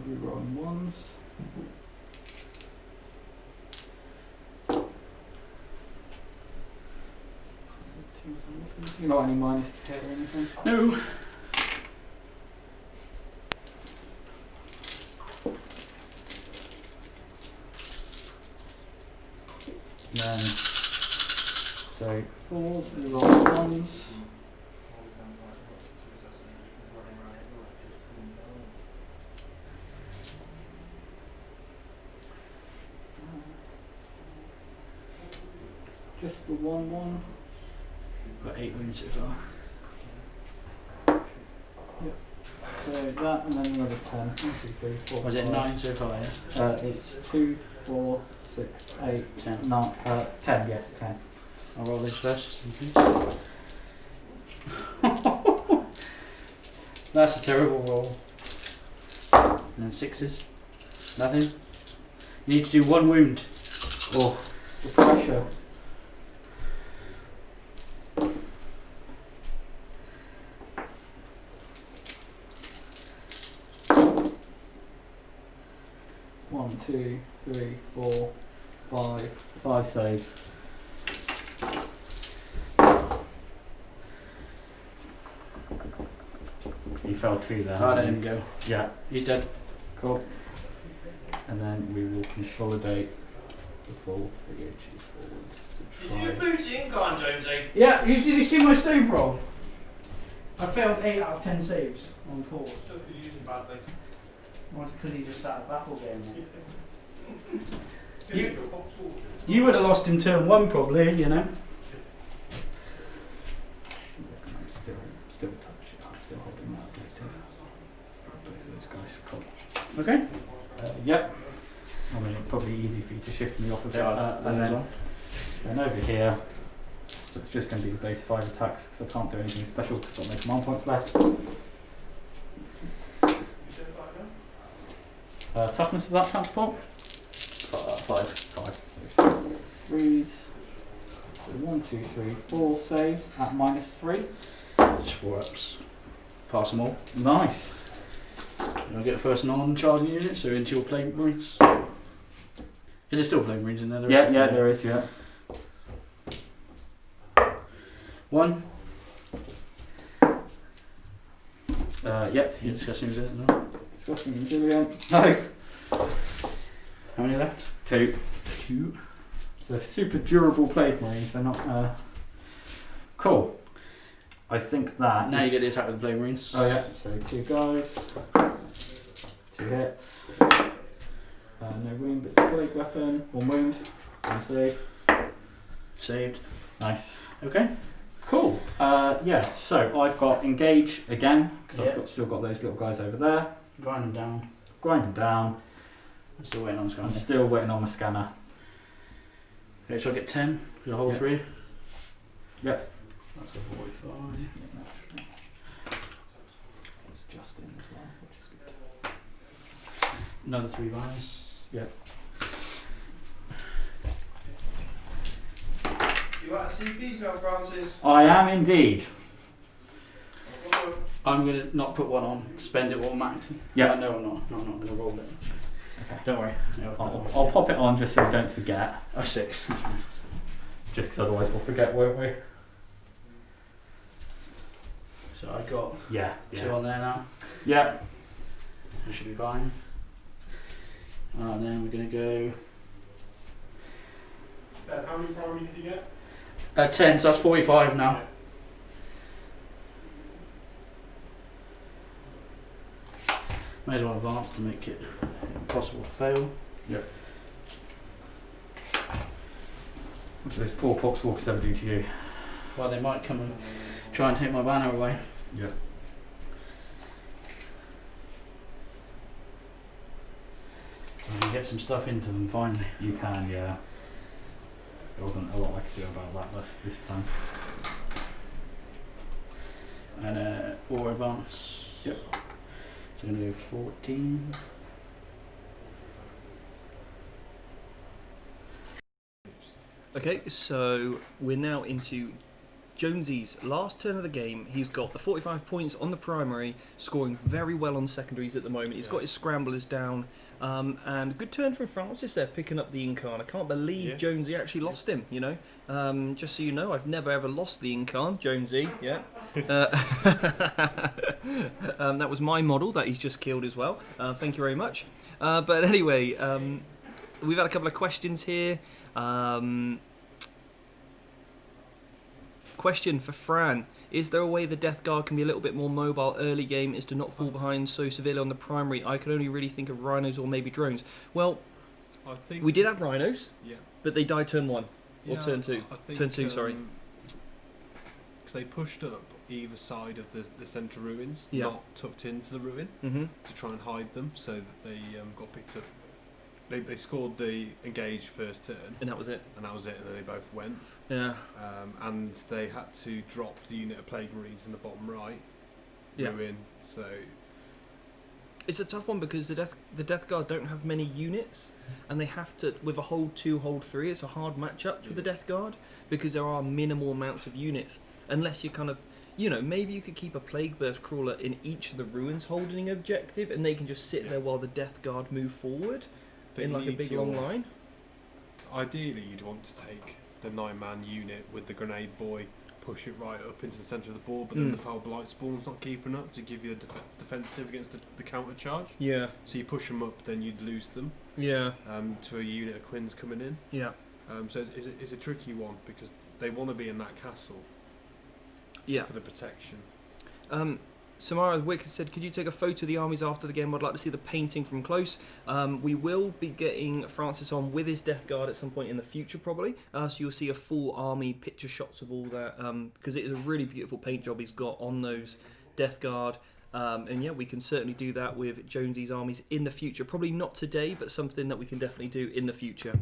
We're rolling 1s. You got any minus to hit or anything? No. Then, so 4s, we roll 1s. Just the 1-1. Got 8 wounds so far. So that and then another 10. 1, 2, 3, 4. Was it 5. 9 so far, yeah? It's 2, 4, 6, 8, 10, 9, 10, yes, 10. I'll roll this first. That's a terrible roll. And then 6s. Nothing. You need to do 1 wound. Oh, the pressure. One, 2, 3, 4, 5. 5 saves. He fell 2 there. I let him go. Yeah, He's dead. cool. And then we will consolidate the full 3 inches forwards to Did you try. boost the ink on, Jonesy? Yeah, did you see my save roll? I failed 8 out of 10 saves on 4. Still could use him badly. Well, it's because he just sat a battle game. Give him a box water. You would have lost him turn 1 probably, you know. I'm still touching. I'm still holding that objective. Both of those guys. Cool. Okay. Yep. I mean, probably easy for you to shift me off of it. Yeah, And then over here, so it's just going to be the base 5 attacks because I can't do anything special because I've got no command points left. Toughness of that transport? 5. 5. 3s. So 1, 2, 3, 4 saves at -3. Just 4 ups. Pass them all. Nice. I'll get a first non-charging unit, so into your Plague Marines. Is there still Plague Marines in there? Yeah, there is, yeah. 1. Yes, Yeah, discussing was in it now. discussing resilient. No. How many left? 2. 2. So super durable plague marines. They're not. Cool. I think that. Now you is- get the attack with the Plague Marines. Oh yeah. So 2 guys. 2 hits. No wound, but it's a plague weapon. 1 wound. 1 save. Saved. Nice. Okay. Cool. Yeah. So I've got engage again because Yeah. I've still got those little guys over there. Grind them down. Grind them down. I'm still waiting on this guy. I'm still waiting on my scanner. Okay, so I get 10 for the whole Yeah. 3. Yep. That's a 45. It's just in as well, which is good. Another 3 buys. You out of CPs now, Francis? I am indeed. I'm going to not put 1 on, spend it automatically. Yeah. No, I'm not. No, I'm not going to roll it. Okay. Don't worry. No, I'll pop it on just so we don't forget. A 6. Just because otherwise we'll forget, won't we? So I got Yeah. 2 on there now. Yeah. That should be fine. And then we're going to go How many primaries did you get? 10, so that's 45 now. May as well advance to make it impossible to fail. What do those poor poxwalkers ever do to you? Well, they might come and try and take my banner away. Yeah. So I can get some stuff into them finally. You can, yeah. There wasn't a lot I could do about that this time. And or advance. Yep. So I'm going to do 14. Okay, so we're now into Jonesy's last turn of the game. He's got the 45 points on the primary, scoring very well on secondaries at the moment. He's got his scramblers down. And a good turn from Francis there, picking up the Incarn. I can't believe Jonesy actually lost him, you know. Just so you know, I've never ever lost the Incarn, Jonesy, yeah. That was my model that he's just killed as well. Thank you very much. But anyway, we've had a couple of questions here. Question for Fran. Is there a way the Death Guard can be a little bit more mobile early game is to not fall behind so severely on the primary? I could only really think of rhinos or maybe drones. Well, I think we did have rhinos, but they died turn 1. Or turn 2. Turn 2, sorry. Because they pushed up either side of the centre ruins, not tucked into the ruin, to try and hide them, so that they got picked up. They scored the engage first turn. And that was it. And then they both went. Yeah. And they had to drop the unit of Plague Marines in the bottom right. Ruin. So it's a tough one because the Death Guard don't have many units, and they have to, with a hold 2, hold 3, it's a hard matchup for the Death Guard because there are minimal amounts of units. Unless you kind of, you know, maybe you could keep a Plague Burst Crawler in each of the ruins holding an objective, and they can just sit there while the Death Guard move forward. But in like a big long line. Ideally, you'd want to take the 9-man unit with the grenade boy, push it right up into the centre of the board, but then the Foul Blight Spawn's not keeping up to give you a defensive against the counter charge. Yeah. So you push them up, then you'd lose them. Yeah. To a unit of Quins coming in. Yeah. So it's a tricky one because they want to be in that castle. Yeah. For the protection. Samara Wick said, could you take a photo of the armies after the game? I'd like to see the painting from close. We will be getting Francis on with his Death Guard at some point in the future, probably. So you'll see a full army picture shots of all that, because it is a really beautiful paint job he's got on those Death Guard. And yeah, we can certainly do that with Jonesy's armies in the future. Probably not today, but something that we can definitely do in the future.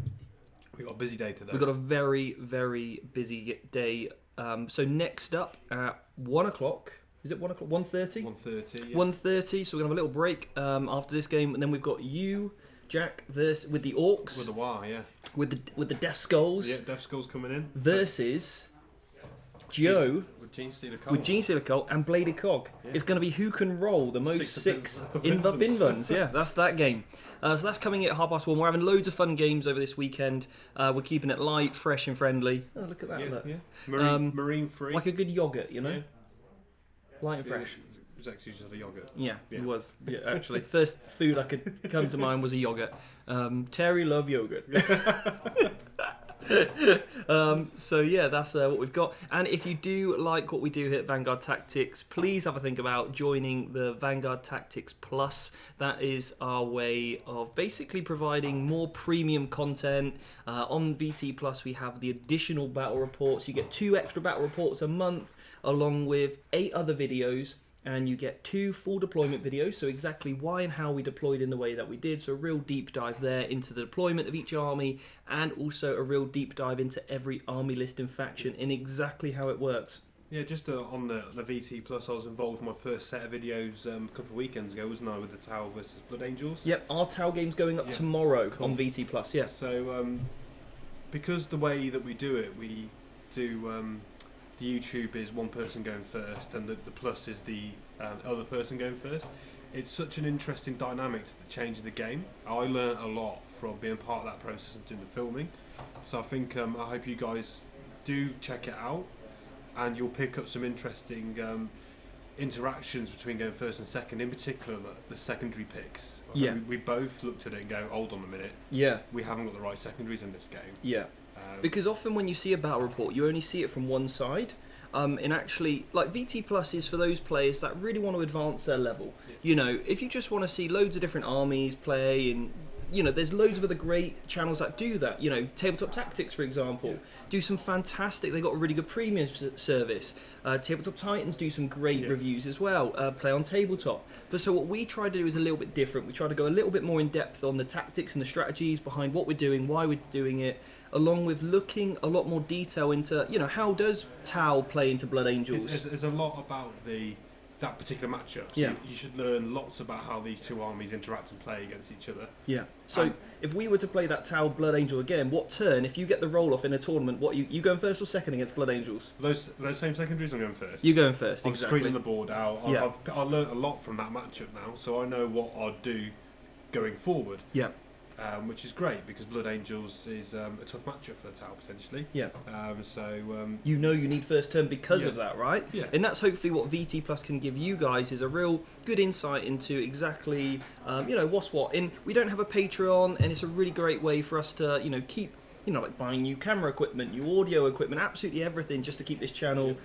We've got a busy day today. We've got a very, very busy day. So next up at 1 o'clock... Is it 1 o'clock? 1:30? 1:30, 1:30, so we're going to have a little break after this game, and then we've got you, Jack, with the Orcs. With the War, yeah. With the Death Skulls. Yeah, Death Skulls coming in. Versus Joe. With Gene Stealer Cult. With Gene Stealer Cult and Bladed Cog. Yeah. It's going to be who can roll the most six Invuns. Yeah, that's that game. So that's coming at 1:30. We're having loads of fun games over this weekend. We're keeping it light, fresh and friendly. Oh, look at that. Yeah, look. Yeah. Marine free. Like a good yoghurt, you know? Yeah. Light and fresh. It was actually just a yoghurt. Yeah, it was. Yeah, actually, first food I could come to mind was a yoghurt. Terry love yogurt. So yeah, that's what we've got. And if you do like what we do here at Vanguard Tactics, please have a think about joining the Vanguard Tactics Plus. That is our way of basically providing more premium content. On VT Plus, we have the additional battle reports. You get 2 extra battle reports a month, along with 8 other videos, and you get 2 full deployment videos, so exactly why and how we deployed in the way that we did, so a real deep dive there into the deployment of each army, and also a real deep dive into every army list and faction and exactly how it works. Yeah, just on the VT Plus, I was involved in my first set of videos a couple of weekends ago, wasn't I, with the Tau versus Blood Angels? Yep, our Tau game's going up tomorrow on VT Plus, yeah. So, because the way that we do it, we do... the YouTube is one person going first, and the plus is the other person going first. It's such an interesting dynamic to the change of the game. I learnt a lot from being part of that process and doing the filming. So I think I hope you guys do check it out, and you'll pick up some interesting interactions between going first and second, in particular the secondary picks. Yeah. We both looked at it and go, hold on a minute. Yeah. We haven't got the right secondaries in this game. Yeah. Because often when you see a battle report, you only see it from one side. And actually, like VT Plus is for those players that really want to advance their level. Yeah. You know, if you just want to see loads of different armies play, and you know, there's loads of other great channels that do that. You know, Tabletop Tactics, for example, do some fantastic. They got a really good premium service. Tabletop Titans do some great reviews as well. Play on Tabletop. But so what we try to do is a little bit different. We try to go a little bit more in depth on the tactics and the strategies behind what we're doing, why we're doing it, along with looking a lot more detail into, you know, how does Tau play into Blood Angels? There's a lot about the that particular matchup. So Yeah. you should learn lots about how these two armies interact and play against each other. Yeah. So if we were to play that Tau Blood Angel again, what turn, if you get the roll off in a tournament, what you going first or second against Blood Angels? Those same secondaries, I'm going first. You going first, I'm exactly. screening the board out. Yeah. I've learned a lot from that matchup now, so I know what I'd do going forward. Yeah. Which is great because Blood Angels is a tough matchup for the Tau potentially. Yeah. You you need first turn because Yeah. of that, right? Yeah. And that's hopefully what VT Plus can give you guys is a real good insight into exactly, what's what. And we don't have a Patreon, and it's a really great way for us to, keep, like buying new camera equipment, new audio equipment, absolutely everything just to keep this channel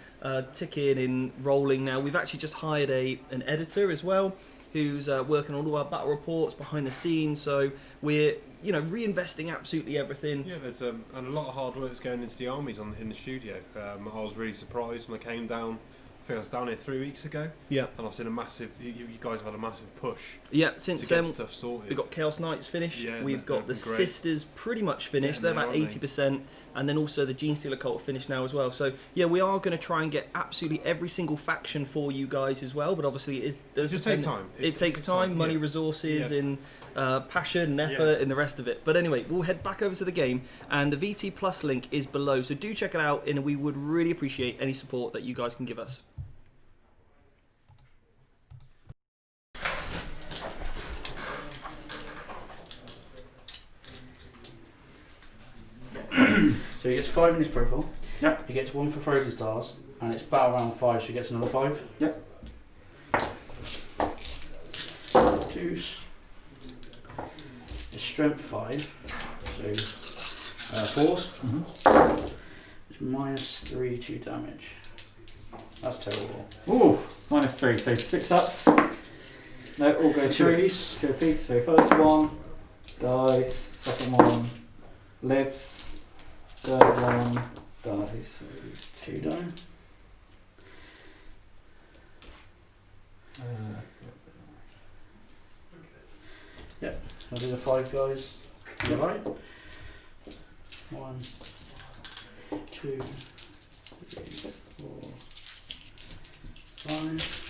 ticking and rolling. Now, we've actually just hired an editor as well, who's working on all our battle reports behind the scenes. So we're, reinvesting absolutely everything. Yeah, there's and a lot of hard work's going into the armies in the studio. I was really surprised when I came down. I think I was down here 3 weeks ago. Yeah. And I've seen a massive. You guys have had a massive push. Yeah, To since get then stuff sorted. we've got Chaos Knights finished. Yeah, We've got the they're great. Sisters pretty much finished. Yeah, They're about aren't they? 80%, and then also the Gene Stealer Cult finished now as well. So yeah, we are going to try and get absolutely every single faction for you guys as well. But obviously, it just takes time. It takes time, money, yeah. resources, Yeah. and passion and effort, and the rest of it. But anyway, we'll head back over to the game, and the VT Plus link is below. So do check it out, and we would really appreciate any support that you guys can give us. So he gets 5 in his profile. Yep. He gets 1 for Frozen Stars, and it's battle round 5, so he gets another 5. Yep. Deuce. His strength 5, so 4s. It's -3 2 damage. That's terrible. Ooh, -3, so 6 ups. No, all go 2 2 apiece. 2 apiece. So first one dies, second one lives, third one dies. 2 down. I'll do the 5 guys. You right? 1, 2, 3, 4, 5.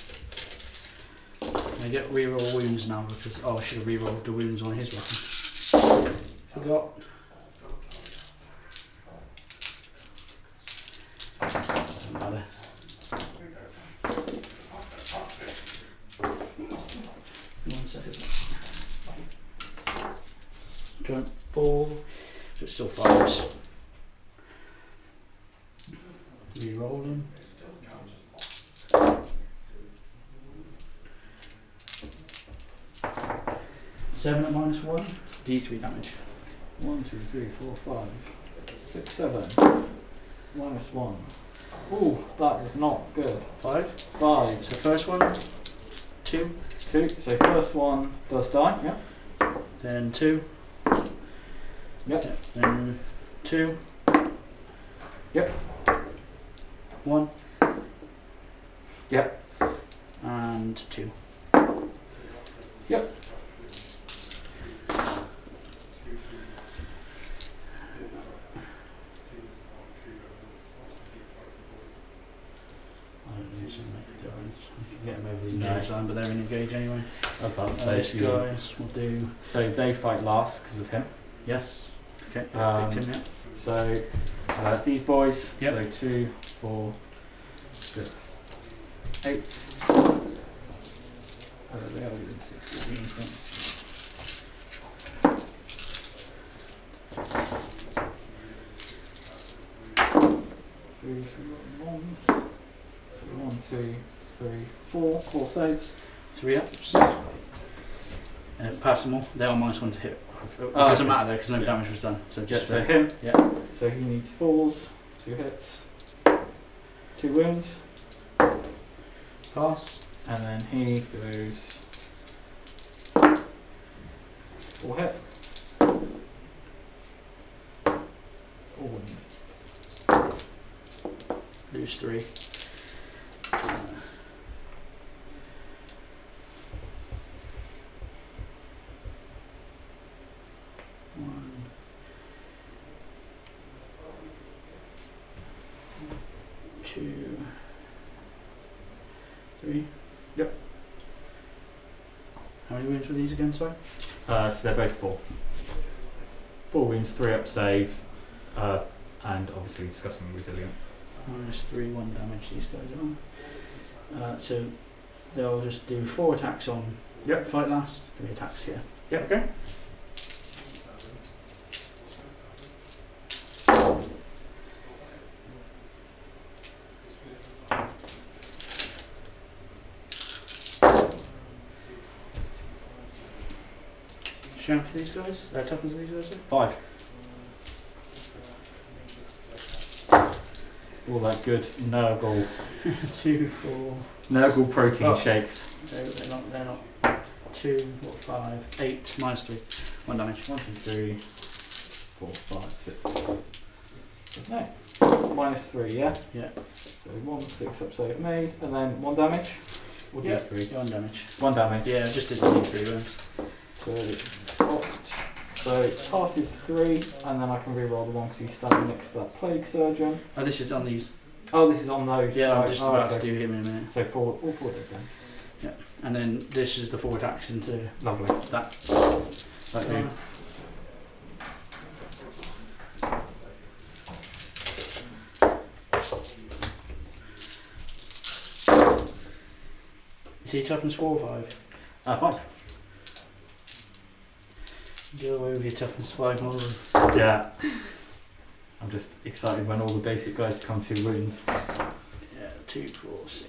I get reroll wounds now because I should have rerolled the wounds on his weapon. Forgot. Doesn't matter. One second. Joint ball. So it's still 5s. Reroll them. 7 at -1. D3 damage. 1, 2, 3, 4, 5, 6, 7. -1. Ooh, that is not good. 5. 5. So first one. 2. 2. So first one does die. Yep. Then 2. Yep. Then 2. Yep. 1. Yep. And 2. Yep. I don't think it's going to make a difference. You can get them over the No. engage line, but they're in engage anyway. I was about to say, These guys will do. so they fight last because of him. Yes. Okay. Um, Victim, yeah. So these boys, Yep. so 2, 4, 6, 8. They are doing 16 points. So we've got ones. So 1, 2, 3, 4. 4 saves. 3 ups. Pass them all. They're on -1 to hit. It Oh, doesn't okay. matter there because no Yeah. damage was done. So Yeah, just so him. Yeah. So he needs 4s, 2 hits, 2 wounds, pass. and then he goes 4 hit. 4 wound. Lose 3. One. 2. 3. How many wounds were these again, sorry? So they're both 4. 4 wounds, 3 up save, and obviously discussing resilient. -3, 1 damage, these guys are. So they'll just do 4 attacks on fight last, 3 attacks here. Yep, okay. Strength for these guys? Toughness for these guys? 5. All that good Nurgle 2, 4. Nurgle protein Oh. shakes. No, they're not. 2, 5, 8, -3. 1 damage. 1, 2, 3, 4, 5, 6. No. -3, yeah? Yeah. So 1, 6 up save made, and then 1 damage. Or Yeah. D3? 1 damage. 1 damage. Yeah, just did the D3 wounds. So it passes 3, and then I can re-roll the one because he's standing next to that plague surgeon. Oh, this is on these. Oh, this is on those. Yeah, right. I'm just Oh, about okay. to do him in a minute. So all 4 dead then. And then this is the 4 attacks into Lovely. that. Like you. You see toughness 4 or 5? 5. Go away with your toughness 5 model. Yeah. I'm just excited when all the basic guys come 2 wounds. Yeah, 2, 4, 6,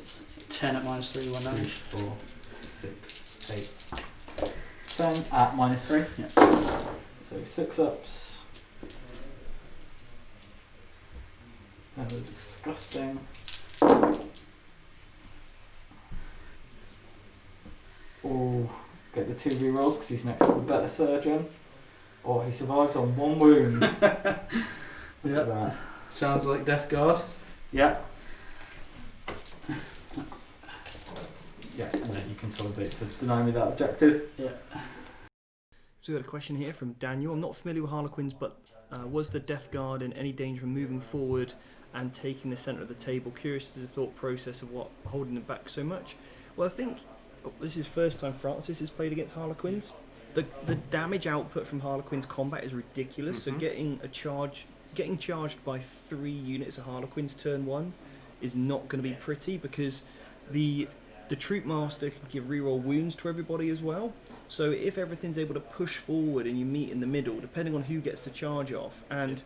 10 at -3, 1 2, damage. 4, 6, 8, 10 at -3. Yeah. So 6 ups. That was disgusting. Oh, get the 2 rerolls because he's next to the better surgeon. Oh, he survives on 1 wound. Look at that. Sounds like Death Guard. Yeah. Yeah, and then you consolidate to deny me that objective. Yeah. So we got a question here from Daniel. I'm not familiar with Harlequins, but was the Death Guard in any danger of moving forward and taking the centre of the table? Curious to the thought process of what holding them back so much. Well, I think this is first time Francis has played against Harlequins. The damage output from Harlequins combat is ridiculous. So getting charged by 3 units of Harlequins turn 1 is not going to be pretty, because the Troop Master can give reroll wounds to everybody as well. So if everything's able to push forward and you meet in the middle, depending on who gets the charge off, and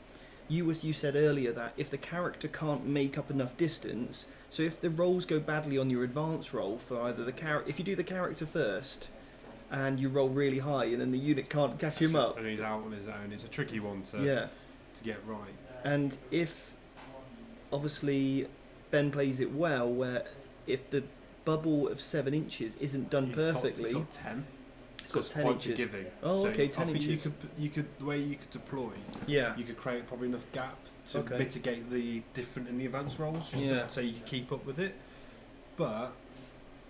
you said earlier that if the character can't make up enough distance, so if the rolls go badly on your advance roll for either the character, if you do the character first and you roll really high and then the unit can't catch him up, and he's out on his own, it's a tricky one to get right. And if obviously Ben plays it well, where if the bubble of 7 inches isn't done perfectly, He's got 10. It's got 10 quite inches. Forgiving. Oh, So okay, 10 I think inches. you could the way you could deploy, Yeah. you could create probably enough gap to Okay. mitigate the different in the advance rolls, just Yeah. to say you can keep up with it. But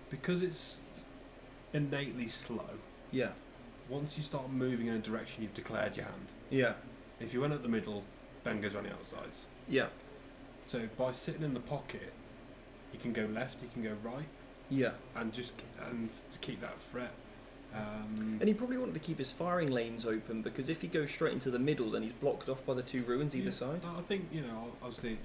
because it's innately slow, Yeah. once you start moving in a direction, you've declared your hand. Yeah. If you went at the middle, Ben goes on the outsides. Yeah. So by sitting in the pocket, you can go left, you can go right, Yeah. and to keep that threat. And he probably wanted to keep his firing lanes open, because if he goes straight into the middle, then he's blocked off by the 2 ruins either side. I think, obviously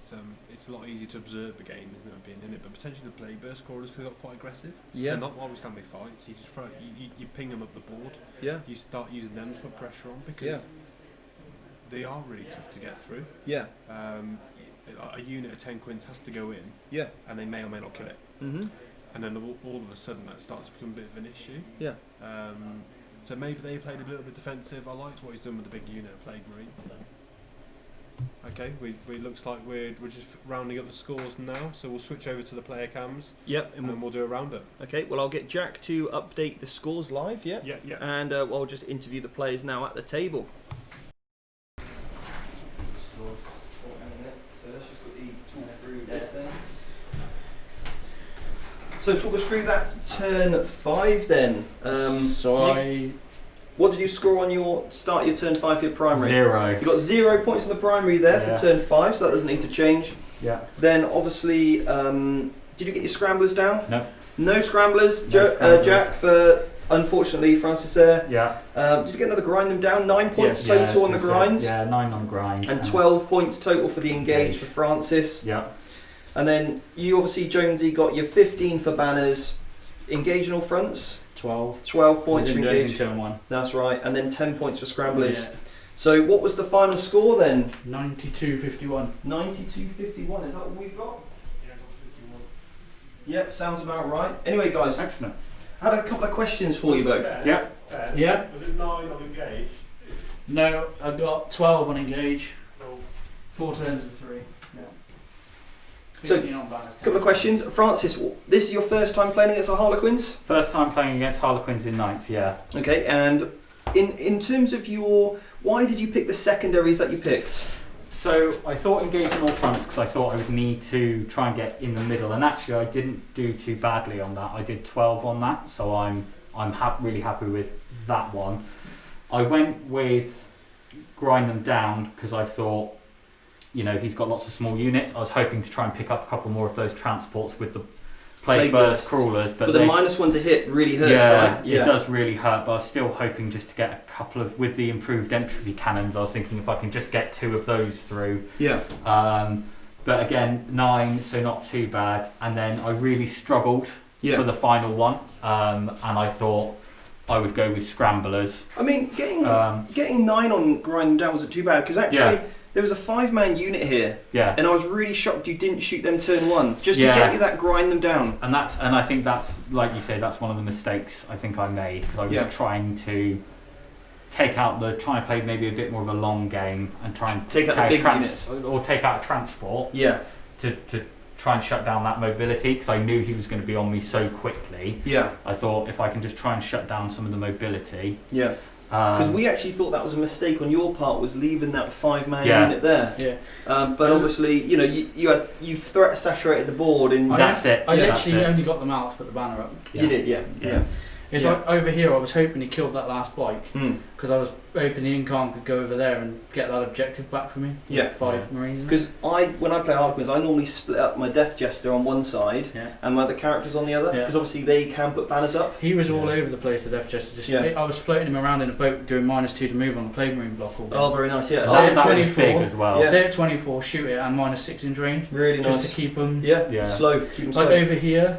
it's a lot easier to observe the game, isn't it, being in it, but potentially the plague burst crawlers could have got quite aggressive. Yeah. They're not always standing fights. You just you ping them up the board. Yeah. You start using them to put pressure on, because they are really tough to get through. Yeah. A unit of 10 quints has to go in, Yeah. and they may or may not kill it. Mhm. And then all of a sudden that starts to become a bit of an issue. Yeah. So maybe they played a little bit defensive. I liked what he's done with the big unit of Plague Marines. Okay, we looks like we're just rounding up the scores now, so we'll switch over to the player cams. Yep. And we'll do a roundup. Okay. Well, I'll get Jack to update the scores live. Yeah. Yeah. And I'll just interview the players now at the table. So let's just quickly talk through this then. So talk us through that turn 5 then. What did you score on your turn 5 for your primary? 0. You got 0 points in the primary there for turn 5, so that doesn't need to change. Yeah. Then obviously, did you get your scramblers down? No. No scramblers, No scramblers. Jack, for unfortunately, Francis there. Yeah. Did you get another grind them down? 9 points Yes. total on the grind. Yeah, 9 on grind. And 12 points total for the engage for Francis. Yeah. And then you obviously, Jonesy, got your 15 for banners. Engage on all fronts. 12 points for engage. Turn 1. That's right. And then 10 points for scramblers. Yeah. So what was the final score then? 92-51. 92-51. Is that what we've got? Yep, sounds about right. Anyway, guys, Excellent. I had a couple of questions for you both. Yeah. Yeah. Was it 9 on engage? No, I got 12 on engage. 4 turns and 3. Yeah. So, 15 on banners. Couple of questions. Francis, this is your first time playing against the Harlequins? First time playing against Harlequins in 9th, yeah. Okay, and in terms of why did you pick the secondaries that you picked? So I thought engage on all fronts because I thought I would need to try and get in the middle, and actually I didn't do too badly on that. I did 12 on that, so I'm really happy with that one. I went with grind them down because I thought, he's got lots of small units. I was hoping to try and pick up a couple more of those transports with the plague burst crawlers, but the -1 to hit really hurts, right? Yeah, it does really hurt, but I was still hoping just to get a couple of, with the improved entropy cannons, I was thinking if I can just get 2 of those through. Yeah. But again, 9, so not too bad. And then I really struggled Yeah. for the final one, and I thought I would go with scramblers. I mean, getting 9 on grind them down wasn't too bad because actually there was a 5-man unit here, and I was really shocked you didn't shoot them turn 1 just to get you that grind them down. And I think that's, like you say, that's one of the mistakes I think I made because I was trying to try and play maybe a bit more of a long game and try and take out the big units or take out a transport. Yeah. To try and shut down that mobility because I knew he was going to be on me so quickly. Yeah. I thought if I can just try and shut down some of the mobility. Yeah. Because we actually thought that was a mistake on your part, was leaving that 5-man unit there. Yeah. But obviously, you threat saturated the board, and that's it. I literally only got them out to put the banner up. You did, yeah. It's like over here. I was hoping he killed that last bike because I was hoping the Incon could go over there and get that objective back for me. Yeah. 5 Marines. Because when I play Harlequins, I normally split up my Death Jester on one side and my other characters on the other. Because obviously they can put banners up. He was all over the place, the Death Jester. I was floating him around in a boat doing -2 to move on the Plague Marine block all day. Oh, very nice. Yeah. Stay at that 24 big as well. Stay at 24, shoot it, and -6 in range. Really just nice. to keep them. Yeah. Slow. Keep them slow. Like over here.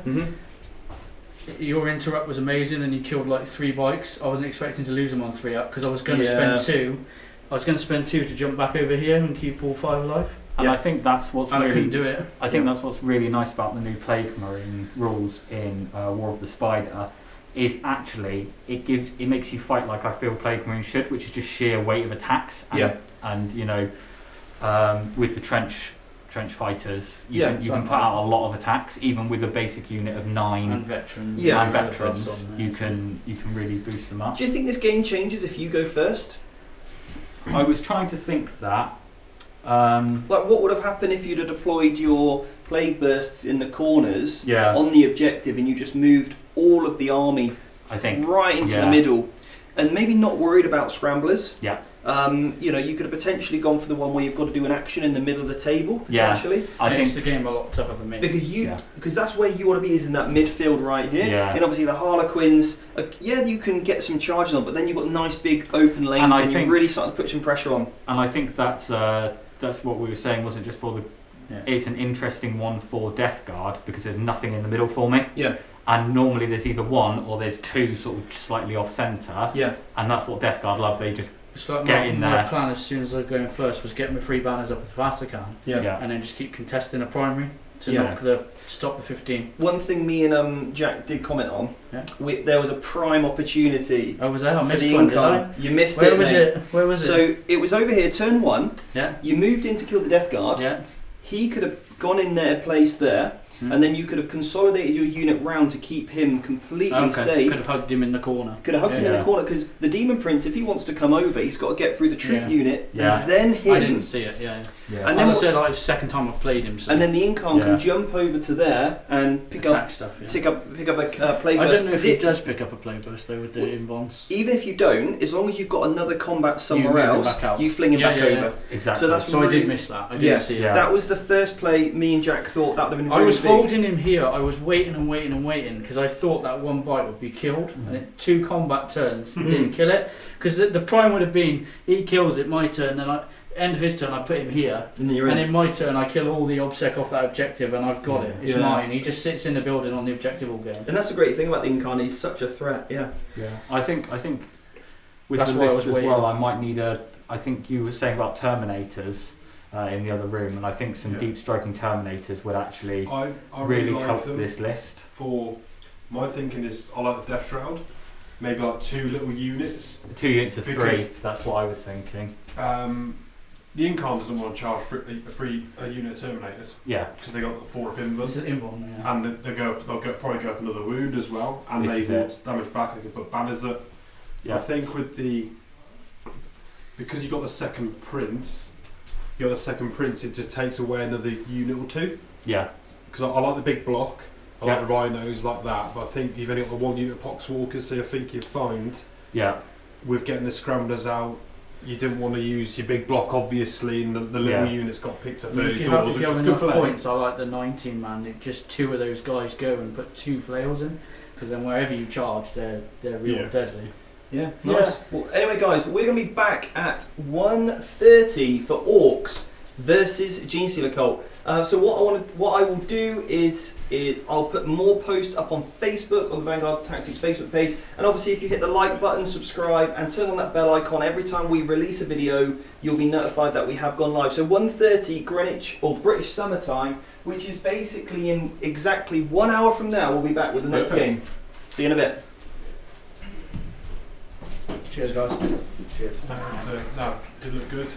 Your interrupt was amazing, and you killed like 3 bikes. I wasn't expecting to lose them on 3 up because I was going to spend 2. I was going to spend 2 to jump back over here and keep all 5 alive. And I think that's what's and really, I couldn't do it. I think that's what's really nice about the new Plague Marine rules in War of the Spider, is actually it makes you fight like I feel Plague Marine should, which is just sheer weight of attacks. And with the trench fighters, you can put out a lot of attacks, even with a basic unit of 9 and veterans. And veterans, you can really boost them up. Do you think this game changes if you go first? I was trying to think that. Like, what would have happened if you'd have deployed your plague bursts in the corners on the objective, and you just moved all of the army right into the middle, and maybe not worried about scramblers? Yeah. You could have potentially gone for the one where you've got to do an action in the middle of the table, potentially. I think the game a lot tougher for me. Because that's where you want to be, is in that midfield right here. Yeah. And obviously the Harlequins, you can get some charges on, but then you've got nice big open lanes, and you're really starting to put some pressure on. And I think that's what we were saying, wasn't just for the... It's an interesting one for Death Guard, because there's nothing in the middle for me. Yeah. And normally there's either 1 or there's 2 sort of slightly off centre. Yeah. And that's what Death Guard love, they just... It's like get in there. My plan as soon as I go in first was get my 3 banners up as fast as I can, and then just keep contesting a primary to stop the 15. One thing me and Jack did comment on, there was a prime opportunity. Oh, was there? I for missed the one, did I? income. You missed Where it, was mate. it? Where was it? So it was over here, turn 1. Yeah. You moved in to kill the Death Guard. Yeah. He could have gone in there, placed there, and then you could have consolidated your unit round to keep him completely safe. Could have hugged him in the corner. Could have hugged him in the corner, because the Demon Prince, if he wants to come over, he's got to get through the troop unit and then him. I didn't see it. And then, as I said, it's the second time I've played him. So. And then the Incon can jump over to there and pick up stuff. Pick up a plague burst. I don't know if he does pick up a plague burst though with the invons. Even if you don't, as long as you've got another combat somewhere else, you fling him back over. Exactly. So that's I did miss that. I didn't see it. That was the first play me and Jack thought that would have been I was holding him here, I was waiting and waiting and waiting because I thought that one bite would be killed, and it, 2 combat turns didn't kill it. Because the prime would have been he kills it, my turn, then end of his turn I put him here, and in my turn I kill all the obsec off that objective, and I've got it. It's mine. He just sits in the building on the objective all game. And that's the great thing about the Incarn. He's such a threat. Yeah. I think with That's the why I list was as well, waiting. I might need a. I think you were saying about Terminators in the other room, and I think some deep stroking Terminators would actually I really like help them this list. For my thinking is, I like the Death Shroud. Maybe like 2 little units. 2 units of Because- 3. That's what I was thinking. The Incarn doesn't want to charge for a unit of Terminators Yeah. because they got 4 up in them. It's an inborn, yeah. And they'll probably go up another wound as well, and This they is want damage back. They can put banners up. Yeah. I think because you got the second prince, it just takes away another unit or 2. Yeah. Because I like the big block, I Yeah. like the rhinos like that, but I think you've only got the 1 unit of Poxwalkers, so I think you find Yeah. with getting the scramblers out, you didn't want to use your big block obviously, and the little units got picked up I mean, early if you doors, have which was enough good for them. points, I like the 19 man. Just 2 of those guys go and put 2 flails in, because then wherever you charge, they're real deadly. Yeah, nice. Well, anyway, guys, we're going to be back at 1:30 for Orcs versus Genestealer Cult. So what I will do is I'll put more posts up on Facebook, on the Vanguard Tactics Facebook page, and obviously if you hit the like button, subscribe, and turn on that bell icon, every time we release a video, you'll be notified that we have gone live. So 1:30 Greenwich or British Summer Time, which is basically in exactly 1 hour from now, we'll be back with the next game. See you in a bit. Cheers, guys. Cheers. No, it did look good.